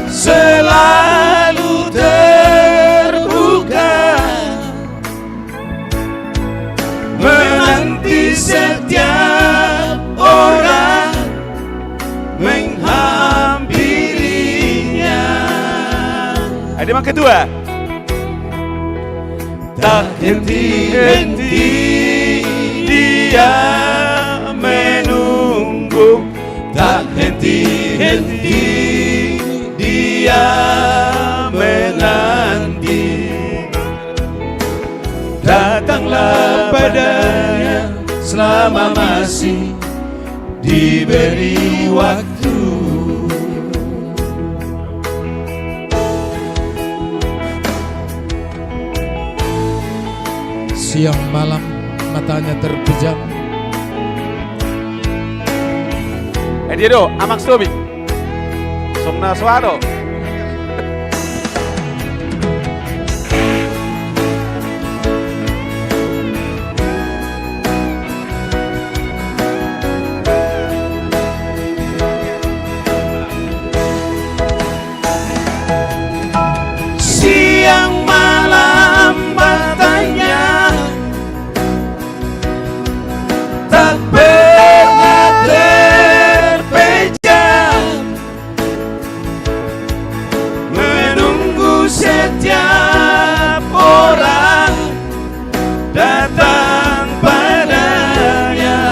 selalu terbuka menanti setiap orang menghampirinya. Ada yang kedua. Tak henti-henti dia menunggu, tak henti-henti dia menanti. Datanglah padanya selama masih diberi waktu. Siang malam matanya terpejam. Ediedo, amang stobi. Somna suado. Siang malam matanya tak pernah terpejam menunggu setiap orang datang padanya.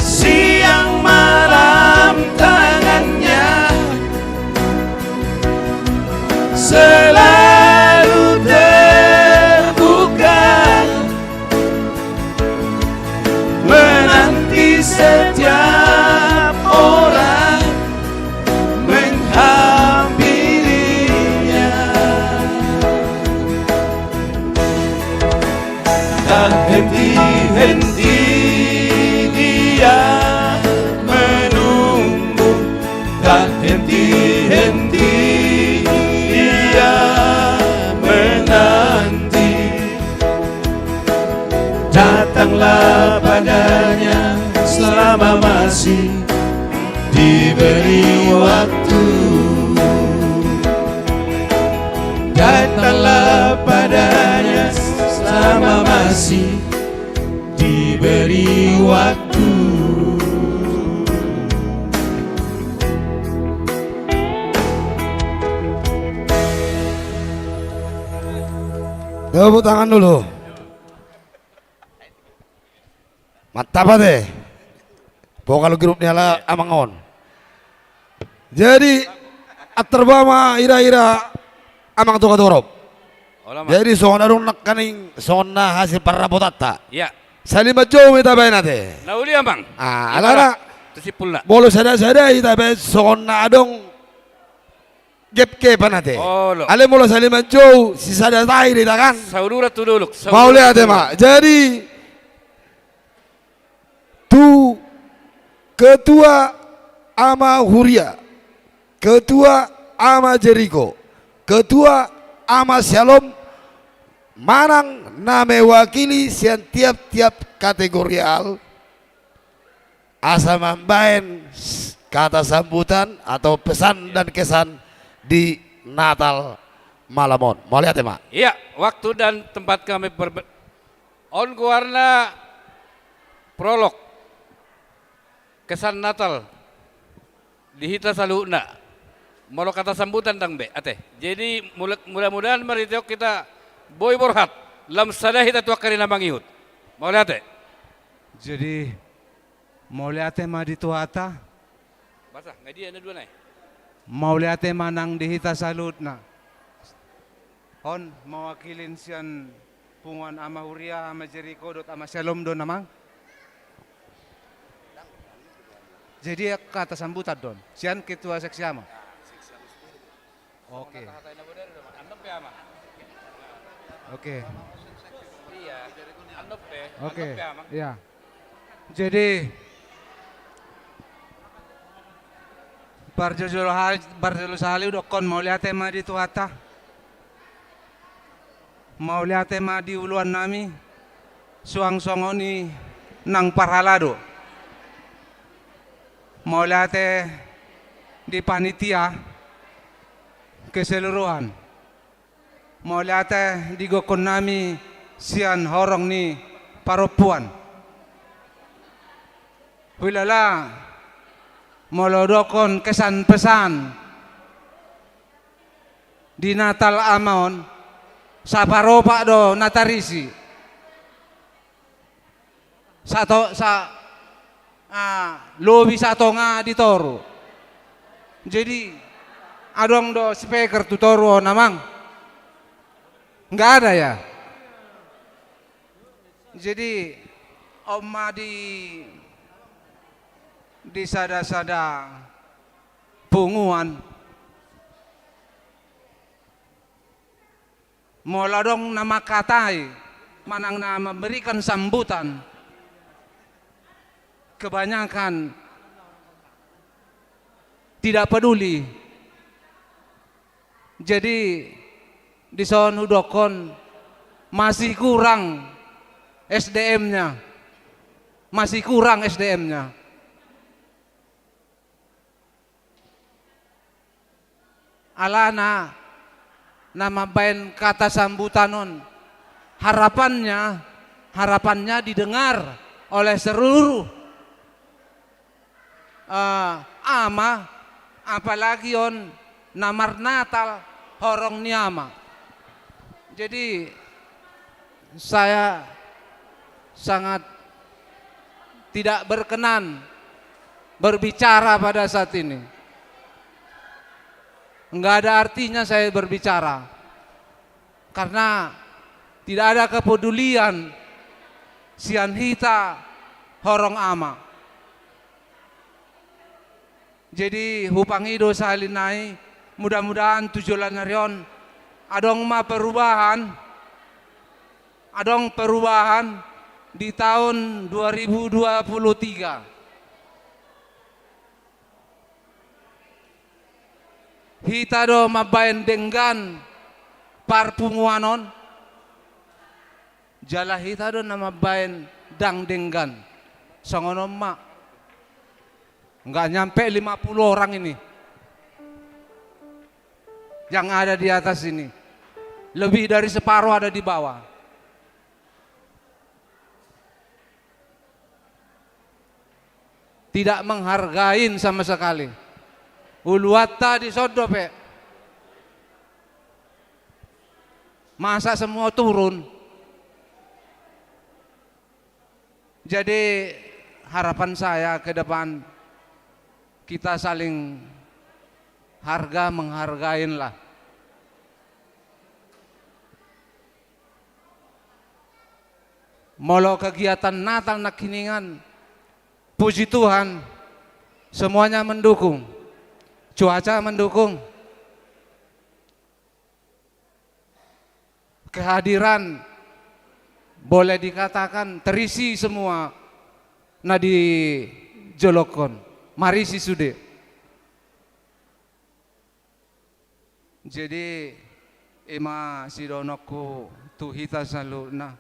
Siang malam tangannya selalu terbuka menanti setiap orang menghampirinya. Tak henti-henti dia menunggu, tak henti-henti dia menanti. Datanglah padanya selama masih diberi waktu. Datanglah padanya selama masih diberi waktu. Tepuk tangan dulu. Mantap deh. Vokal grupnya lah Amangon. Jadi aterbama ira-ira amang tuka torop. Jadi sona dong nakaning sona hasil para potata. Ya. Salima jauh kita bayi nate. Nauli amang. Ah, alana. Tersipul na. Bolo sada-sada kita bayi sona dong gep-gep nate. Oh, lo. Ale molo salima jauh si sada tahi kita kan. Saudara tuduluk. Mau lihat ya mak. Jadi tu ketua ama Huria, ketua ama Jericho, ketua ama Shalom, manang na mewakili sian tiap-tiap kategorial asa mambaen kata sambutan atau pesan dan kesan di Natal Malamon. Mau lihat ya mak? Iya, waktu dan tempat kami on warna prolog kesan Natal di hita saluna mau kata sambutan tang be ate. Jadi mudah-mudahan maritiok kita boy borhat lam sada hita tua karina mangihut Mau lihat ya? Jadi mau lihat mah di tuata, Basah, nggak dia ada dua naik. mau lihat manang di hita salutna. Hon mewakilin sian punguan ama Huria ama Jericho dot ama Shalom don namang. Jadi kata sambutan don. Sian ketua seksi ama. Oke. Oke. Iya, andop deh. Oke. Ya. Jadi Barjolo Sali udah kon mau lihat tema di tuata. Mau lihat tema di uluan nami. Suang songoni nang parhalado. Mau lihat di panitia keseluruhan. Mau lihat di gokon nami sian horong ni paropuan. Hulala molodokon kesan pesan di Natal Amon saparopa do natarisi lobi satu nga ditoro. Jadi adong do speaker tutoro namang nggak ada ya. Jadi oma di sada-sada punguan mola dong nama katai manang na memberikan sambutan kebanyakan tidak peduli. Jadi di sono dokon masih kurang SDM-nya, masih kurang SDM-nya. Alana nama bain kata sambutanon harapannya didengar oleh seluruh ama, apalagi on namar Natal horong niama. Jadi saya sangat tidak berkenan berbicara pada saat ini. Enggak ada artinya saya berbicara karena tidak ada kepedulian sian hita horong ama. Jadi hupang ido salinai mudah-mudahan tujuan narion adong perubahan di tahun 2023. Hita do mabayan denggan parpunguanon jala hita do na mabayan dang denggan songonom mak nggak nyampe 50 orang ini yang ada di atas ini, lebih dari separuh ada di bawah. Tidak menghargain sama sekali. Uluwata di sodope. Masa semua turun. Jadi harapan saya ke depan kita saling menghargain lah. Molo kegiatan Natal Nakiningan, puji Tuhan semuanya mendukung. Cuaca mendukung, kehadiran boleh dikatakan terisi semua nadi jolokon marisi sude. Jadi ema sidonokku tuhita saluna,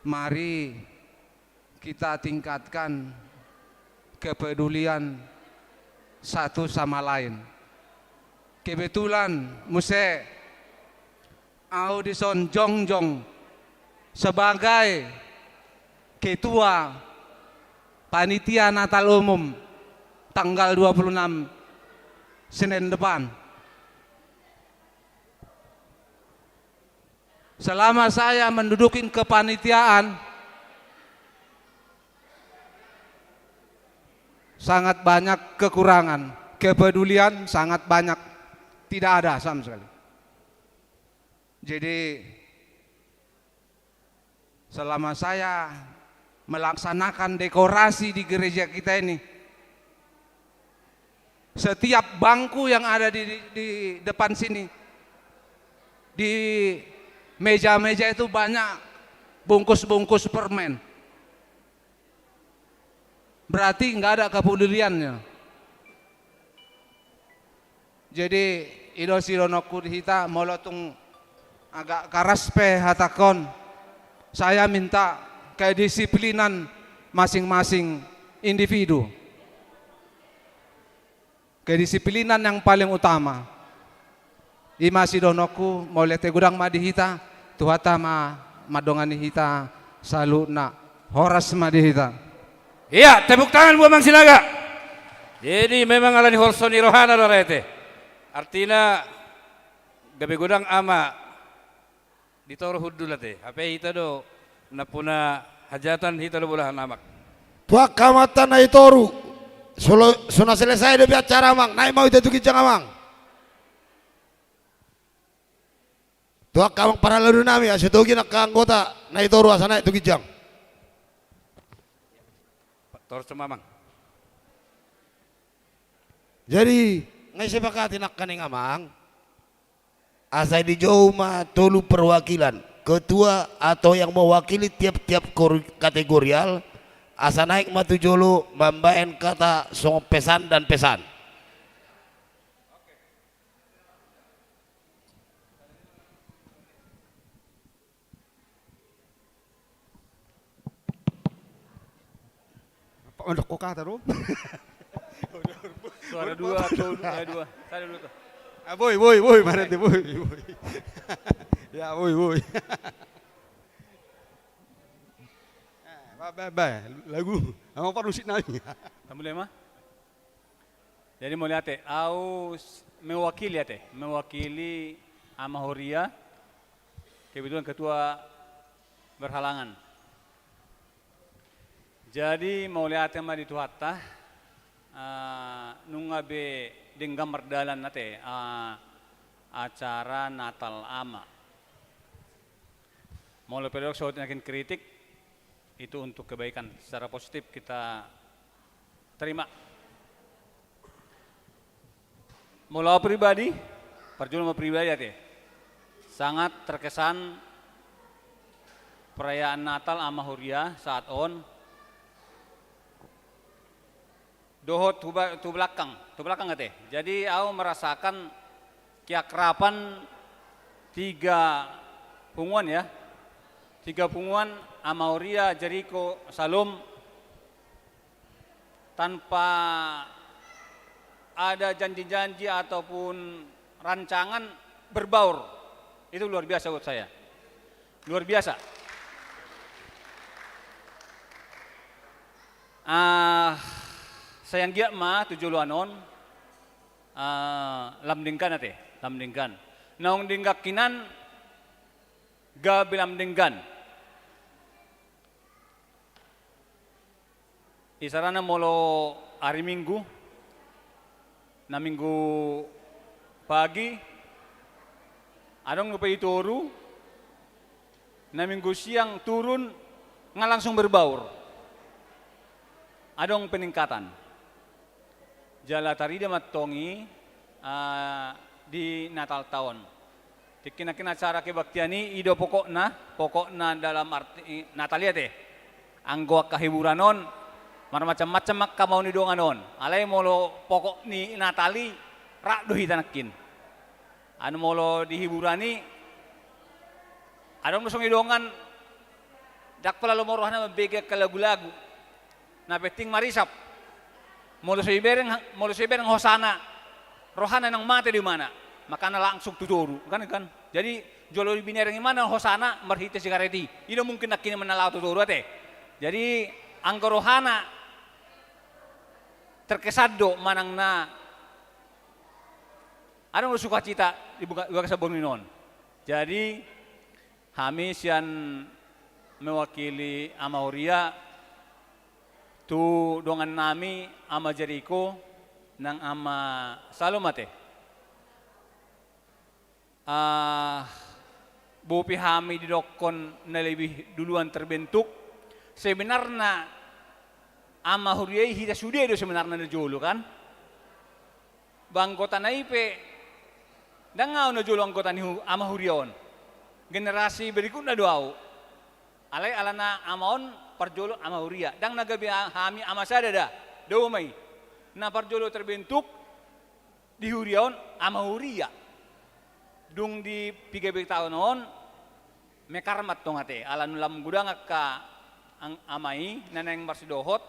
mari kita tingkatkan kepedulian satu sama lain. Kebetulan muse Audison Jongjong sebagai ketua panitia Natal umum tanggal 26 Senin depan. selama saya menduduki kepanitiaan, sangat banyak kekurangan, kepedulian sangat banyak, tidak ada sama sekali. Jadi selama saya melaksanakan dekorasi di gereja kita ini, setiap bangku yang ada di depan sini, di meja-meja itu banyak bungkus-bungkus permen. Berarti nggak ada kepeduliannya. Jadi ido sironoku hita molotung agak karaspe hatakon. Saya minta kedisiplinan masing-masing individu. Kedisiplinan yang paling utama. Ima sidonoku mole tegudang madihita tuhata madongani hita saluna horas madihita. Iya, tepuk tangan buat Mang Silaga. Jadi memang ala ni horsoni rohana lo rete. Artinya gabe gudang ama ditoro hudul late. Apa hita do napuna hajatan hita do bolah namak. Tua kamatan na itoru. Sudah selesai dari acara Mang. Naik mau itu kijang Mang. Tua kamang para lalu nami asetogi nak anggota na itoru asana itu kijang. Tor semamang. Jadi ngai sepakati nak kaning amang asai di jauh mah tolu perwakilan ketua atau yang mewakili tiap-tiap kategorial asa naik matu jolo membaen kata song pesan dan pesan. Untuk kok kata ro? Suara dua, dua. Saya dulu tuh. Boy, marete boy. Ya boy. Bye, lagu. Ang parusit na niya. Problema? Jadi mau lihat au mewakili Amahoria, kebetulan ketua berhalangan. Jadi mau lihat mah di tuhatta nungabe dengan merdalan nate acara Natal Ama. Mau lepedok saut yakin kritik itu untuk kebaikan secara positif kita terima. Mula pribadi, perjuangan pribadi ya sangat terkesan perayaan Natal Amahoria saat on dohot tu belakang teh. Jadi aku merasakan keakraban tiga punguan ya. Tiga punguan Amahoria, Jericho, Salom tanpa ada janji-janji ataupun rancangan berbaur. Itu luar biasa buat saya. Luar biasa. Sayang dia mah 7 anon lamdingkan ate, lamdingkan. Naung dinggak kinan gabi lamdingkan. Isarana molo hari Minggu, na Minggu pagi, adong lupa ituru, na Minggu siang turun nggak langsung berbaur. Adong peningkatan. Jala tarida matongi di Natal tahun. Tikin acara kebaktiani ido pokokna dalam arti Natalia teh. Anggo kahiburanon macam-macam mak kamau ni donganon. Alai molo pokok ni Natali rak do hitanakin. Anu molo dihiburani adong nusong idongan dak pala lomorohna mabege ka lagu-lagu. Na peting marisap. Molo sebereng hosana. Rohana nang mate di mana? Makana langsung tuturu, kan? Jadi jolo di binereng mana hosana marhite sigareti. Ida mungkin nak kini menalau tuturu ate. Jadi angko rohana terkesado manang na ada sukacita di buka sabon non. Jadi Kami sian mewakili ama Huria tu dongan nami ama Jericho nang ama Salomate. Bupi kami didokon na lebih duluan terbentuk. Sebenarnya ama Huria hita sudah itu sebenarnya na jolo kan. Bangkota na ipe dangaw na jolo anggota ni ama Huriaon. Generasi berikutnya doau. Alay alana amaon parjolo ama Huria. Dang nagabi kami ama sadada. Do may. Na parjolo terbentuk di Huriaon ama Huria. Dung di 3 tahun noon mekarmat tong ate alan lam gudang ka ang amai naneng marsidohot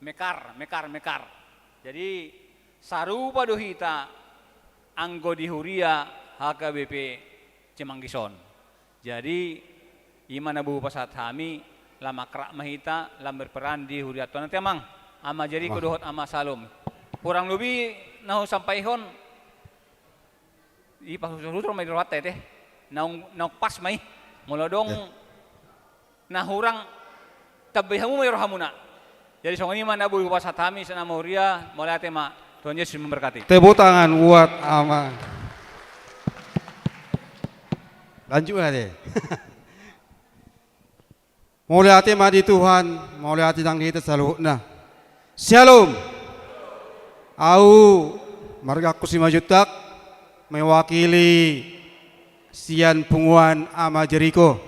mekar. Jadi sarupa dohita anggo di Huria HKBP Cimanggison. Jadi imana bu pasat kami lama krak mahita lam berperan di Huria tuan nanti amang ama jadi dohot ama Salom. Kurang lebih nahu sampai hon i pasusulutro may rawat teh naung pas may mulodong nahurang tabihamu may rohamuna. Jadi song ini mana bu pasat kami sana Huria mulai tema Tuhan Yesus memberkati. Tepuk tangan buat ama. Lanjut aja. Mulai hati madi Tuhan, mulai hati tang kita selalu. Nah, Shalom. Au marga kusima jutak mewakili sian punguan ama Jericho.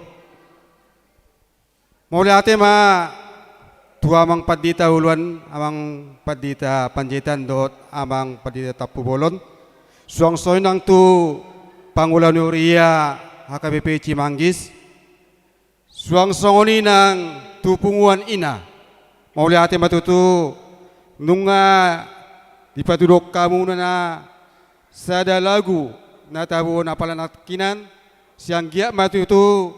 Mulai hati ma tua amang padita uluan amang padita panjaitan dot amang padita tapu bolon. Suang soinang tu Pangulan Huria HKBP Cimanggis. Suang songoni nang tupunguan ina. Mulai hati matutu nunga dipatudok kamu na sada lagu na tabuon apalan kinan siang giat matutu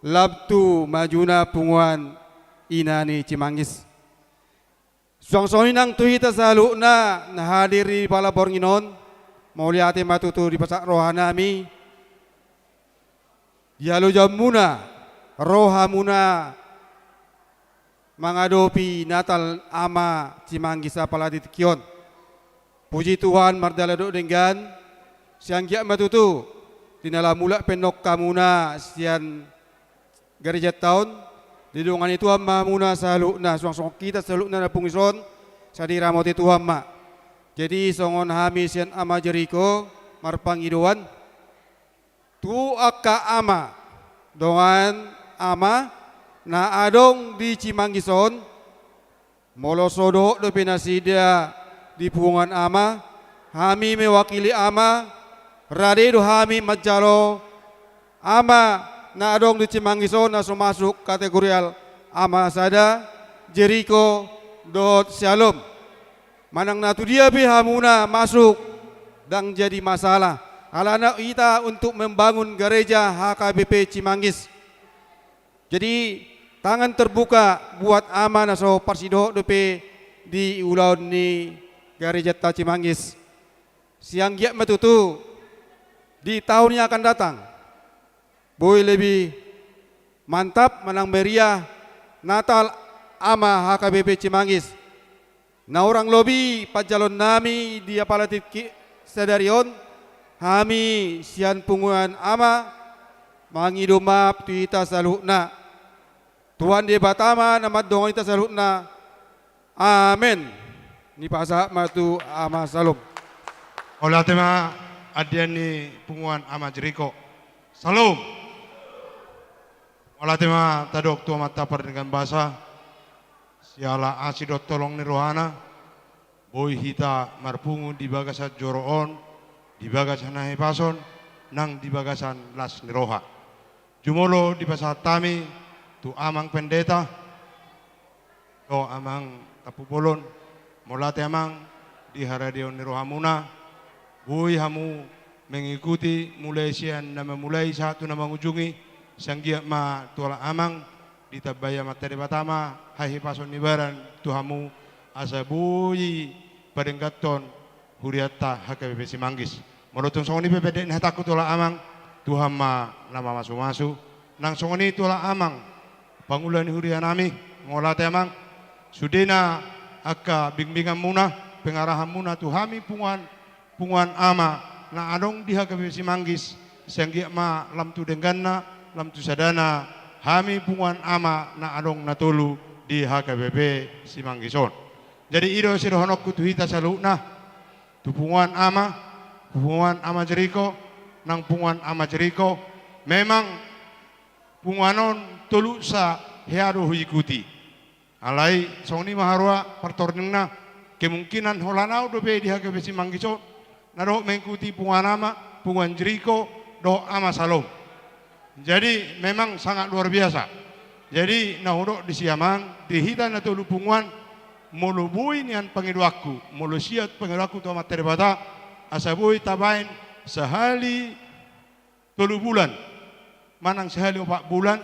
labtu majuna punguan ina ni Cimanggis. Suang songoni nang tuhita salu na hadiri pala bornginon. Mulai hati matutu di pasak rohanami. Dialo jamuna rohamuna mengadopi Natal ama Cimanggis apalagi kion. Puji Tuhan mardala dok dengan siang giat matutu tinala mula penok kamuna sian gereja tahun didungan itu amma muna salukna suang kita salukna na pungison sadira moti Tuhan ma. Jadi songon hami sian ama Jericho marpangidoan tu akka ama dongan ama na adong di Cimanggison molosodo do pinasida di pungan ama hami mewakili ama radedo hami majalo ama na adong di Cimanggison na masuk kategorial ama sada Jericho dot Shalom. Manang natu dia hamuna masuk dan jadi masalah. Alana kita untuk membangun gereja HKBP Cimanggis. Jadi tangan terbuka buat amanah so parsido dope di ulau ni gereja Cimanggis. Siang giat matutu di tahun yang akan datang. Boy lebih mantap menang meriah Natal ama HKBP Cimanggis. Na orang lobi pajalon nami dia palatit sadarion kami sian punguan ama mangidumap tuita salukna Tuhan di batama nama dong ita salukna amin ni pasa matu ama salum oleh tema adian ni punguan ama Jericho salum oleh tema tadok tua mata dengan bahasa siala asidot tolong ni rohana boy hita marpungu di bagasan joroon di bagasan nahi pason nang di bagasan las ni roha jumolo di pasat tami tu amang pendeta to amang tapu bolon molate amang di haradion ni rohamuna boy hamu mengikuti mulai sian nama mulai satu nama ujungi sanggia ma tuala amang ditabaya materi pertama hai pason nibaran tuhamu asa buyi padenggaton huriata HKBP Cimanggis menurut songoni PPD nah takut olah amang tuhama nama masu nang songoni itulah amang pangulan huria nami ngolate amang sudena akka bimbingan muna pengarahan muna tu hami punguan ama na adong diha ke Simanggis sanggia ma lam tu dengganna lam tu sadana hami punguan ama na adong natulu di HKBP Simanggison. Jadi ido sirohonok kutuhita saluna tupungan ama Jeriko nang punguan ama Jeriko memang punguanon tulu sa heado ikuti. Alai songni maharua pertorningna kemungkinan holanau dobe di HKBP Simanggison nado mengikuti punguan Jeriko do ama Salom. Jadi memang sangat luar biasa. Jadi nahudok di siamang dihita na tulu punguan molubui nian pangiduaku molusiat pangiduaku to materi bata asabui tabain sehali tulu bulan manang sehali 4 bulan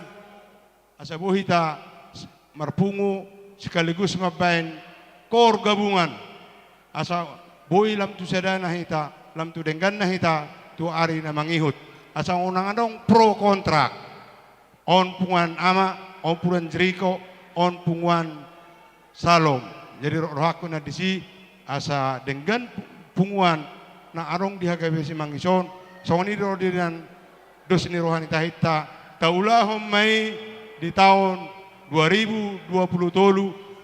asabui ta marpungu sekaligus mabain kor gabungan asa boi lam tu sadana hita lam tu dengganna hita tu ari na mangihut asa unang adong pro kontrak on punguan ama on punguan Jeriko on punguan Salom. Jadi rohaku na disi asa dengan punguan na arong di HKBP Simanggison songni do dinan dos ni rohani tahita taulahum mai di tahun 2020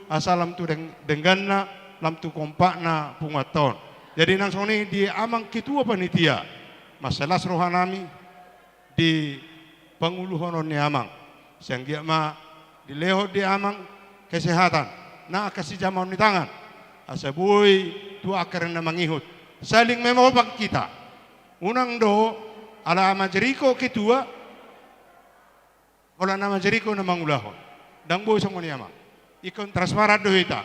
asa lam tu dengganna lam tu kompakna punguaton. Jadi nang songni di amang kitua panitia masalah rohanami di panguluhonon ni amang sanggia ma di lehot di amang kesehatan na kasih jamon di tangan asabui tu akar na mangihut saling memobak kita unang do ala ama Jeriko ketua ola nama Jeriko na mangulahon dang boy songoni amang ikon transparan do hita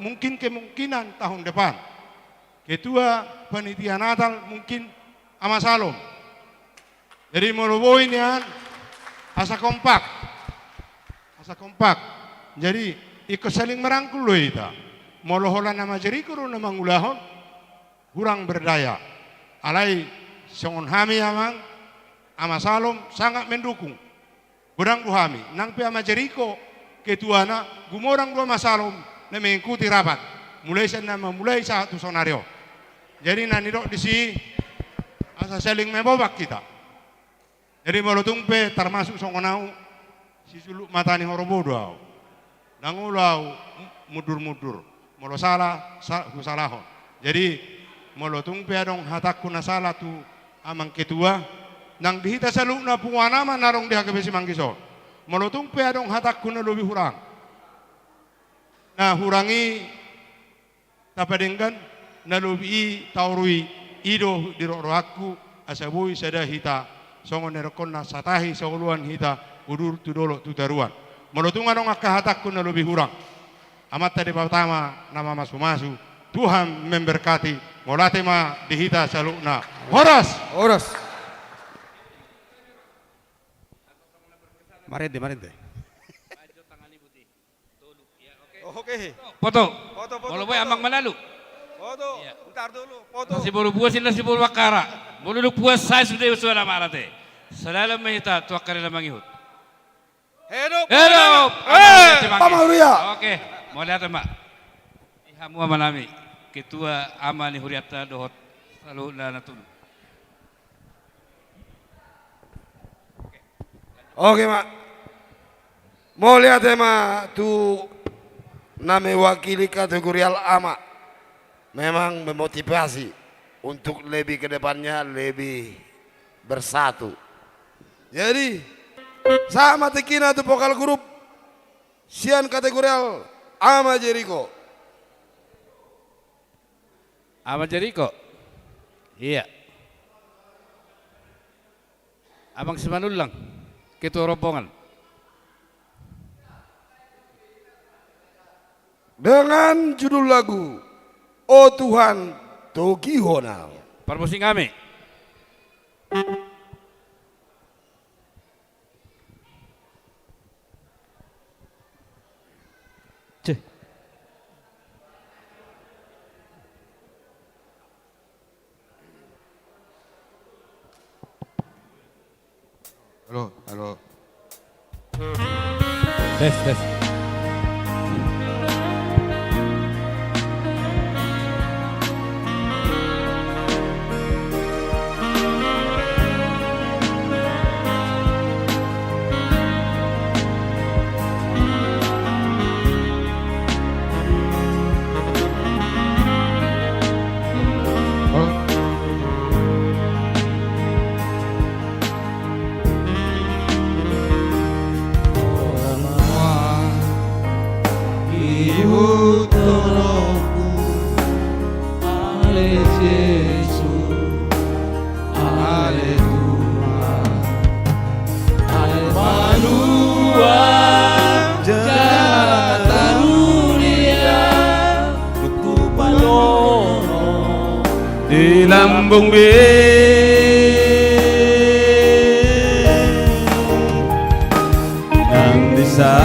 mungkin kemungkinan tahun depan ketua panitia Natal mungkin ama Salom. Jadi moloboy nian asa kompak jadi ikut saling merangkul loh ita moloholan nama Jeriko ro nama ngulahon kurang berdaya alai songon hami amang ama Salom sangat mendukung kurang hami nang pe ama Jeriko ketuana gumorang dua masalom na mengikuti rapat mulai satu sonario jadi nani dok disi asa saling membobak kita jadi molotungpe termasuk songonau si suluk matani horobodo nangulau mudur molo salah salahon jadi molotungpe adong hatakku na salah tu amang ketua nang dihita salukna punguanama narong di HKBP Simanggison molotungpe adong hatakku na lebih hurang nah hurangi tapadenggan na lebih taurui ido dirorohaku asabui sadahita songon nerokonna satahi sogoluan hita udur tudolo tutaruan molotungan dong akahatakku na lebih hurang amat tadi pertama nama masu Tuhan memberkati molate ma dihita salukna horas marente Oke. Foto. Kalau boy amang manalu. Foto. Bentar dulu. Foto. Nasi bolu buas ini nasi bolu wakara. Bolu buas saya sudah usuara marate. Selalu mehita tuakare lamang ihut. Hidup. Pamahuria. Oke. Mau lihat mbak. Ihamu amanami. Ketua amani huriata dohot selalu natun. Oke mak. Mau lihat mak tu nama wakili kategorial ama memang memotivasi untuk lebih ke depannya lebih bersatu. Jadi sama tekina tu vokal grup sian kategorial ama Jeriko. Ama Jeriko. Iya. Abang Simanulang ketua rombongan. Dengan judul lagu Oh Tuhan Togihonal. Permusing kami. Halo. Tes. Di lambung yang bisa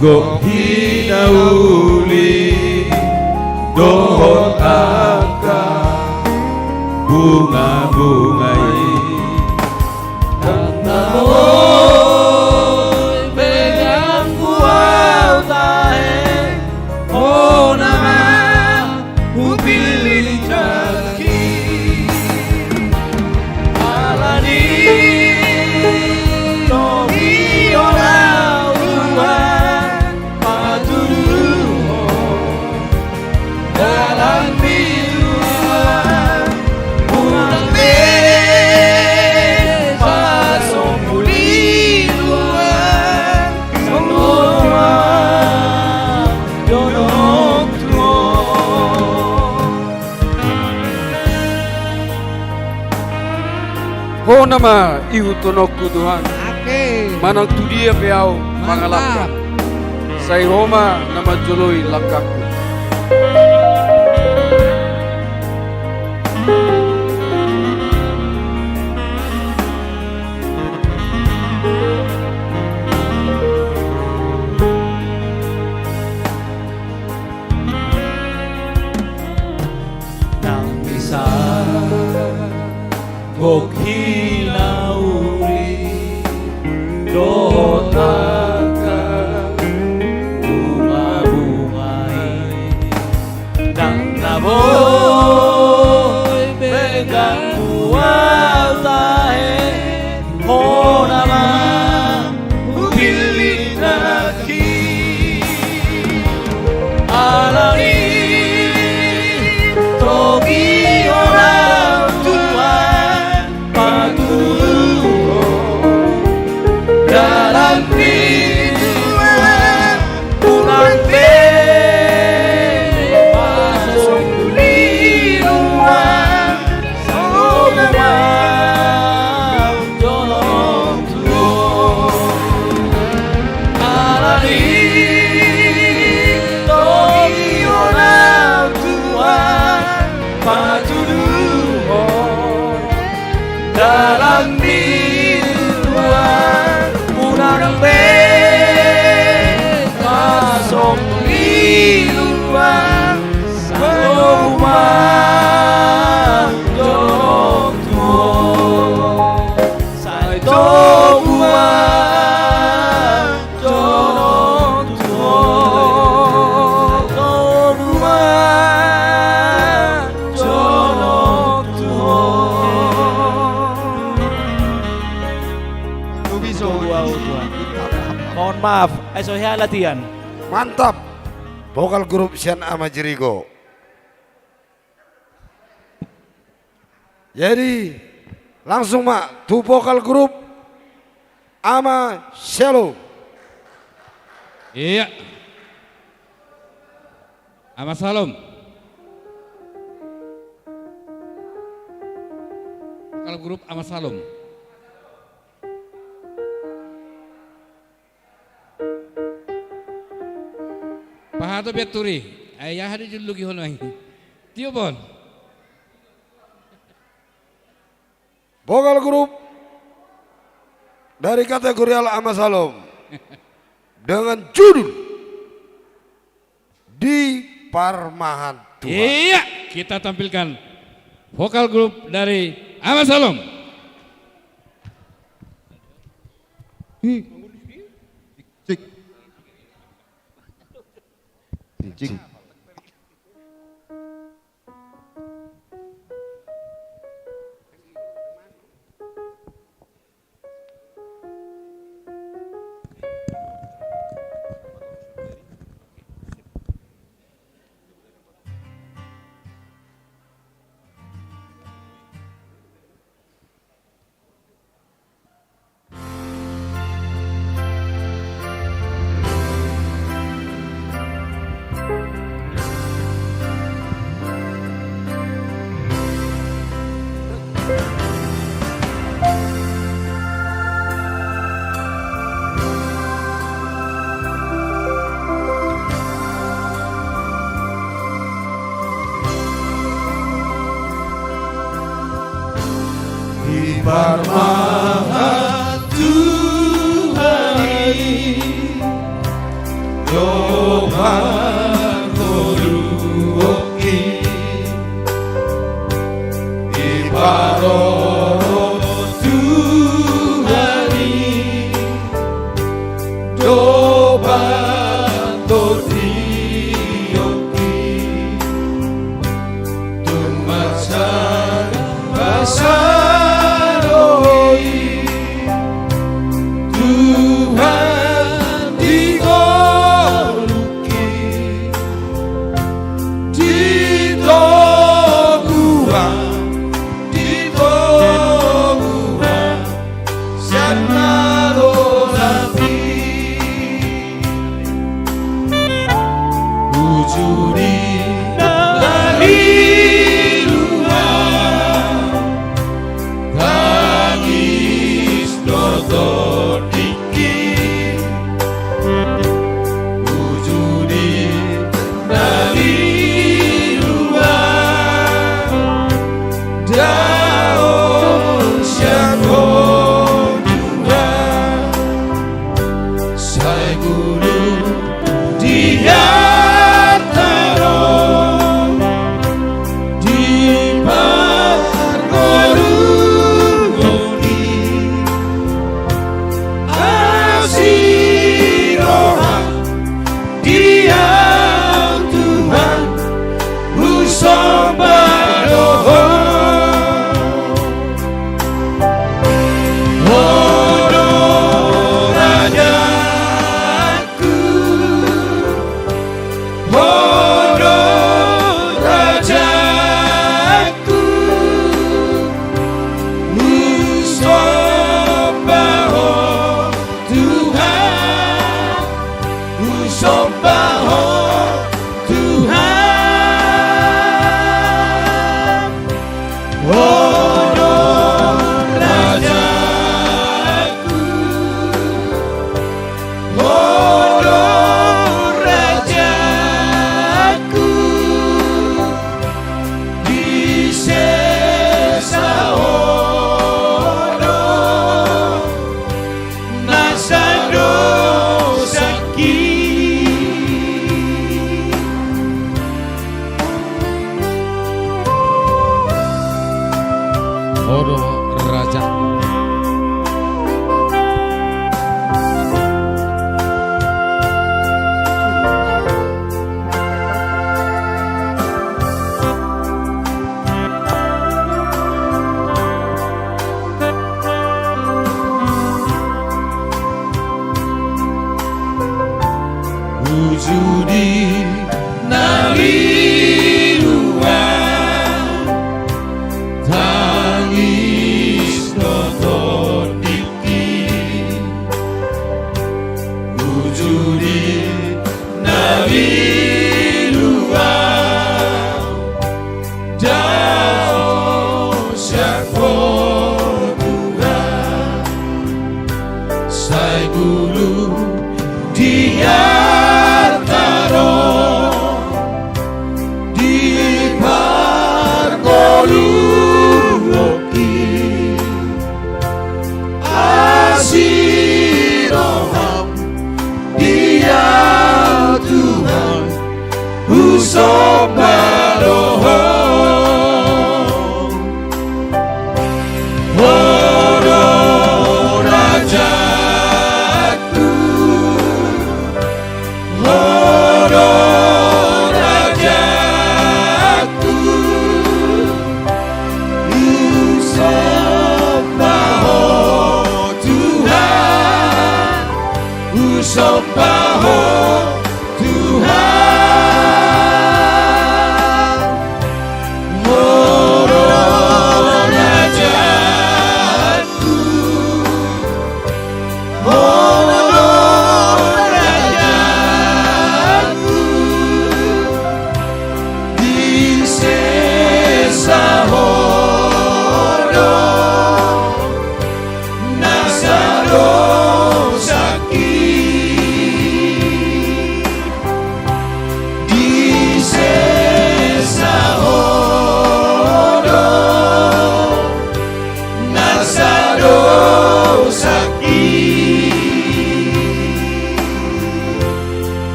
go hinauli dohot aka bunga-bungai namoy pegang kuau tahe oh nama upilih kaki alani tohi orang Tuhan paduru dalam hidup pulang pasong pulih luar semua jodoh Oh nama ihu tonokku Tuhan. Manang tu dia piau mangalapkan. Sai homa nama joloi lakaku. Nang bisa gok hinauri dotaka bunga-bungai dan naboy pegang kuat tahe oh nama pilih kaki alani togi orang Tuhan dalam hidup pulang masuk kuliruan semua tolong Tuhan alani togi orang Tuhan patuduh dalam hidup pulang masuk hidupan semua jodoh Tuhan saya Tuhan jodoh Tuhan jodoh Tuhan. Mohon maaf, saya latihan. Mantap. Vokal grup Sian ama Jerigo. Jadi langsung mak tu vokal grup ama Shalom. Iya. Ama Salom. Vokal grup ama Salom. Pahato beturi, ayah hari julu ki hono ini. Tio bon. Vokal grup dari kategori Al Ama Salom dengan judul Di Parmahan Tuhan. Iya, kita tampilkan vokal grup dari Ama Salom. Cik. Parmahat Tuhani Yohan Koruoki Iparoro Tuhani Doban Todioki Tumacan Basar Judi naliruan tangis nonton diki Judi naliruan dao syakoturan sai gulu dia Rajaku,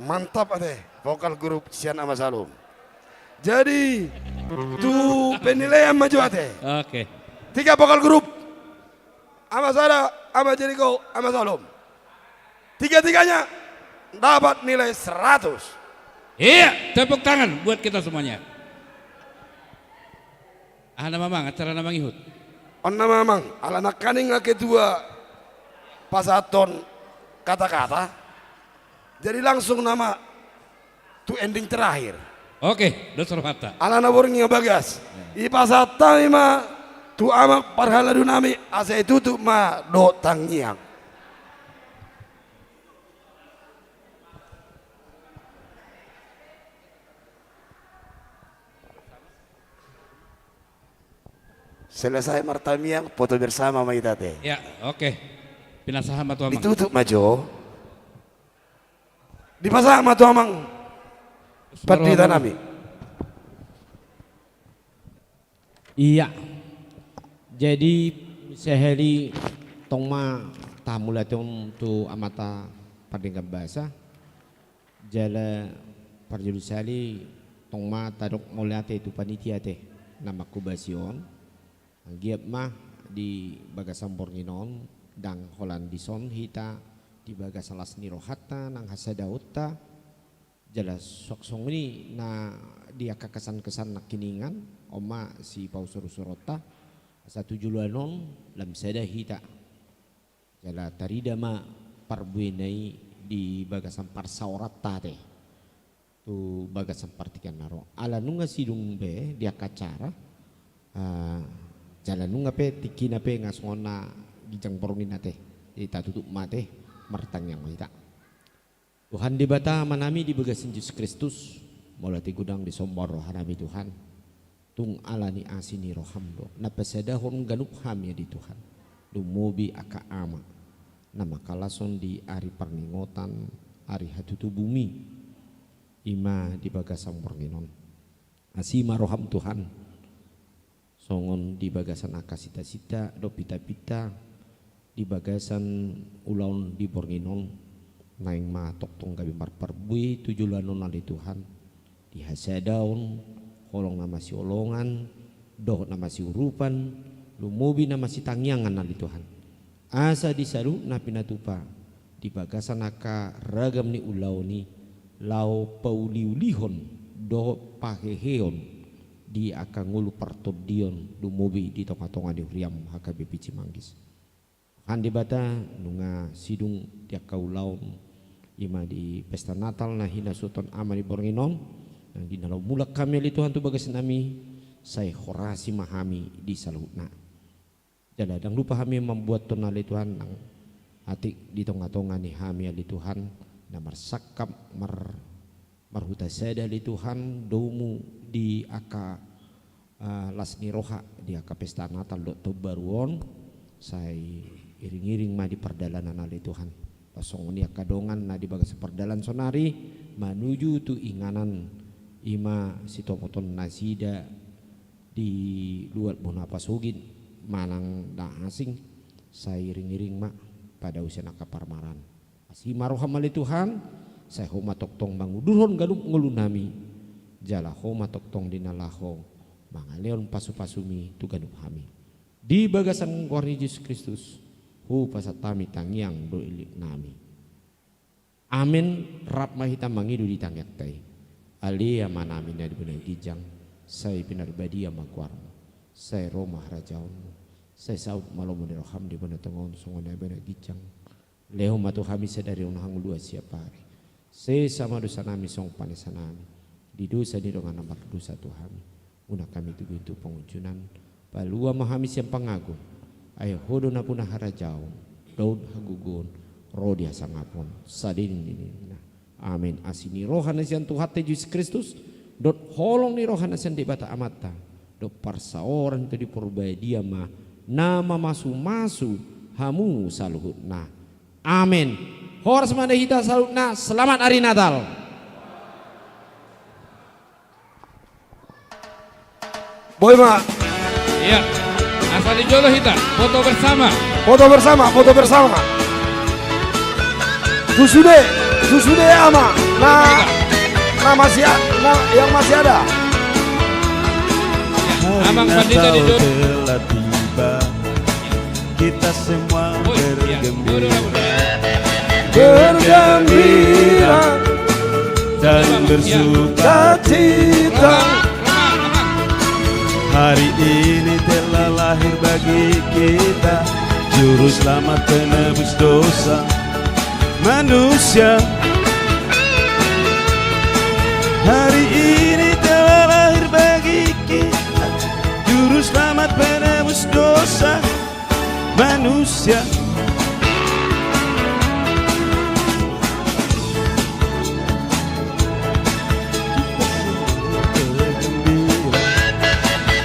Mantap ate, vokal grup Sian ama Salum. Jadi tu penilaian maju ate. Oke. 3 vokal grup. Ama Sada, ama Jericho, ama Salum. 3-tiganya dapat nilai 100. Iya, tepuk tangan buat kita semuanya. Ahana mamang, acara namang ihut. Onna mamang, ala nakaning kedua pasaton kata-kata. Jadi langsung nama tu ending terakhir. Oke, dosor fata. Ala naborngi bagas. I pasata ma tu amak parhala dunami asa itu tu ma do tangiang. Selesai martamiang, foto bersama sama kita teh. Ya, oke. Pinasahan matu amang. Ditutup majo. Dipasang matu amang. Seperti tanami. Iya. Jadi sehari tongma tamulatun tu amata padingkan bahasa. Jala parjulisali tongma tadok molate tu panitia teh nama kubasion. Giap mah di bagasan Borginon dang Holandison hita di bagasan Lasni Rohata nang Hasadauta jelas sok-sok ini na dia kesan-kesan nak kiningan oma si Pausurusurota satu juluanon lam sada hita jala tarida ma parbuenai di bagasan Parsaorata teh tu bagasan partikan naro ala nunga sidung be dia kacara jalan nunga pe tikina pe ngasongona gijang porongin nate ita tutup mate martang yang kita Tuhan di bata manami di bagasin Yesus Kristus molati gudang di sombor rohanami Tuhan tung alani asini rohamdo napeseda hon ganup hamya di Tuhan lumubi aka ama nama kalason di ari perningotan ari hatutu bumi ima di bagasan pornginon asima roham Tuhan songon di bagasan akasita-sita do pita-pita di bagasan ulaun di Borginon naing ma toktong gabi marparbui tujulanon ali Tuhan di hasadaon holong nama si olongan doh nama si urupan lumubi nama si tangyangan ali Tuhan asa disaru na pinatupa di bagasan aka ragam ni ulauni lau pauliulihon do paheheon di akan ngulu partodion lumubi di tonga-tonga di Huriam HKBP Cimanggis. Handi bata nunga sidung dia kaulaun ima di pesta Natal nah hina suton ama di Borginon nang di nalau mulak kami ali Tuhan tu bagas nami saya khorasi mahami di salutna. Jadi dang lupa kami membuat tonali Tuhan nang atik di tonga-tonga ni hami ali Tuhan namar sakap marhuta seda li Tuhan domu di aka Lasni Roha di aka pesta Natal do baruon saya iring-iring ma di perdalanan ali Tuhan pasong ni aka dongan na di bagas perdalan sonari menuju tu inganan ima si tomoton nasida di luar bona pasugin manang da asing saya iring-iring ma pada usia aka parmaran asima roham ali Tuhan saya homa toktong mangudurhon galup ngulunami jala homa toktong dinalaho mangaleon pasu-pasumi tu galup hami di bagasan Guarni Yesus Kristus hu pasatami tangyang do ilik nami amin rap mahita mangidu di tangyak tay alia manami na di bunay gijang say pinarbadia magwarmo say Roma rajaonmu say saud malomo ni roham di bunay tangon songon na bunay gijang leho matu hami sadari unahang lua siapari se sama dosa nami song panesa nami di dosa di dongan nomor dosa Tuhan una kami tugu itu pengunjunan palua mahami siang pangagun ayo hodo na punah harajau daud hagugun rodia sangapon sadin ini amin asini rohana siang Tuhan Yesus Kristus dot holong ni rohana siang di bata amata dot parsaoran itu di purbai dia mah nama masu hamu saluhut nah amin. Horas mana hita salutna selamat hari Natal. Boy ma. Iya. Asal dijolo hita foto bersama. Foto bersama, foto bersama. Tusude. Susude ama. Nah masih yang masih ada. Abang Pandita duduk. Telah tiba, kita semua bergembira dan bersuka cita. Hari ini telah lahir bagi kita Juru selamat penebus dosa manusia. Hari ini telah lahir bagi kita Juru selamat penebus dosa manusia.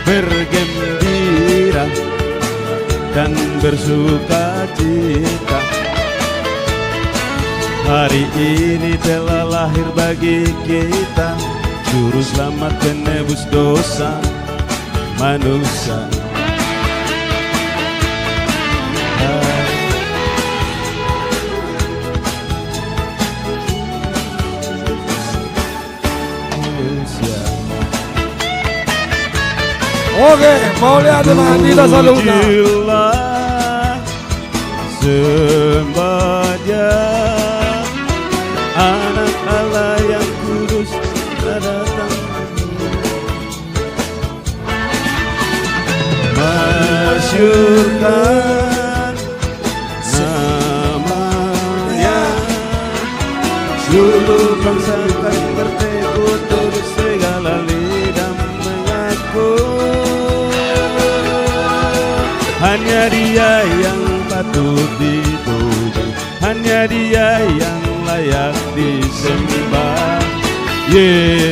Bergembira dan bersuka cita. Hari ini telah lahir bagi kita Juru selamat penebus dosa manusia. Oke, mau lihat teman kita salutna. Pujilah sembah Dia, Anak Allah yang kudus datang. Masyurkan namanya, seluruh bangsa akan bertekun terus segala lidah mengaku. Hanya Dia yang patut dipuji, hanya Dia yang layak disembah. Yesus